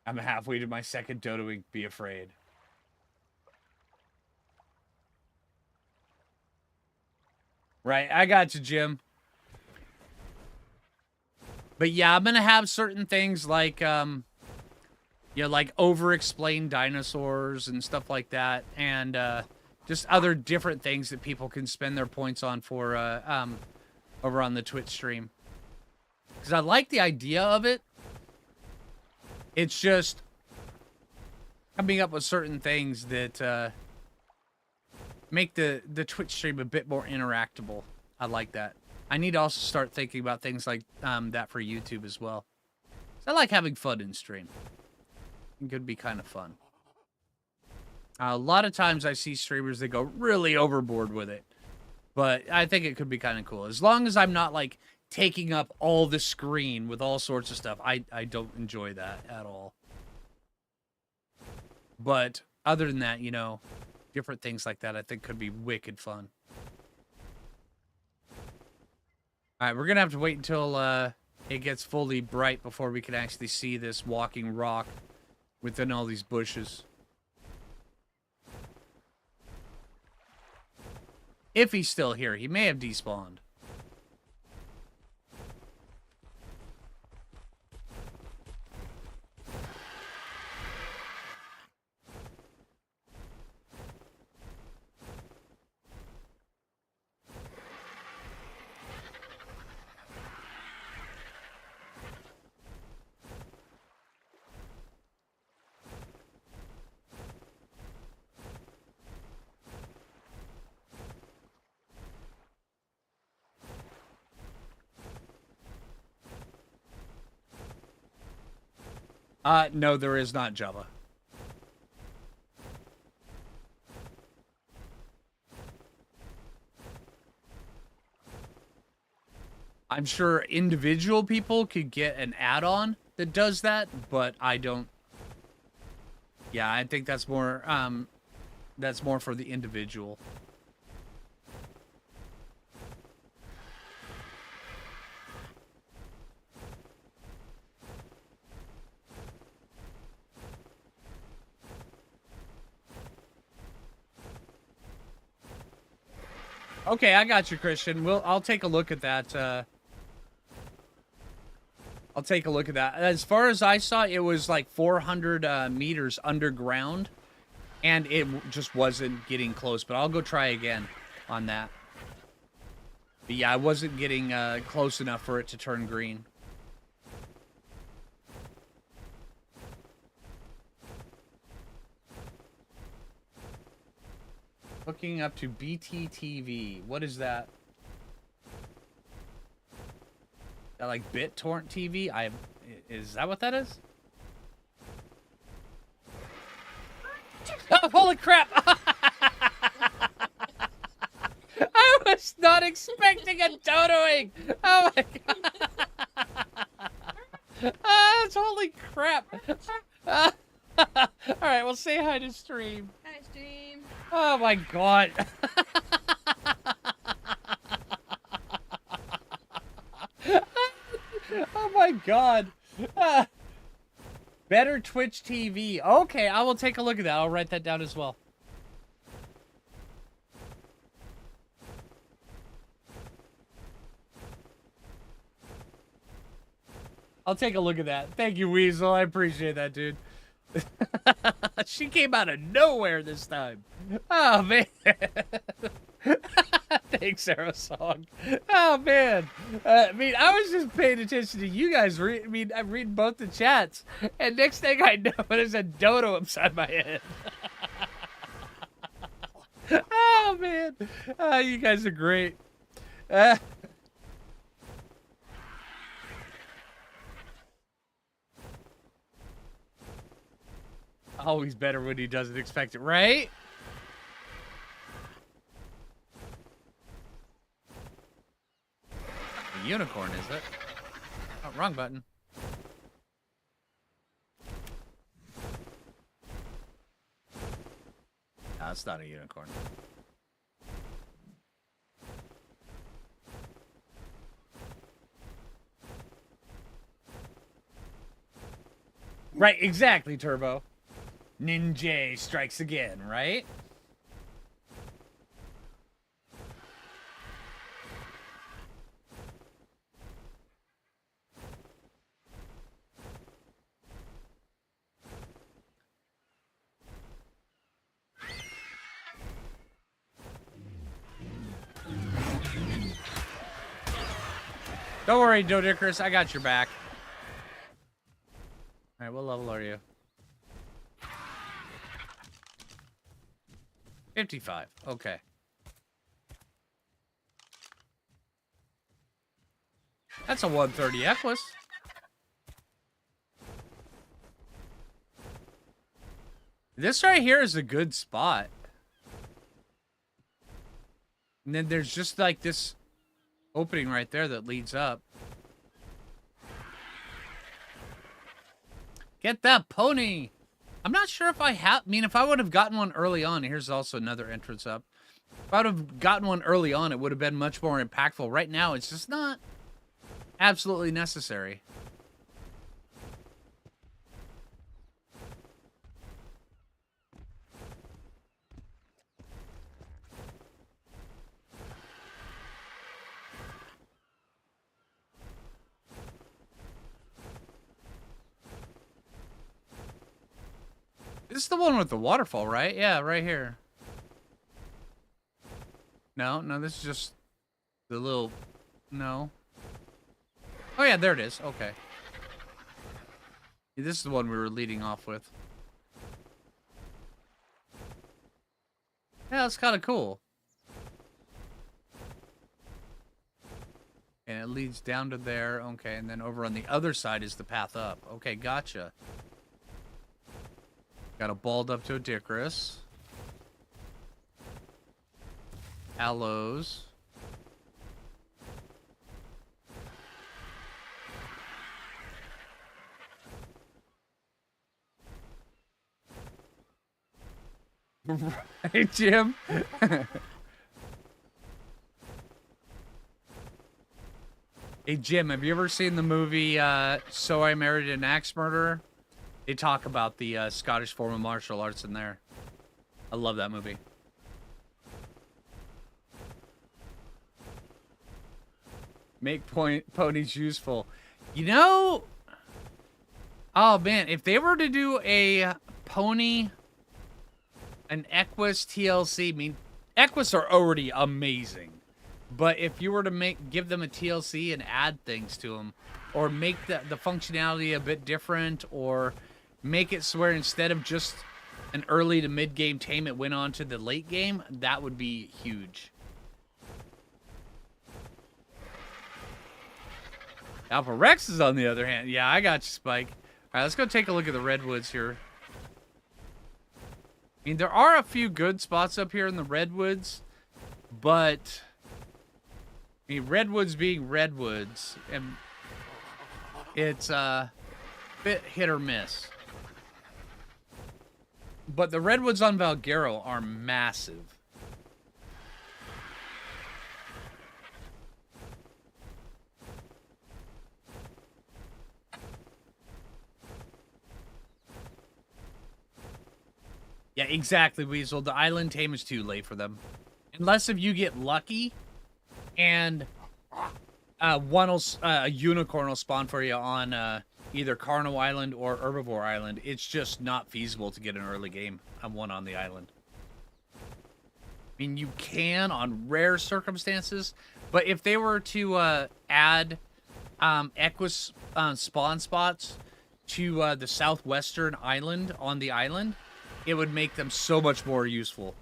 I'm halfway to my second Dodoing. Be afraid. Right, I got you, Jim. But yeah, I'm gonna have certain things like, like over-explain dinosaurs and stuff like that, and just other different things that people can spend their points on for over on the Twitch stream. Because I like the idea of it. It's just coming up with certain things that make the Twitch stream a bit more interactable. I like that. I need to also start thinking about things like that for YouTube as well. I like having fun in stream. It could be kind of fun. A lot of times I see streamers that go really overboard with it. But I think it could be kind of cool. As long as I'm not, like, taking up all the screen with all sorts of stuff. I don't enjoy that at all. But other than that, you know, different things like that I think could be wicked fun. Alright, we're going to have to wait until it gets fully bright before we can actually see this walking rock within all these bushes. If he's still here, he may have despawned. No, there is not Java. I'm sure individual people could get an add-on that does that, but I don't. Yeah, I think that's more for the individual. Okay, I got you, Christian. I'll take a look at that. I'll take a look at that. As far as I saw, it was like 400 meters underground, and it just wasn't getting close. But I'll go try again on that. But yeah, I wasn't getting close enough for it to turn green. Hooking up to BTTV. What is that? That like BitTorrent TV? Is that what that is? Oh, holy crap! I was not expecting a Dodoing! Oh my god! Holy crap! Alright, well say hi to stream. Hi, stream. Oh my god. Oh my god. Better Twitch TV. Okay, I will take a look at that. I'll write that down as well. I'll take a look at that. Thank you, Weasel. I appreciate that, dude. She came out of nowhere this time. Oh, man. Thanks, Aerosong. Oh, man. I mean, I was just paying attention to you guys. I'm reading both the chats. And next thing I know, there's a Dodo upside my head. Oh, man. Oh, you guys are great. Always better when he doesn't expect it, right? A unicorn, is it? Oh, wrong button. No, it's not a unicorn. Right, exactly, Turbo. Ninja strikes again, right? Don't worry, Dodicarus, I got your back. Alright, what level are you? 55. Okay. That's a 130 Equus. This right here is a good spot. And then there's just like this opening right there that leads up. Get that pony! I'm not sure if I have... I mean, if I would have gotten one early on... Here's also another entrance up. If I would have gotten one early on, it would have been much more impactful. Right now, it's just not absolutely necessary. This is the one with the waterfall, right? Yeah, right here. No, this is just the little... No. Oh, yeah, there it is. Okay. Yeah, this is the one we were leading off with. Yeah, that's kind of cool. And it leads down to there. Okay, and then over on the other side is the path up. Okay, gotcha. Got a balled up to a Dicrus. Aloes. Right, Jim? Hey, Jim, have you ever seen the movie So I Married an Axe Murderer? They talk about the Scottish form of martial arts in there. I love that movie. Make ponies useful. You know... Oh, man, if they were to do a pony... An Equus TLC, I mean, Equus are already amazing. But if you were to give them a TLC and add things to them, or make the functionality a bit different, or make it so where instead of just an early to mid game tame, it went on to the late game, that would be huge. Alpha Rex is on the other hand. Yeah, I got you, Spike. All right, let's go take a look at the redwoods here. I mean, there are a few good spots up here in the redwoods, but I mean, redwoods being redwoods, and it's a bit hit or miss. But the redwoods on Valguero are massive. Yeah, exactly, Weasel. The island tame is too late for them. Unless if you get lucky and a unicorn will spawn for you on either Carno Island or Herbivore Island. It's just not feasible to get an early game on one on the island. I mean, you can on rare circumstances, but if they were to add Equus spawn spots to the southwestern island on the island, it would make them so much more useful.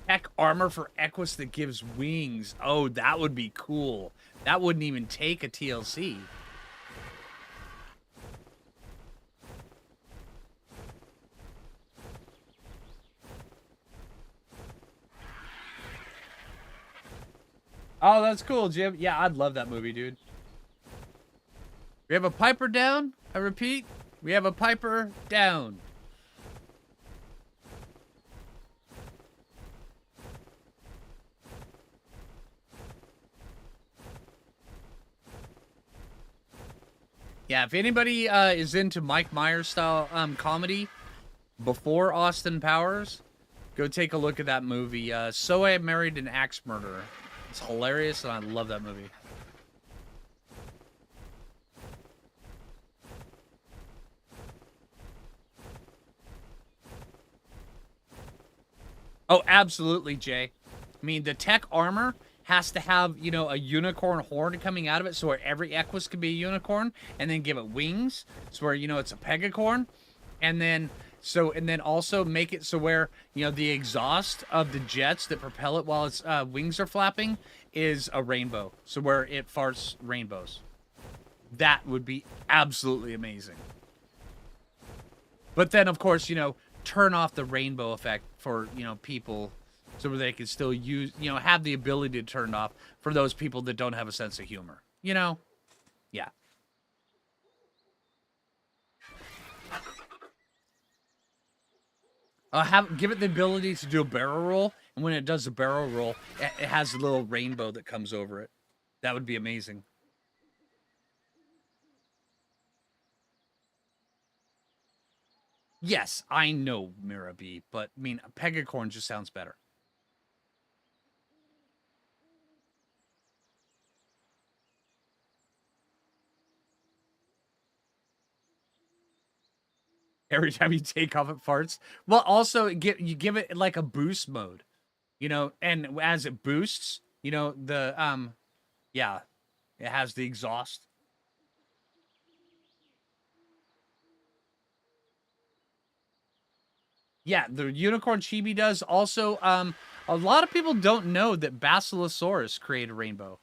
Tech armor for Equus that gives wings. Oh, that would be cool. That wouldn't even take a TLC. Oh, that's cool, Jim. Yeah, I'd love that movie, dude. We have a Piper down. I repeat, we have a Piper down. Yeah, if anybody is into Mike Myers style comedy before Austin Powers, go take a look at that movie. So I Married an Axe Murderer. It's hilarious, and I love that movie. Oh, absolutely, Jay. I mean, the tech armor has to have, you know, a unicorn horn coming out of it, so where every Equus can be a unicorn, and then give it wings, so where, you know, it's a pegacorn, and then also make it so where, you know, the exhaust of the jets that propel it while its wings are flapping is a rainbow, so where it farts rainbows. That would be absolutely amazing. But then, of course, you know, turn off the rainbow effect for, you know, people so they can still use, you know, have the ability to turn it off for those people that don't have a sense of humor. You know? Yeah. Give it the ability to do a barrel roll, and when it does a barrel roll, it has a little rainbow that comes over it. That would be amazing. Yes, I know Mirabi, but I mean, a pegacorn just sounds better. Every time you take off, it farts. Well, also you give it like a boost mode, you know, and as it boosts, you know, yeah, it has the exhaust. Yeah, the unicorn chibi does. Also, a lot of people don't know that Basilosaurus create a rainbow.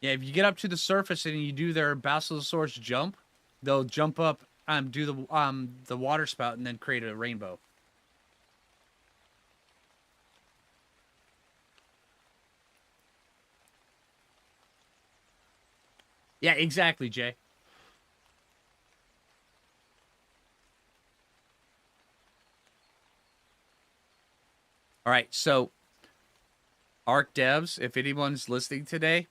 Yeah, if you get up to the surface and you do their Basilosaurus jump, they'll jump up, do the water spout, and then create a rainbow. Yeah, exactly, Jay. All right, so Arc devs, if anyone's listening today,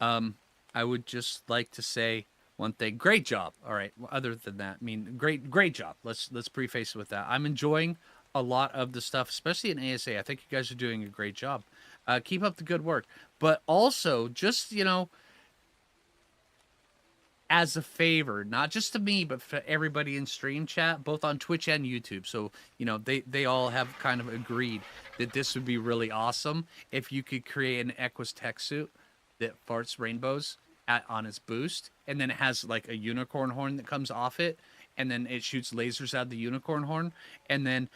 I would just like to say one thing. Great job. All right. Other than that, I mean, great job. Let's preface it with that. I'm enjoying a lot of the stuff, especially in ASA. I think you guys are doing a great job. Keep up the good work. But also, just, you know, as a favor, not just to me, but for everybody in stream chat, both on Twitch and YouTube. So, you know, they all have kind of agreed that this would be really awesome if you could create an Equus tech suit that farts rainbows on its boost, and then it has like a unicorn horn that comes off it, and then it shoots lasers out of the unicorn horn, and then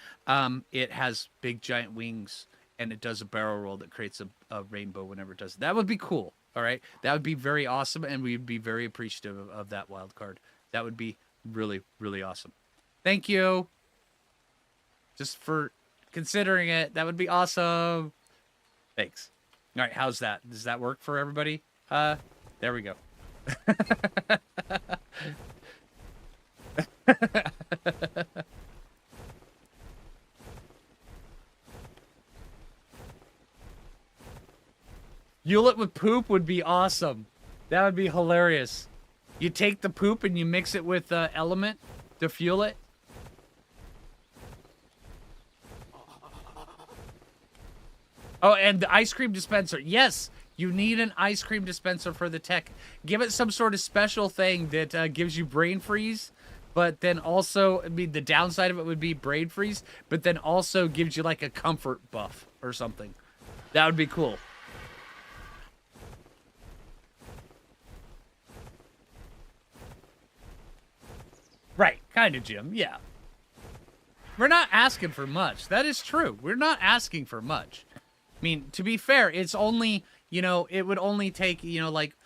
it has big giant wings, and it does a barrel roll that creates a rainbow whenever it does. That would be cool. All right, that would be very awesome, and we'd be very appreciative of that wild card. That would be really, really awesome. Thank you, just for considering it. That would be awesome. Thanks. All right, how's that? Does that work for everybody? There we go. Fuel it with poop would be awesome. That would be hilarious. You take the poop and you mix it with element to fuel it. Oh, and the ice cream dispenser. Yes, you need an ice cream dispenser for the tech. Give it some sort of special thing that gives you brain freeze, but then also, I mean, the downside of it would be brain freeze, but then also gives you like a comfort buff or something. That would be cool. Right, kind of, Jim. Yeah. We're not asking for much. That is true. We're not asking for much. I mean, to be fair, it's only, you know, it would only take, you know, like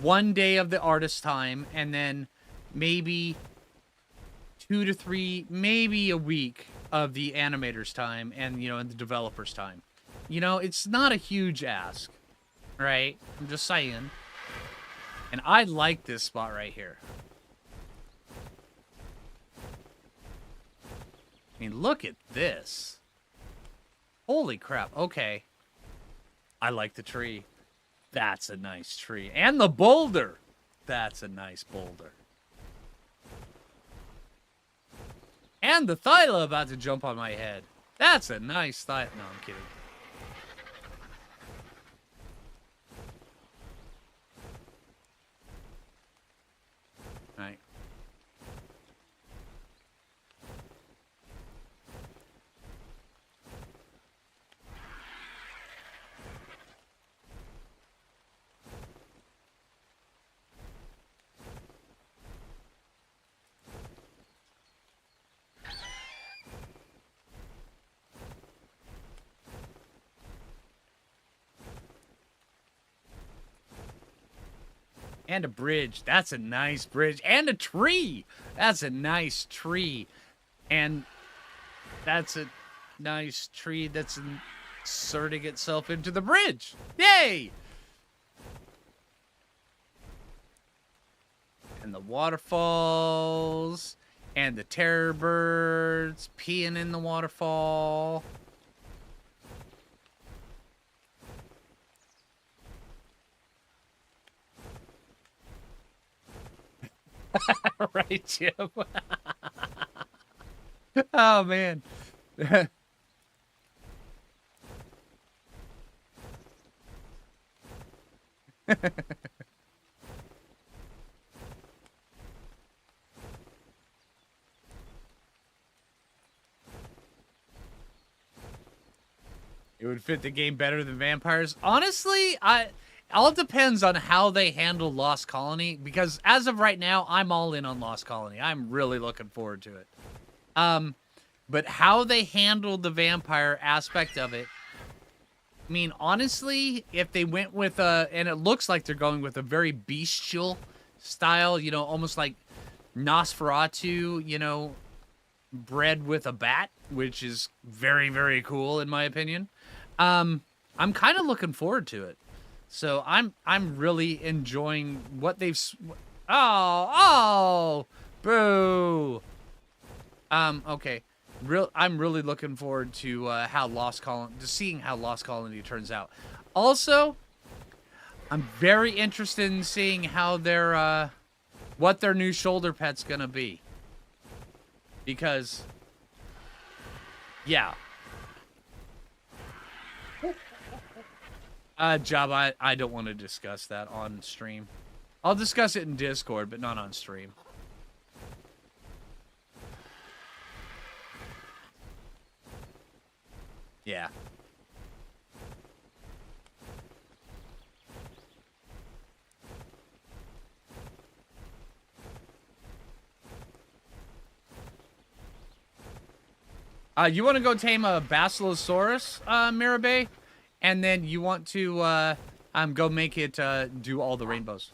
1 day of the artist's time, and then maybe 2 to 3, maybe a week of the animator's time, and, you know, and the developer's time. You know, it's not a huge ask, right? I'm just saying. And I like this spot right here. I mean, look at this. Holy crap. Okay. I like the tree. That's a nice tree. And the boulder. That's a nice boulder. And the thylo about to jump on my head. That's a nice thylo. No, I'm kidding. All right. And a bridge. That's a nice bridge. And a tree. That's a nice tree. And that's a nice tree that's inserting itself into the bridge. Yay! And the waterfalls. And the terror birds peeing in the waterfall. Right, Jim? Oh, man. It would fit the game better than vampires. Honestly, all depends on how they handle Lost Colony, because as of right now, I'm all in on Lost Colony. I'm really looking forward to it. But how they handle the vampire aspect of it, I mean, honestly, if they went with and it looks like they're going with a very bestial style, you know, almost like Nosferatu, you know, bred with a bat, which is very, very cool in my opinion. I'm kind of looking forward to it. So I'm really enjoying what they've. Oh, boo. Okay. I'm really looking forward to how seeing how Lost Colony turns out. Also, I'm very interested in seeing how what their new shoulder pet's gonna be. Because Yeah. Job, I don't want to discuss that on stream. I'll discuss it in Discord, but not on stream. Yeah. You want to go tame a Basilosaurus, Mirabe? And then you want to, go make it, do all the rainbows.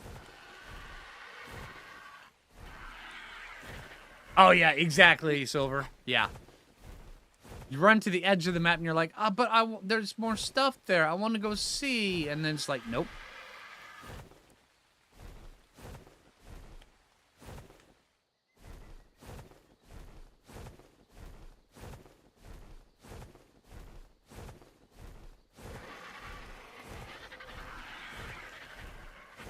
Oh, yeah, exactly, Silver. Yeah. You run to the edge of the map and you're like, but there's more stuff there. I want to go see. And then it's like, nope.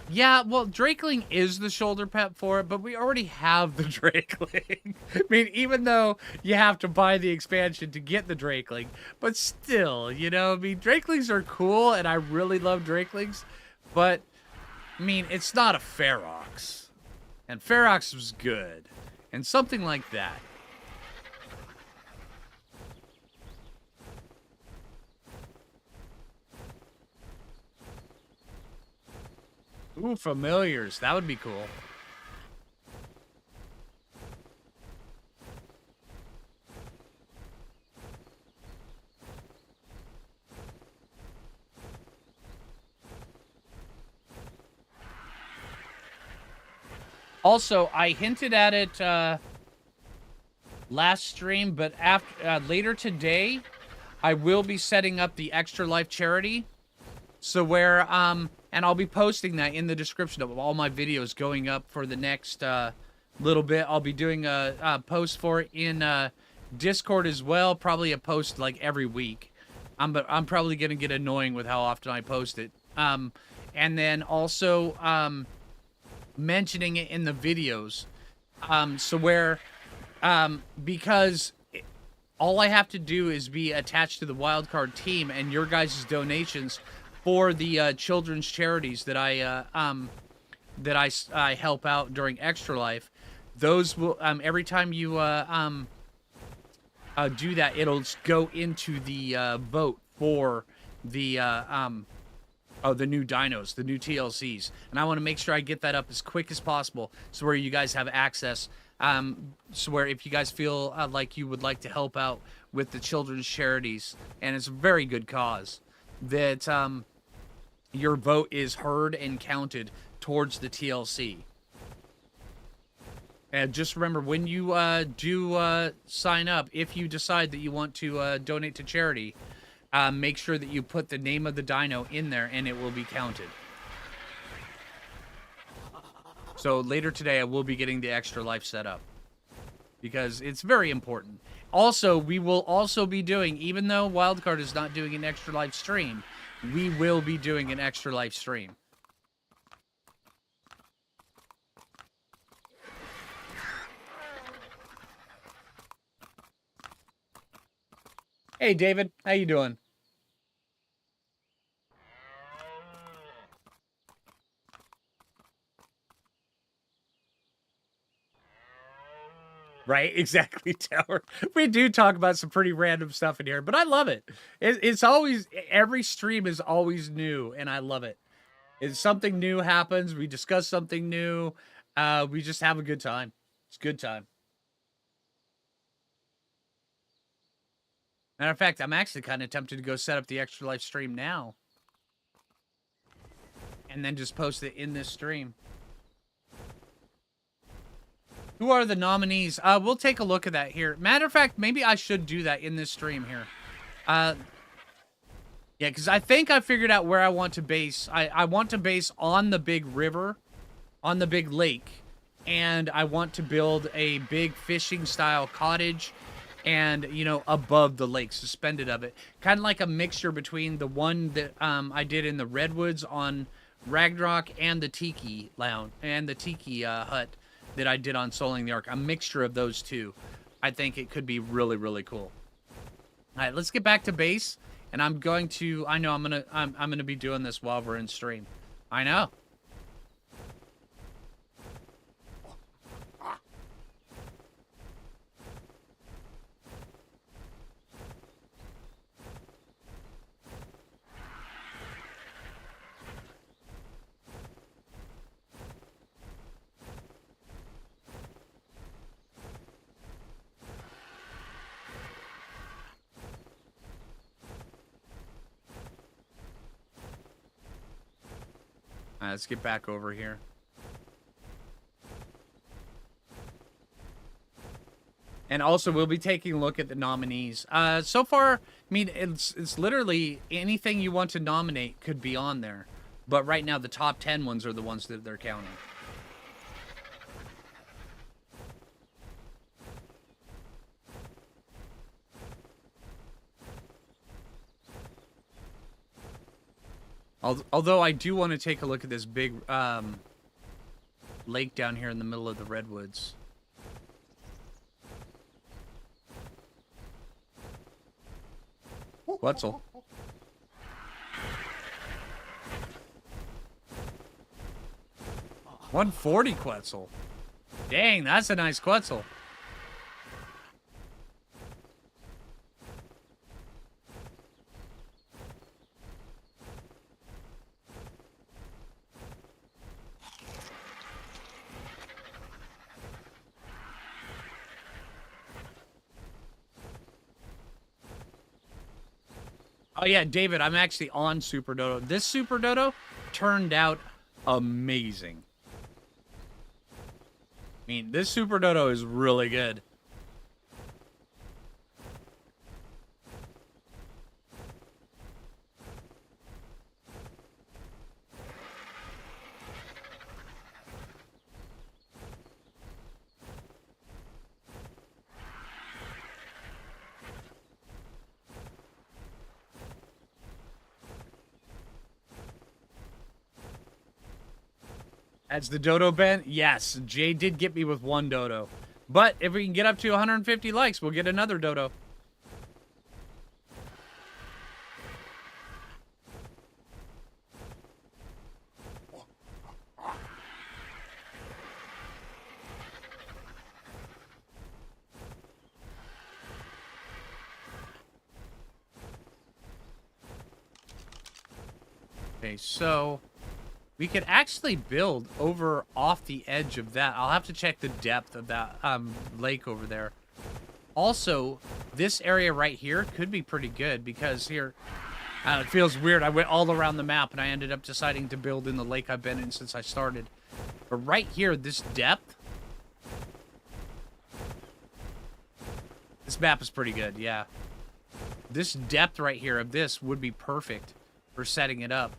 Yeah, well, Drakeling is the shoulder pet for it, but we already have the Drakeling. I mean, even though you have to buy the expansion to get the Drakeling, but still, you know, I mean, Drakelings are cool, and I really love Drakelings, but, I mean, it's not a Ferox. And Ferox was good, and something like that. Ooh, familiars. That would be cool. Also, I hinted at it last stream, but after later today, I will be setting up the Extra Life charity. So where and I'll be posting that in the description of all my videos going up for the next little bit. I'll be doing a post for it in Discord as well, probably a post like every week. But I'm probably gonna get annoying with how often I post it. And then also mentioning it in the videos. So where because all I have to do is be attached to the wildcard team, and your guys' donations for the children's charities that I help out during Extra Life, those will every time you do that, it'll go into the vote for the the new dinos, the new TLCs, and I want to make sure I get that up as quick as possible, so where you guys have access. So where if you guys feel like you would like to help out with the children's charities, and it's a very good cause, that your vote is heard and counted towards the TLC. And just remember, when you do sign up, if you decide that you want to donate to charity, make sure that you put the name of the dino in there, and it will be counted. So later today, I will be getting the Extra Life set up, because it's very important. Also, we will also be doing, even though Wildcard is not doing an Extra Life stream, we will be doing an Extra Life stream. Hey, David. How you doing? Right, exactly, Tower. We do talk about some pretty random stuff in here, but I love it. It's always, every stream is always new, and I love it. If something new happens, we discuss something new. We just have a good time. It's a good time. Matter of fact, I'm actually kind of tempted to go set up the Extra Life stream now. And then just post it in this stream. Who are the nominees? We'll take a look at that here. Matter of fact, maybe I should do that in this stream here. Yeah, because I think I figured out where I want to base. I want to base on the big river, on the big lake, and I want to build a big fishing-style cottage, and, you know, above the lake, suspended of it. Kind of like a mixture between the one that I did in the redwoods on Ragnarok and the Tiki Lounge, and the Tiki hut that I did on Soling the Ark. A mixture of those two. I think it could be really, really cool. All right, let's get back to base, and I'm going to. I know I'm gonna be doing this while we're in stream. I know. All right, let's get back over here. And also, we'll be taking a look at the nominees. So far, I mean, it's literally anything you want to nominate could be on there. But right now, the top 10 ones are the ones that they're counting. Although I do want to take a look at this big lake down here in the middle of the redwoods. Quetzal. $140 Quetzal. Dang, that's a nice Quetzal. Oh yeah, David, I'm actually on Super Dodo. This Super Dodo turned out amazing. I mean, this Super Dodo is really good. As the Dodo Ben, yes, Jay did get me with one Dodo. But if we can get up to 150 likes, we'll get another Dodo. Okay, so we could actually build over off the edge of that. I'll have to check the depth of that lake over there. Also, this area right here could be pretty good because here, it feels weird. I went all around the map and I ended up deciding to build in the lake I've been in since I started. But right here, this depth, this map is pretty good, yeah. This depth right here of this would be perfect for setting it up.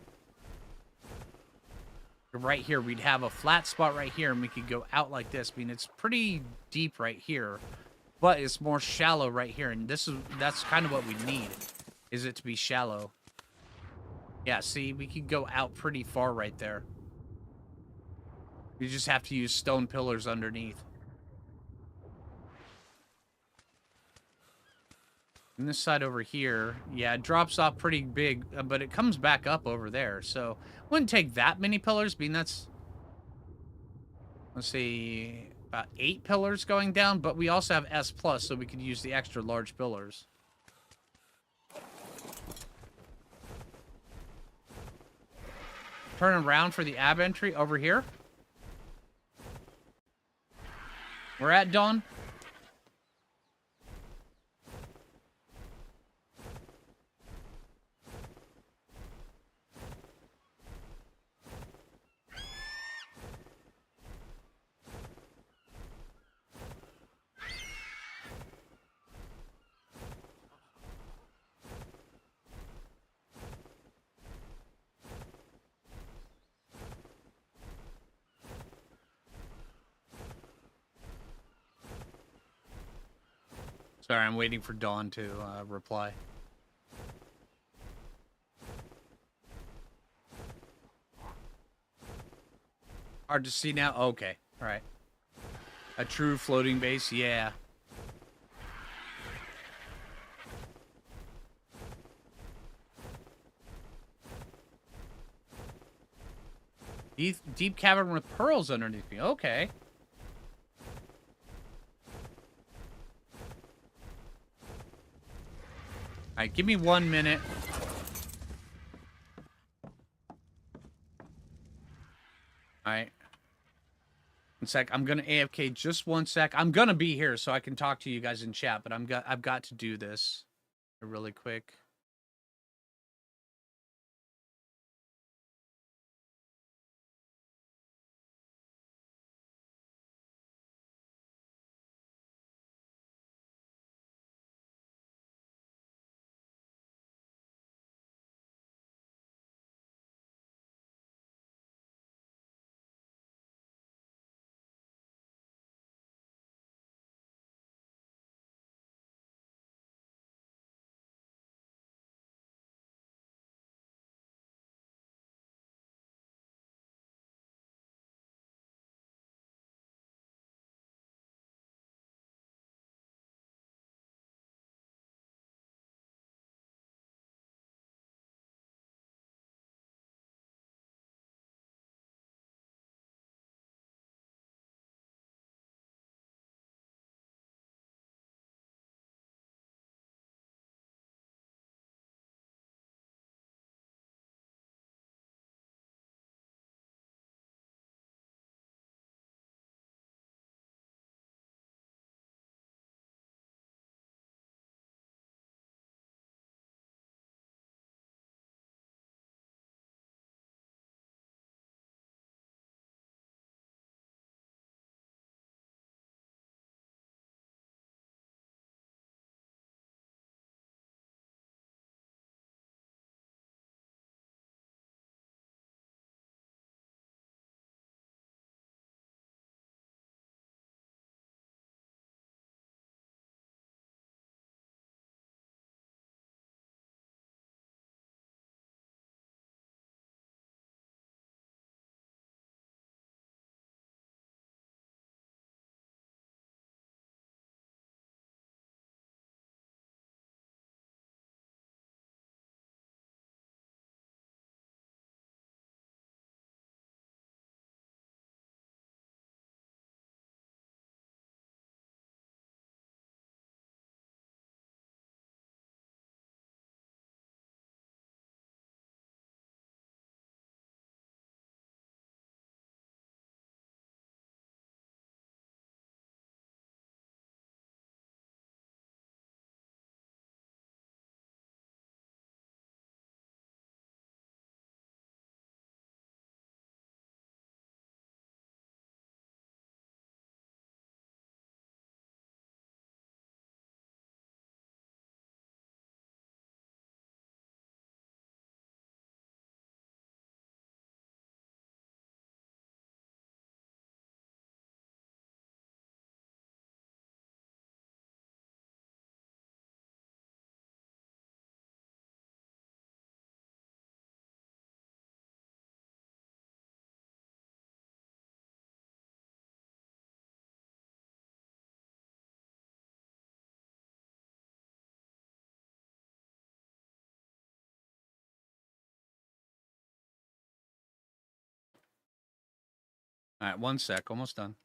Right here, we'd have a flat spot right here, and we could go out like this. I mean, it's pretty deep right here, but it's more shallow right here, and that's kind of what we need, is it to be shallow. Yeah, see, we could go out pretty far right there. You just have to use stone pillars underneath. And this side over here, yeah, it drops off pretty big, but it comes back up over there. So, wouldn't take that many pillars. I mean, that's, let's see, about 8 pillars going down. But we also have S+, so we could use the extra large pillars. Turn around for the ab entry over here. We're at Dawn. Sorry, I'm waiting for Dawn to reply. Hard to see now? Okay, all right. A true floating base? Yeah. Deep cavern with pearls underneath me. Okay. Alright, give me 1 minute. Alright. 1 sec. I'm gonna AFK just 1 sec. I'm gonna be here so I can talk to you guys in chat, but I've got to do this really quick. Alright, 1 sec. Almost done.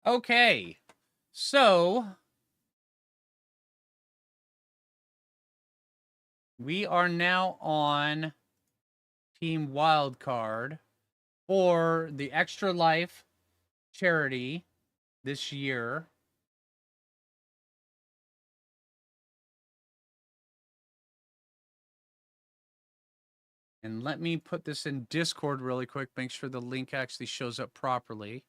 Okay. So we are now on Team Wildcard for the Extra Life charity this year. And let me put this in Discord really quick, make sure the link actually shows up properly.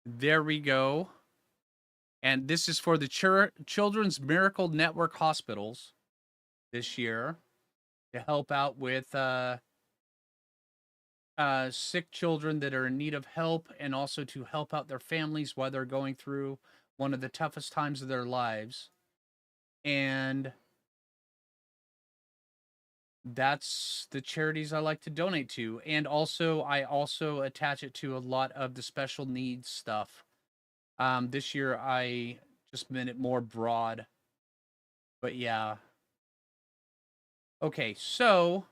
There we go. And this is for the Children's Miracle Network Hospitals this year to help out with sick children that are in need of help, and also to help out their families while they're going through one of the toughest times of their lives. And that's the charities I like to donate to. And also, I also attach it to a lot of the special needs stuff. This year, I just meant it more broad. But yeah. Okay, so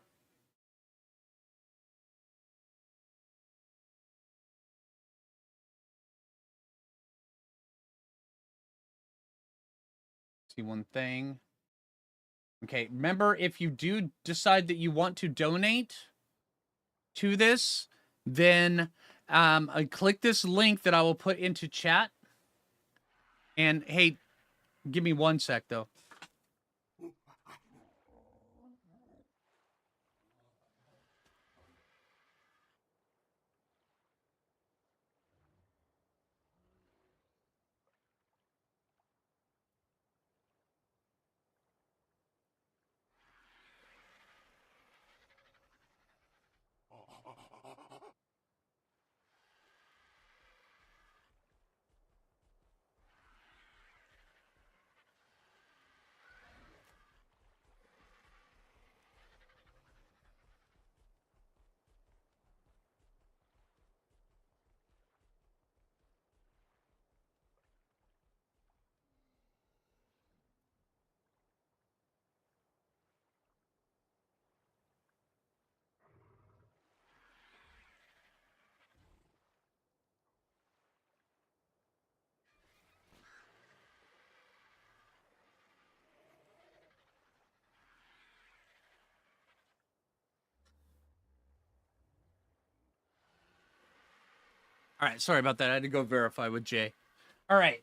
see one thing. Okay, remember, if you do decide that you want to donate to this, then click this link that I will put into chat. And hey, give me 1 sec though. All right, sorry about that. I had to go verify with Jay. All right.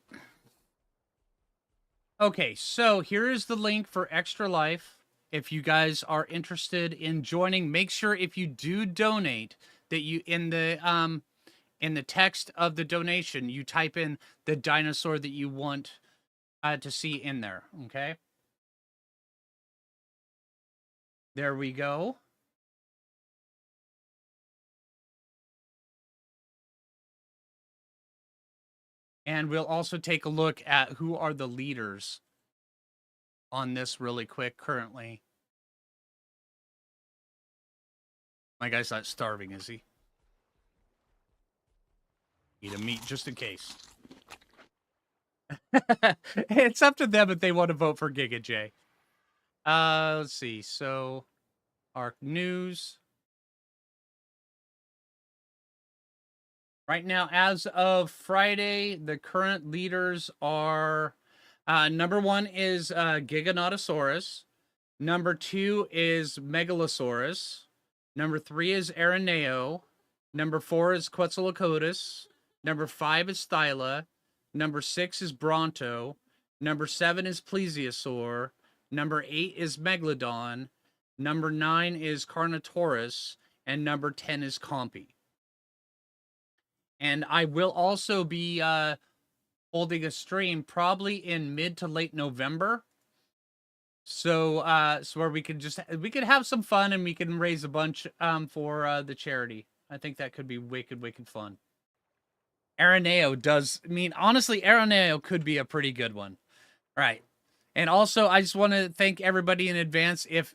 Okay, so here is the link for Extra Life. If you guys are interested in joining, make sure if you do donate that you in the text of the donation you type in the dinosaur that you want to see in there. Okay. There we go. And we'll also take a look at who are the leaders on this really quick currently. My guy's not starving, is he? Eat a meat just in case. It's up to them if they want to vote for Giga J. Let's see. So, Arc News. Right now, as of Friday, the current leaders are number 1 is Giganotosaurus. Number 2 is Megalosaurus. Number 3 is Araneo. Number 4 is Quetzalcoatlus. Number 5 is Thyla. Number 6 is Bronto. Number 7 is Plesiosaur. Number 8 is Megalodon. Number 9 is Carnotaurus. And number 10 is Compy. And I will also be holding a stream probably in mid to late November. So where we could have some fun and we can raise a bunch for the charity. I think that could be wicked fun. Araneo does, I mean, honestly, Araneo could be a pretty good one. All right. And also, I just want to thank everybody in advance. If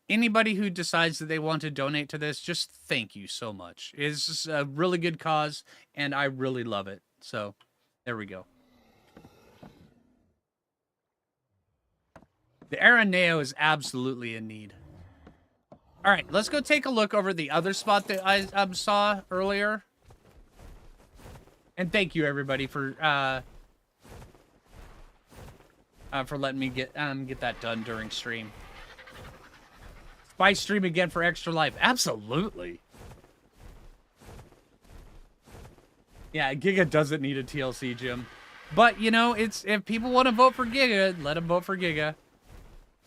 anybody who decides that they want to donate to this, just thank you so much. It's a really good cause, and I really love it. So, there we go. The Araneo is absolutely in need. All right, let's go take a look over the other spot that I saw earlier. And thank you, everybody, for letting me get that done during stream. Buy stream again for Extra Life. Absolutely. Yeah, Giga doesn't need a TLC, Jim. But, you know, it's if people want to vote for Giga, let them vote for Giga.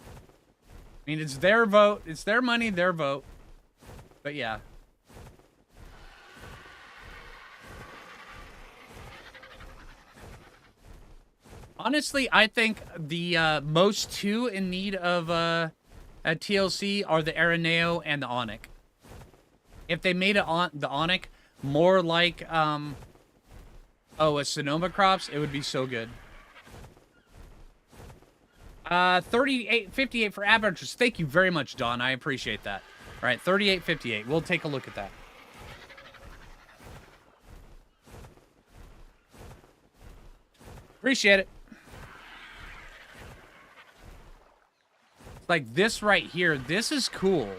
I mean, it's their vote. It's their money, their vote. But, yeah. Honestly, I think the most two in need of a TLC are the Araneo and the Onyx. If they made the Onyx more like, a Sonoma Crops, it would be so good. 38.58 for average. Thank you very much, Don. I appreciate that. All right, 38.58. We'll take a look at that. Appreciate it. Like this right here, this is cool.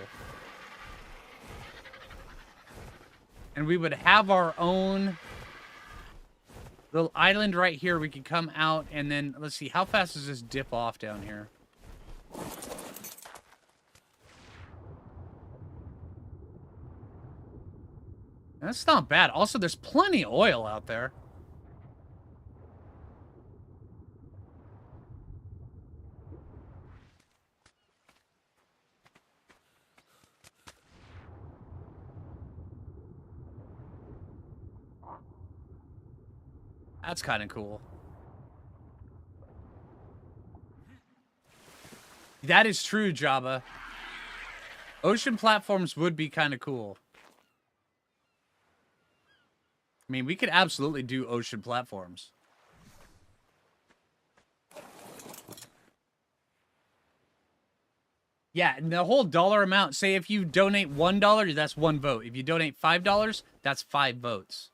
And we would have our own little island right here. We could come out and then, let's see, how fast does this dip off down here? That's not bad. Also, there's plenty of oil out there. That's kind of cool. That is true, Jabba. Ocean platforms would be kind of cool. I mean, we could absolutely do ocean platforms. Yeah, and the whole dollar amount, say if you donate $1, that's one vote. If you donate $5, that's 5 votes.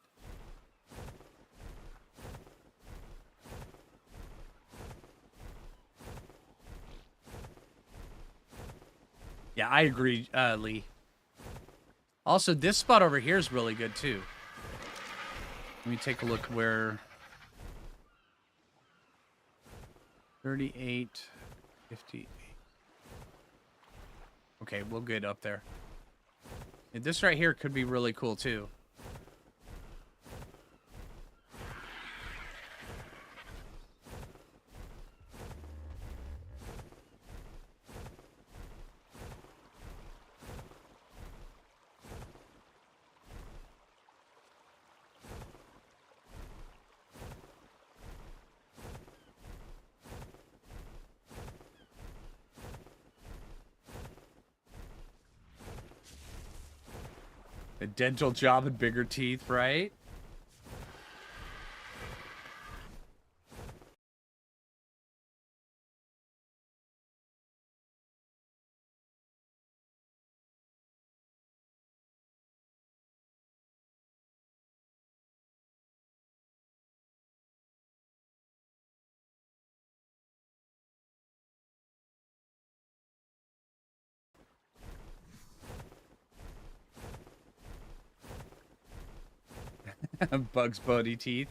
Yeah, I agree, Lee. Also, this spot over here is really good, too. Let me take a look where... 38, 58. Okay, we'll get up there. And this right here could be really cool, too. A dental job and bigger teeth, right? Bugs Bunny teeth.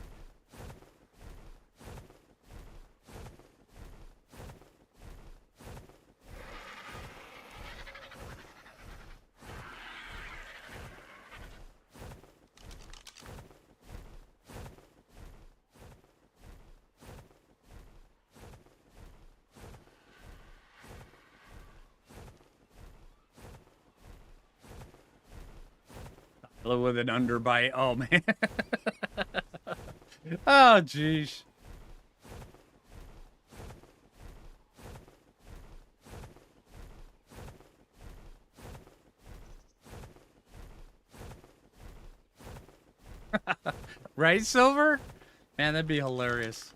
With an underbite. Oh, man. Oh, jeez. Right, Silver? Man, that'd be hilarious.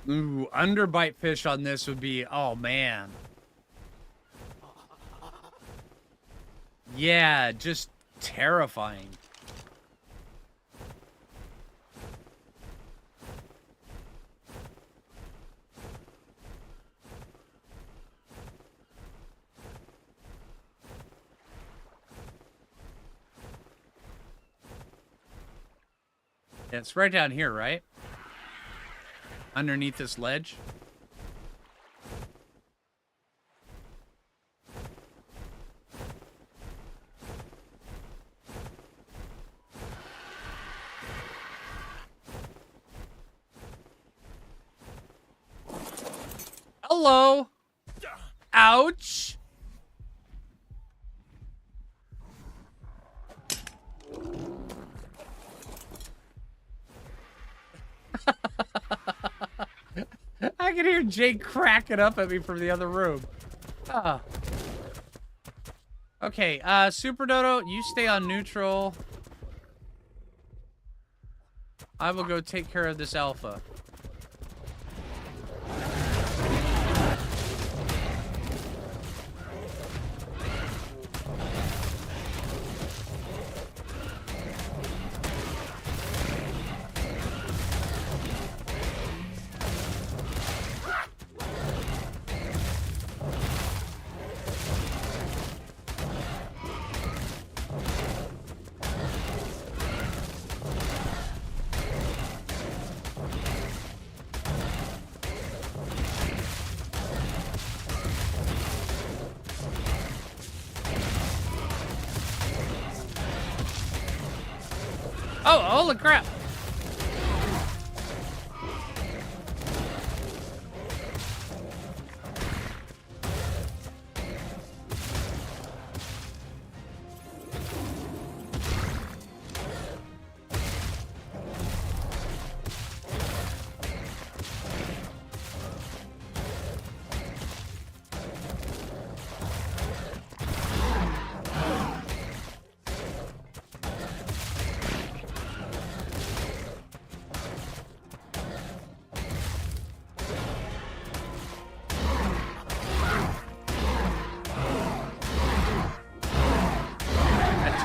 Ooh, underbite fish on this would be, oh man. Yeah, just terrifying. Yeah, it's right down here, right? Underneath this ledge. Hello. Ouch. I can hear Jake cracking up at me from the other room. Ah. Okay, Super Dodo, you stay on neutral. I will go take care of this alpha. Oh, holy crap.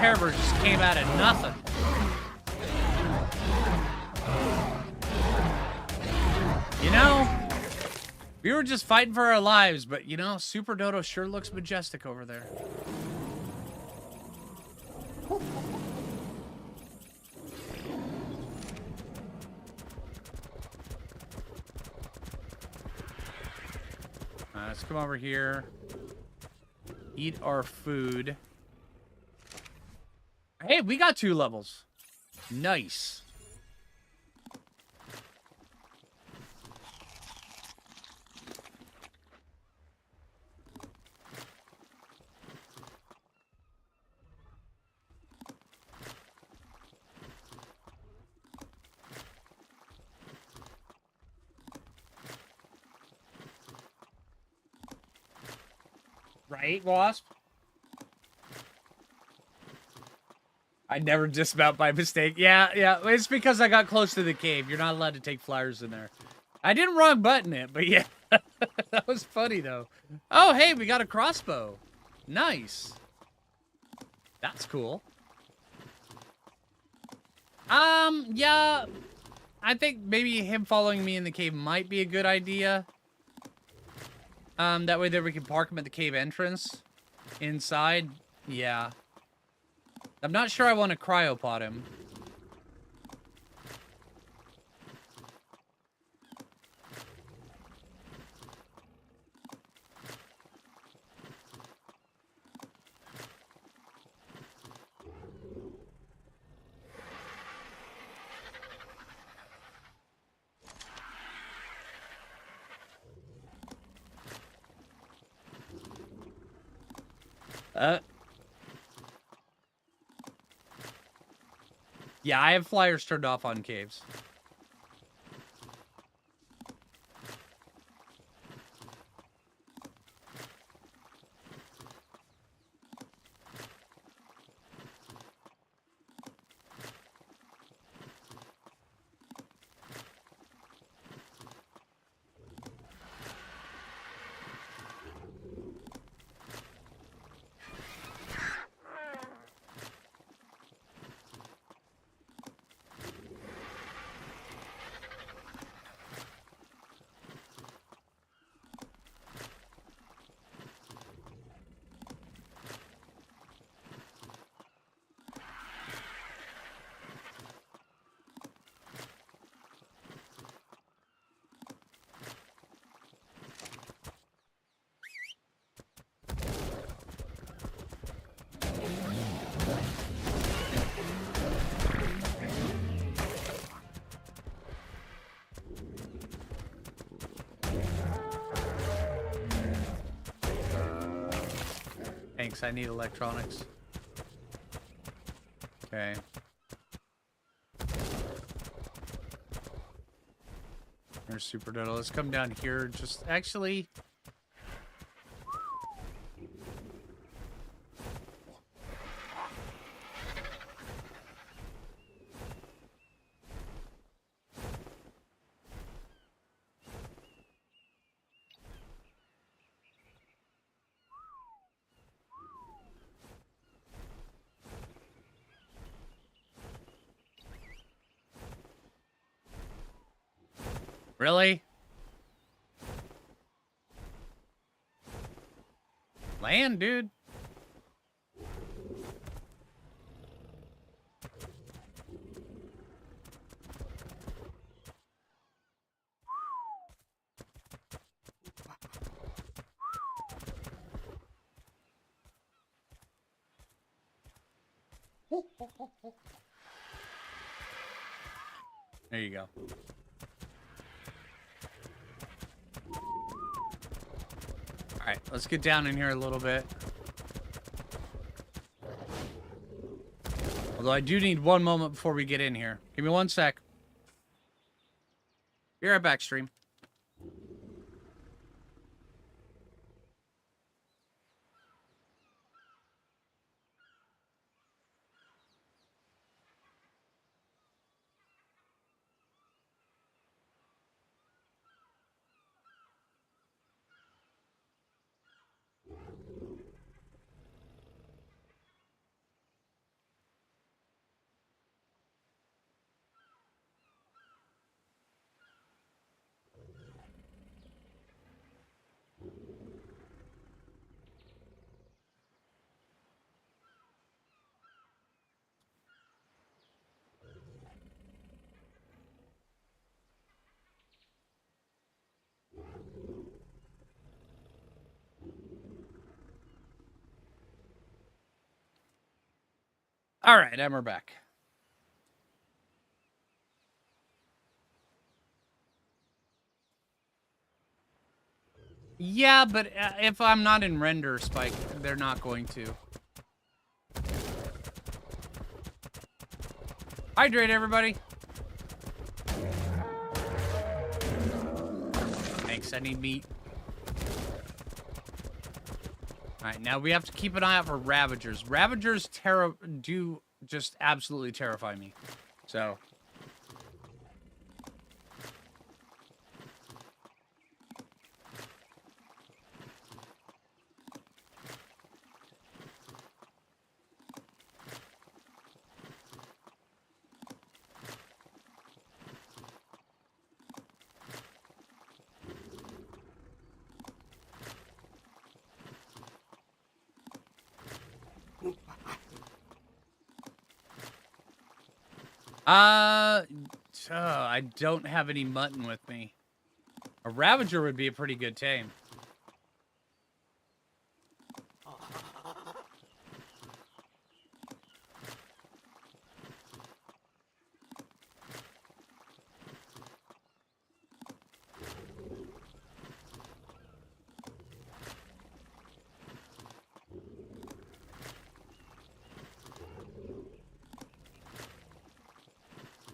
Terror just came out of nothing. You know, we were just fighting for our lives, but you know, Super Dodo sure looks majestic over there. Let's come over here. Eat our food. Hey, we got 2 levels. Nice. Right, Wasp? I never dismount by mistake. Yeah. It's because I got close to the cave. You're not allowed to take flyers in there. I didn't wrong button it, but yeah. That was funny, though. Oh, hey, we got a crossbow. Nice. That's cool. Yeah. I think maybe him following me in the cave might be a good idea. That way there we can park him at the cave entrance. Inside. Yeah. I'm not sure I want to cryopod him. Yeah, I have flyers turned off on caves. Thanks, I need electronics. Okay. There's Super Dodo. Let's come down here. Just actually... Really? Land, dude. There you go. Alright, let's get down in here a little bit. Although I do need one moment before we get in here. Give me 1 sec. Be right back, stream. All right, and we're back. Yeah, but if I'm not in render, Spike, they're not going to. Hydrate, everybody. Thanks, I need meat. Alright, now we have to keep an eye out for Ravagers. Ravagers do just absolutely terrify me. So... I don't have any mutton with me. A Ravager would be a pretty good tame.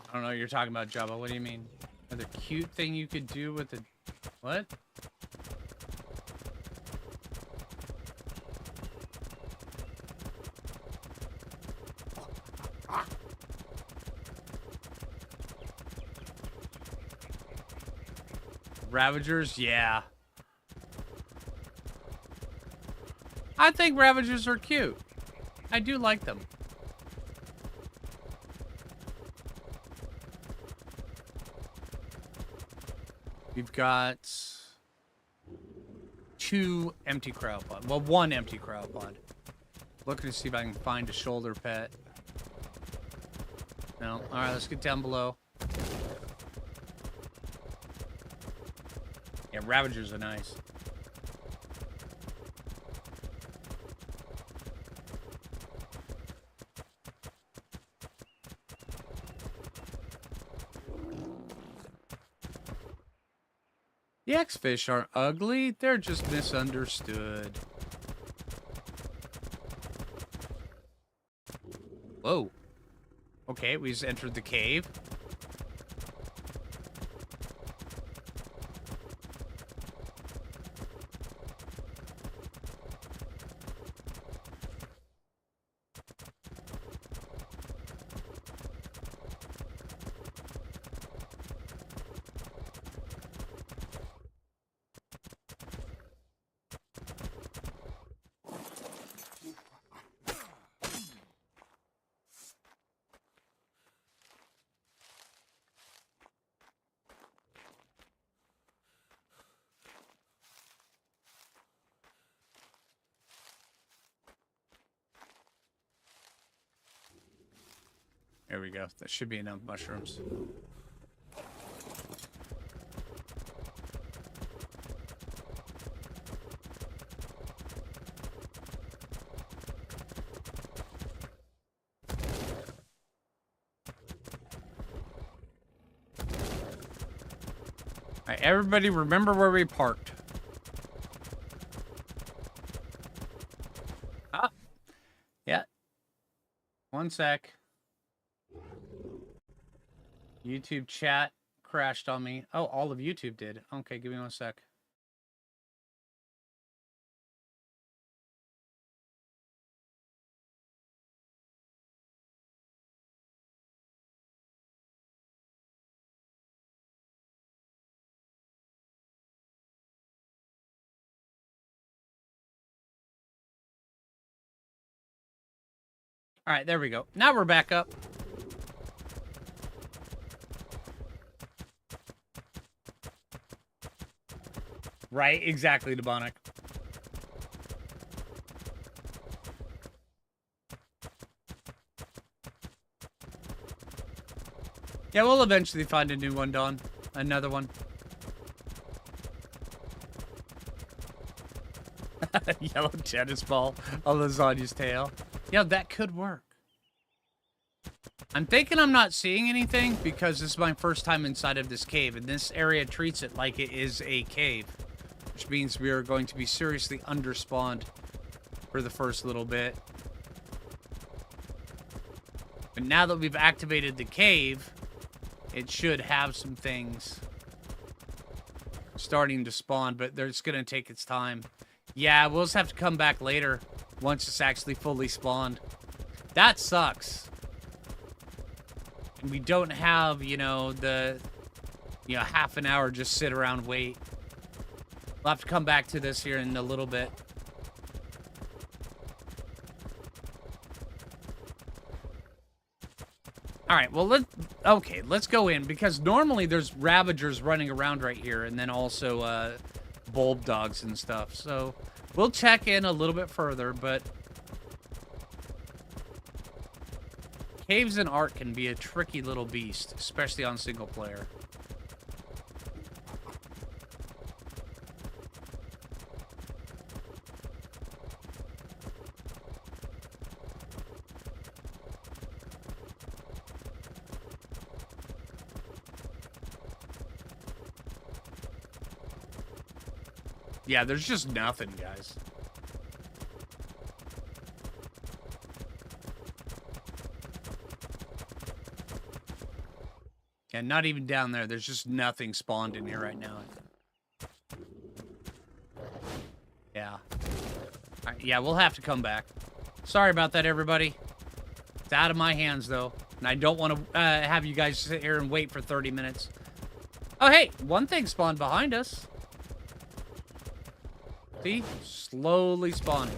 I don't know what you're talking about, Jabba. What do you mean? The cute thing you could do with the... What? Ravagers? Yeah. I think Ravagers are cute. I do like them. We've got 2 empty cryopods. Well, 1 empty cryopod. Looking to see if I can find a shoulder pet. No. Alright, let's get down below. Yeah, Ravagers are nice. The X-Fish aren't ugly, they're just misunderstood. Okay, we just entered the cave. There we go. That should be enough mushrooms. All right, everybody remember where we parked. Ah. Yeah. One sec. YouTube chat crashed on me. Oh, all of YouTube did. Okay, give me one sec. All right, there we go. Now we're back up. Right, exactly, Demonic. Yeah, we'll eventually find a new one, Dawn. Another one. Yellow tennis ball on lasagna's tail. Yeah, that could work. I'm thinking I'm not seeing anything because this is my first time inside of this cave, and this area treats it like it is a cave, which means we are going to be seriously underspawned for the first little bit. But now that we've activated the cave, it should have some things starting to spawn, but it's going to take its time. Yeah, we'll just have to come back later once it's actually fully spawned. That sucks. And we don't have, you know, half an hour just sit around wait. We'll have to come back to this here in a little bit. All right, well, let's go in, because normally there's Ravagers running around right here, and then also Bulb Dogs and stuff. So we'll check in a little bit further, but caves and art can be a tricky little beast, especially on single player. Yeah, there's just nothing, guys. Yeah, not even down there. There's just nothing spawned in here right now. Yeah. All right, yeah, we'll have to come back. Sorry about that, everybody. It's out of my hands, though. And I don't want to have you guys sit here and wait for 30 minutes. Oh, hey, one thing spawned behind us. See? Slowly spawning.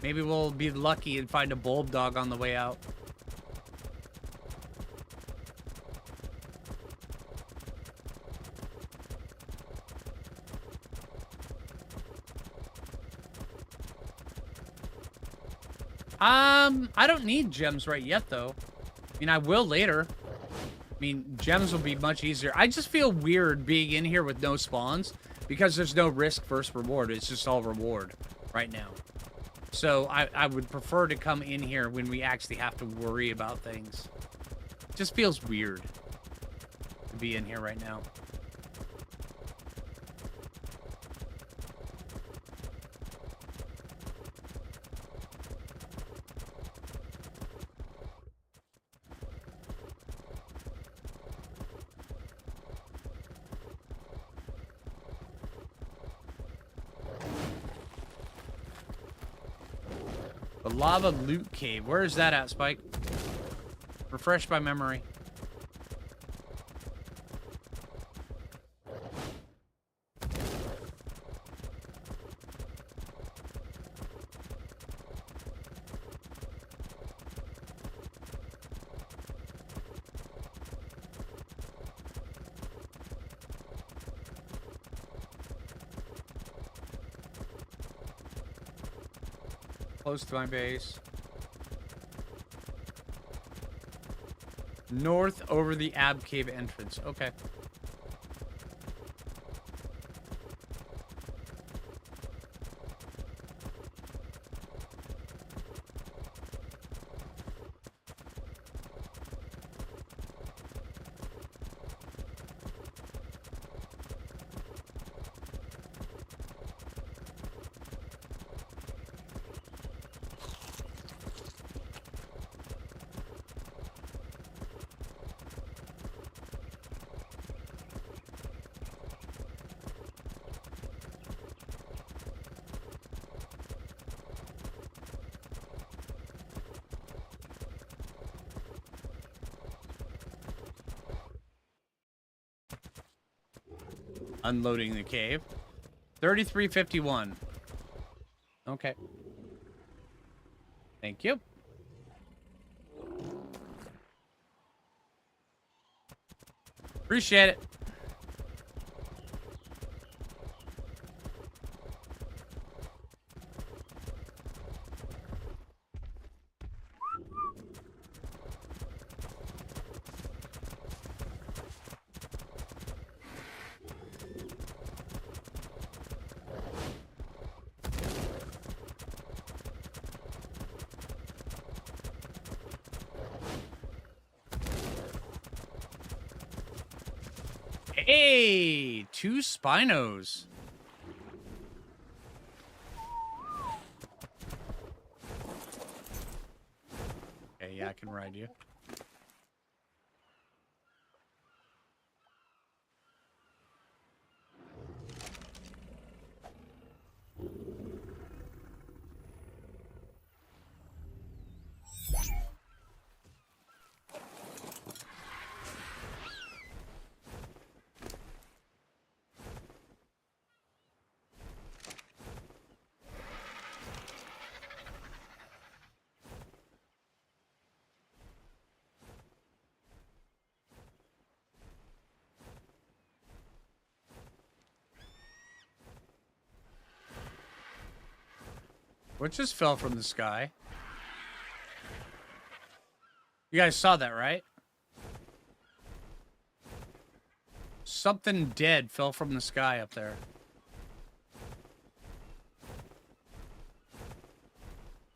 Maybe we'll be lucky and find a Bulb Dog on the way out. I don't need gems right yet, though. I mean, I will later. I mean, gems will be much easier. I just feel weird being in here with no spawns because there's no risk versus reward. It's just all reward right now. So I would prefer to come in here when we actually have to worry about things. It just feels weird to be in here right now. The lava loot cave. Where is that at, Spike? Refresh my memory. Close to my base. North over the Ab Cave entrance. Okay. Unloading the cave. 3351. Okay. Thank you. Appreciate it. Hey, 2 Spinos. Okay, yeah, I can ride you. What just fell from the sky? You guys saw that, right? Something dead fell from the sky up there.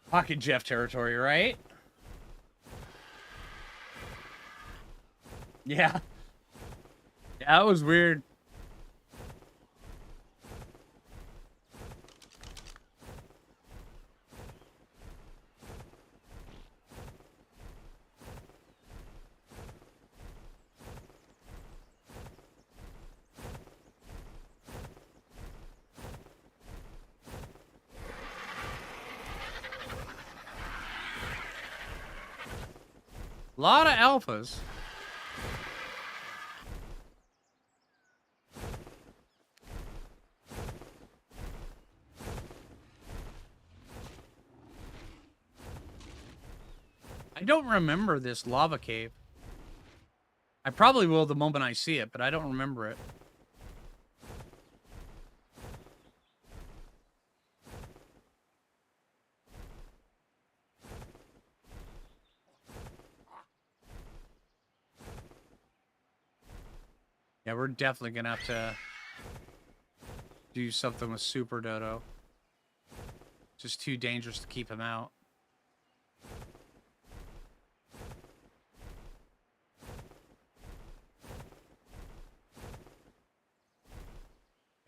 Pocket Jeff territory, right? Yeah. Yeah, that was weird. A lot of alphas. I don't remember this lava cave. I probably will the moment I see it, but I don't remember it. Yeah, we're definitely gonna have to do something with Super Dodo. Just too dangerous to keep him out.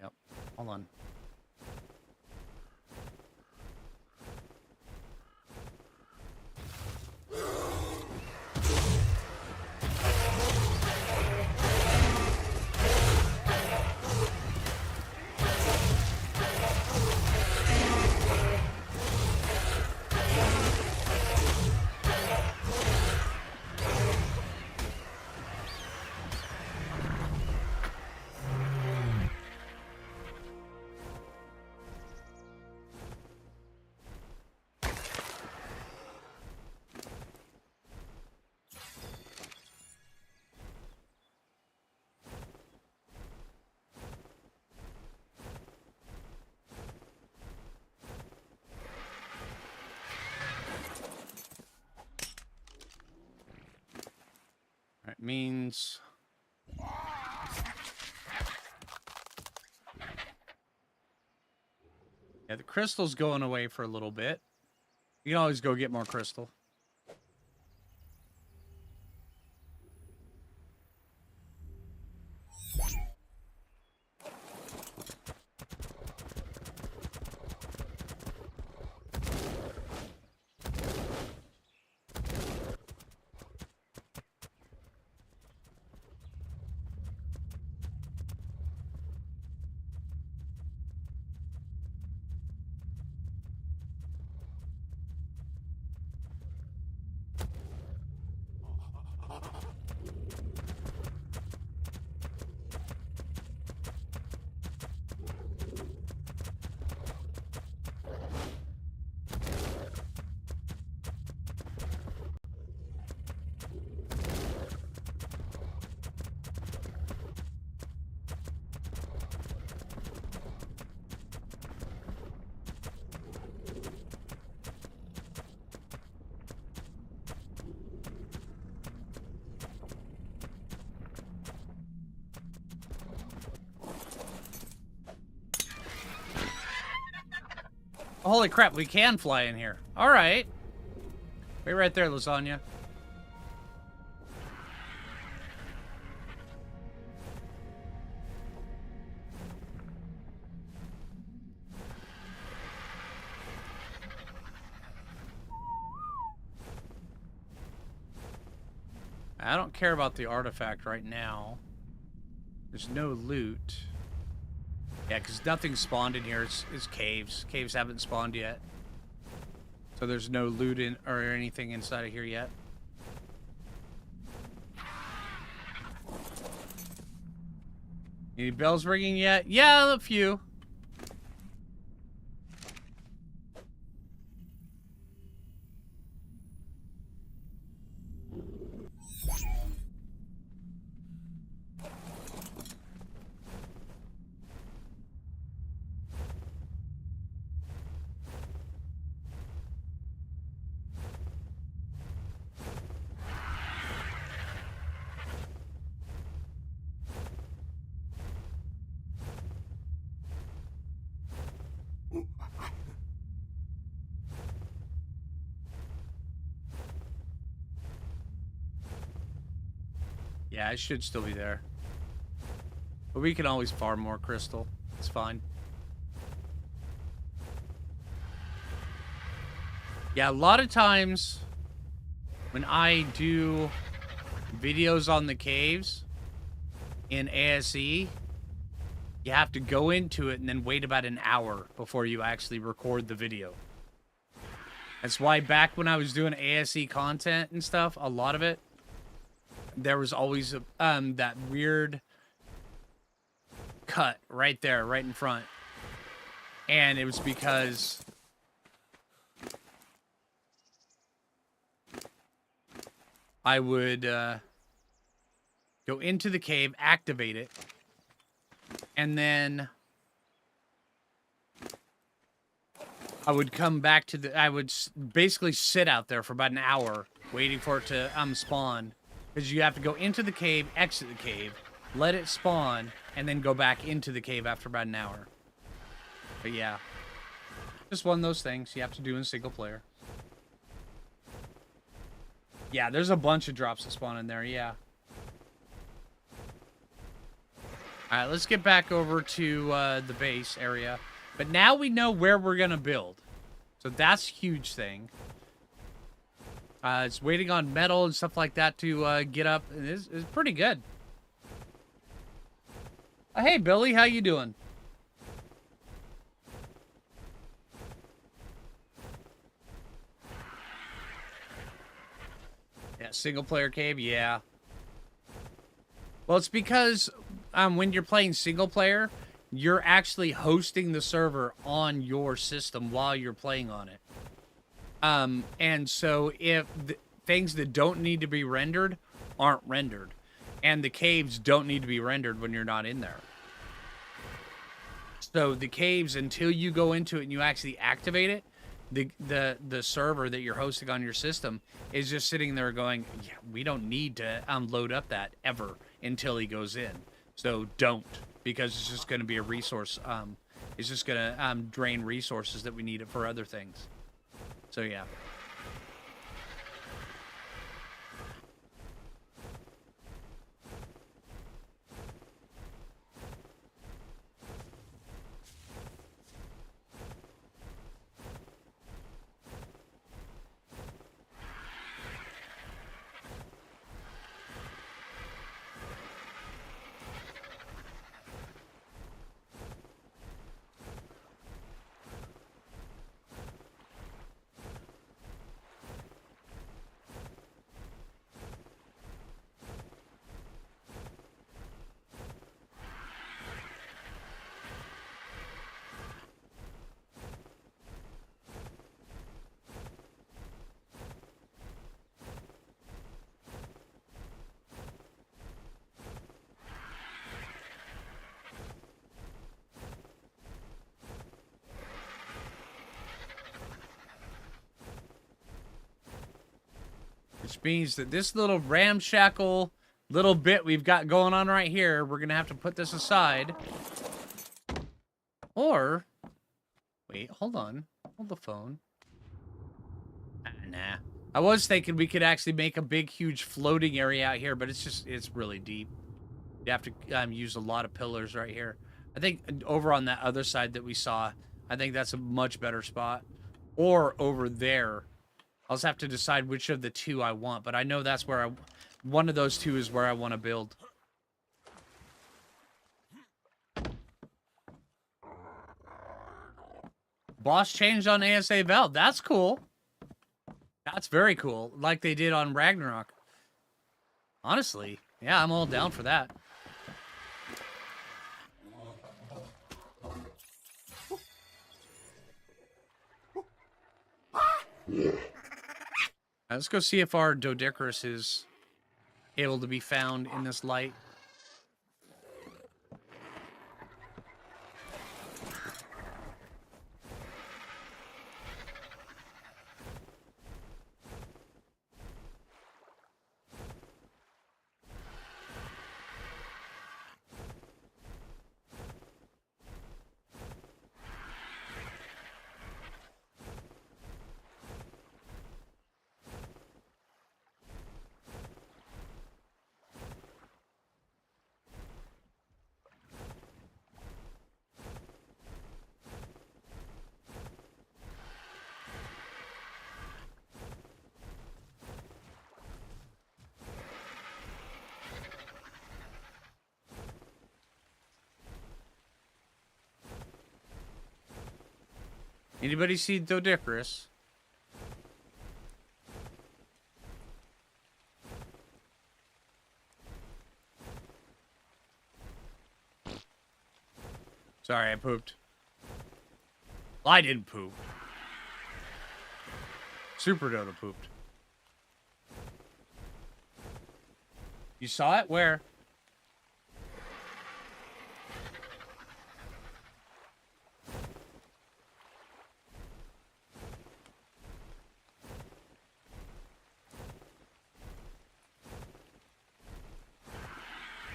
Yep. Hold on. That means... Yeah, the crystal's going away for a little bit. You can always go get more crystal. Holy crap, we can fly in here. All right. Wait right there, lasagna. I don't care about the artifact right now. There's no loot. Yeah, because nothing spawned in here. It's caves. Caves haven't spawned yet. So there's no loot in or anything inside of here yet. Any bells ringing yet? Yeah, a few. Yeah, it should still be there. But we can always farm more crystal. It's fine. Yeah, a lot of times when I do videos on the caves in ASE, you have to go into it and then wait about an hour before you actually record the video. That's why back when I was doing ASE content and stuff, a lot of it, there was always that weird cut right there, right in front. And it was because I would go into the cave, activate it, and then I would come back to the... I would basically sit out there for about an hour waiting for it to spawn. Because you have to go into the cave, exit the cave, let it spawn, and then go back into the cave after about an hour. But yeah. Just one of those things you have to do in single player. Yeah, there's a bunch of drops that spawn in there, yeah. Alright, let's get back over to the base area. But now we know where we're going to build. So that's a huge thing. It's waiting on metal and stuff like that to get up. It's pretty good. Hey, Billy, how you doing? Yeah, single player cave, yeah. Well, it's because when you're playing single player, you're actually hosting the server on your system while you're playing on it. And so if things that don't need to be rendered aren't rendered, and the caves don't need to be rendered when you're not in there. So the caves, until you go into it and you actually activate it, the server that you're hosting on your system is just sitting there going, yeah, we don't need to load up that ever until he goes in. So don't, because it's just going to be a resource. It's just going to drain resources that we need it for other things. So yeah. Which means that this little ramshackle little bit we've got going on right here, we're going to have to put this aside. Or, wait, hold on. Hold the phone. Nah. I was thinking we could actually make a big, huge floating area out here, but it's really deep. You have to use a lot of pillars right here. I think over on that other side that we saw, I think that's a much better spot. Or over there. I'll just have to decide which of the two I want, but I know that's where one of those two is where I want to build. Boss changed on ASA Valve. That's cool. That's very cool. Like they did on Ragnarok. Honestly, yeah, I'm all down for that. Let's go see if our Dodocarus is able to be found in this light. Anybody see Dodocarus? Sorry, I pooped. Well, I didn't poop. Super Dodo pooped. You saw it? Where?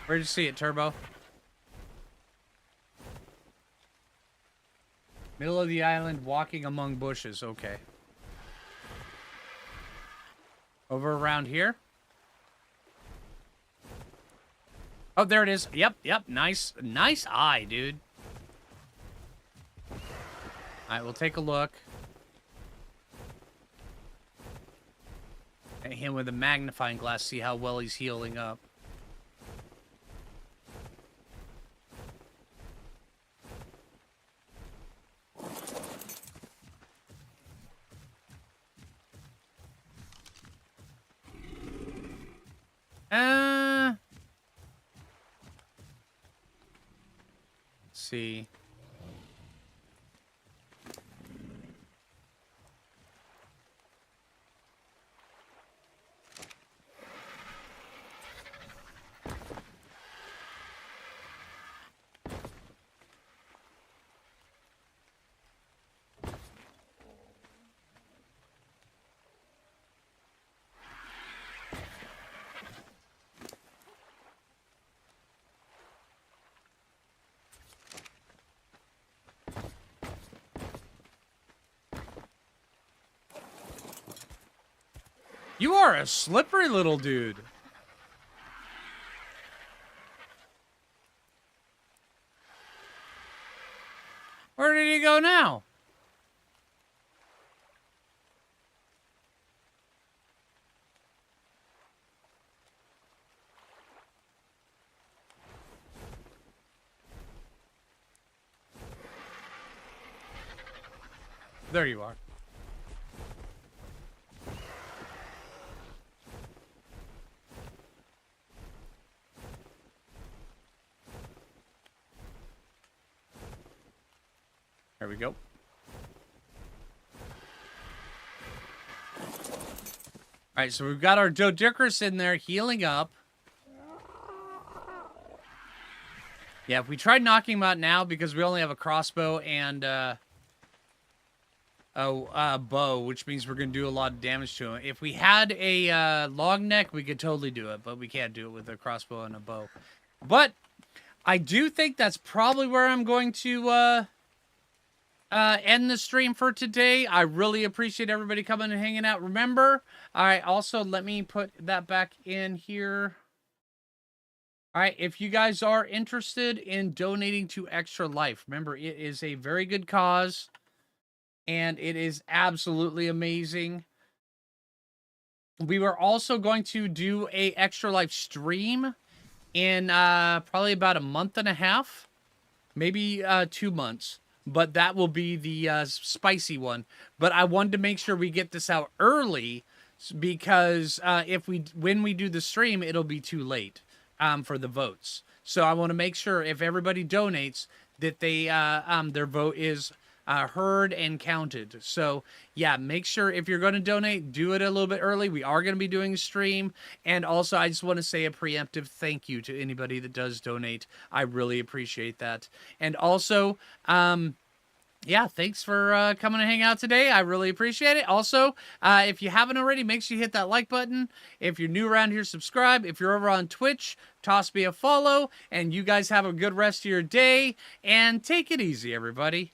Where'd you see it, Turbo? Middle of the island, walking among bushes. Okay. Over around here? Oh, there it is. Yep, yep. Nice eye, dude. Alright, we'll take a look. At him with a magnifying glass, see how well he's healing up. Let's see. You are a slippery little dude. Where did he go now? There you are. There we go. Alright, so we've got our Dodicarus in there healing up. Yeah, if we tried knocking him out now, because we only have a crossbow and a bow, which means we're going to do a lot of damage to him. If we had a long neck, we could totally do it, but we can't do it with a crossbow and a bow. But I do think that's probably where I'm going to end the stream for today. I really appreciate everybody coming and hanging out. Remember, also let me put that back in here. All right, if you guys are interested in donating to Extra Life, remember, it is a very good cause, and it is absolutely amazing. We were also going to do a Extra Life stream in probably about a month and a half, maybe 2 months. But that will be the spicy one. But I wanted to make sure we get this out early, because when we do the stream, it'll be too late for the votes. So I want to make sure if everybody donates that they their vote is heard and counted. So yeah, make sure if you're going to donate, do it a little bit early. We are going to be doing a stream. And also, I just want to say a preemptive thank you to anybody that does donate. I really appreciate that. And also, yeah, thanks for coming and hang out today. I really appreciate it. Also, if you haven't already, make sure you hit that like button. If you're new around here, subscribe. If you're over on Twitch, toss me a follow. And you guys have a good rest of your day. And take it easy, everybody.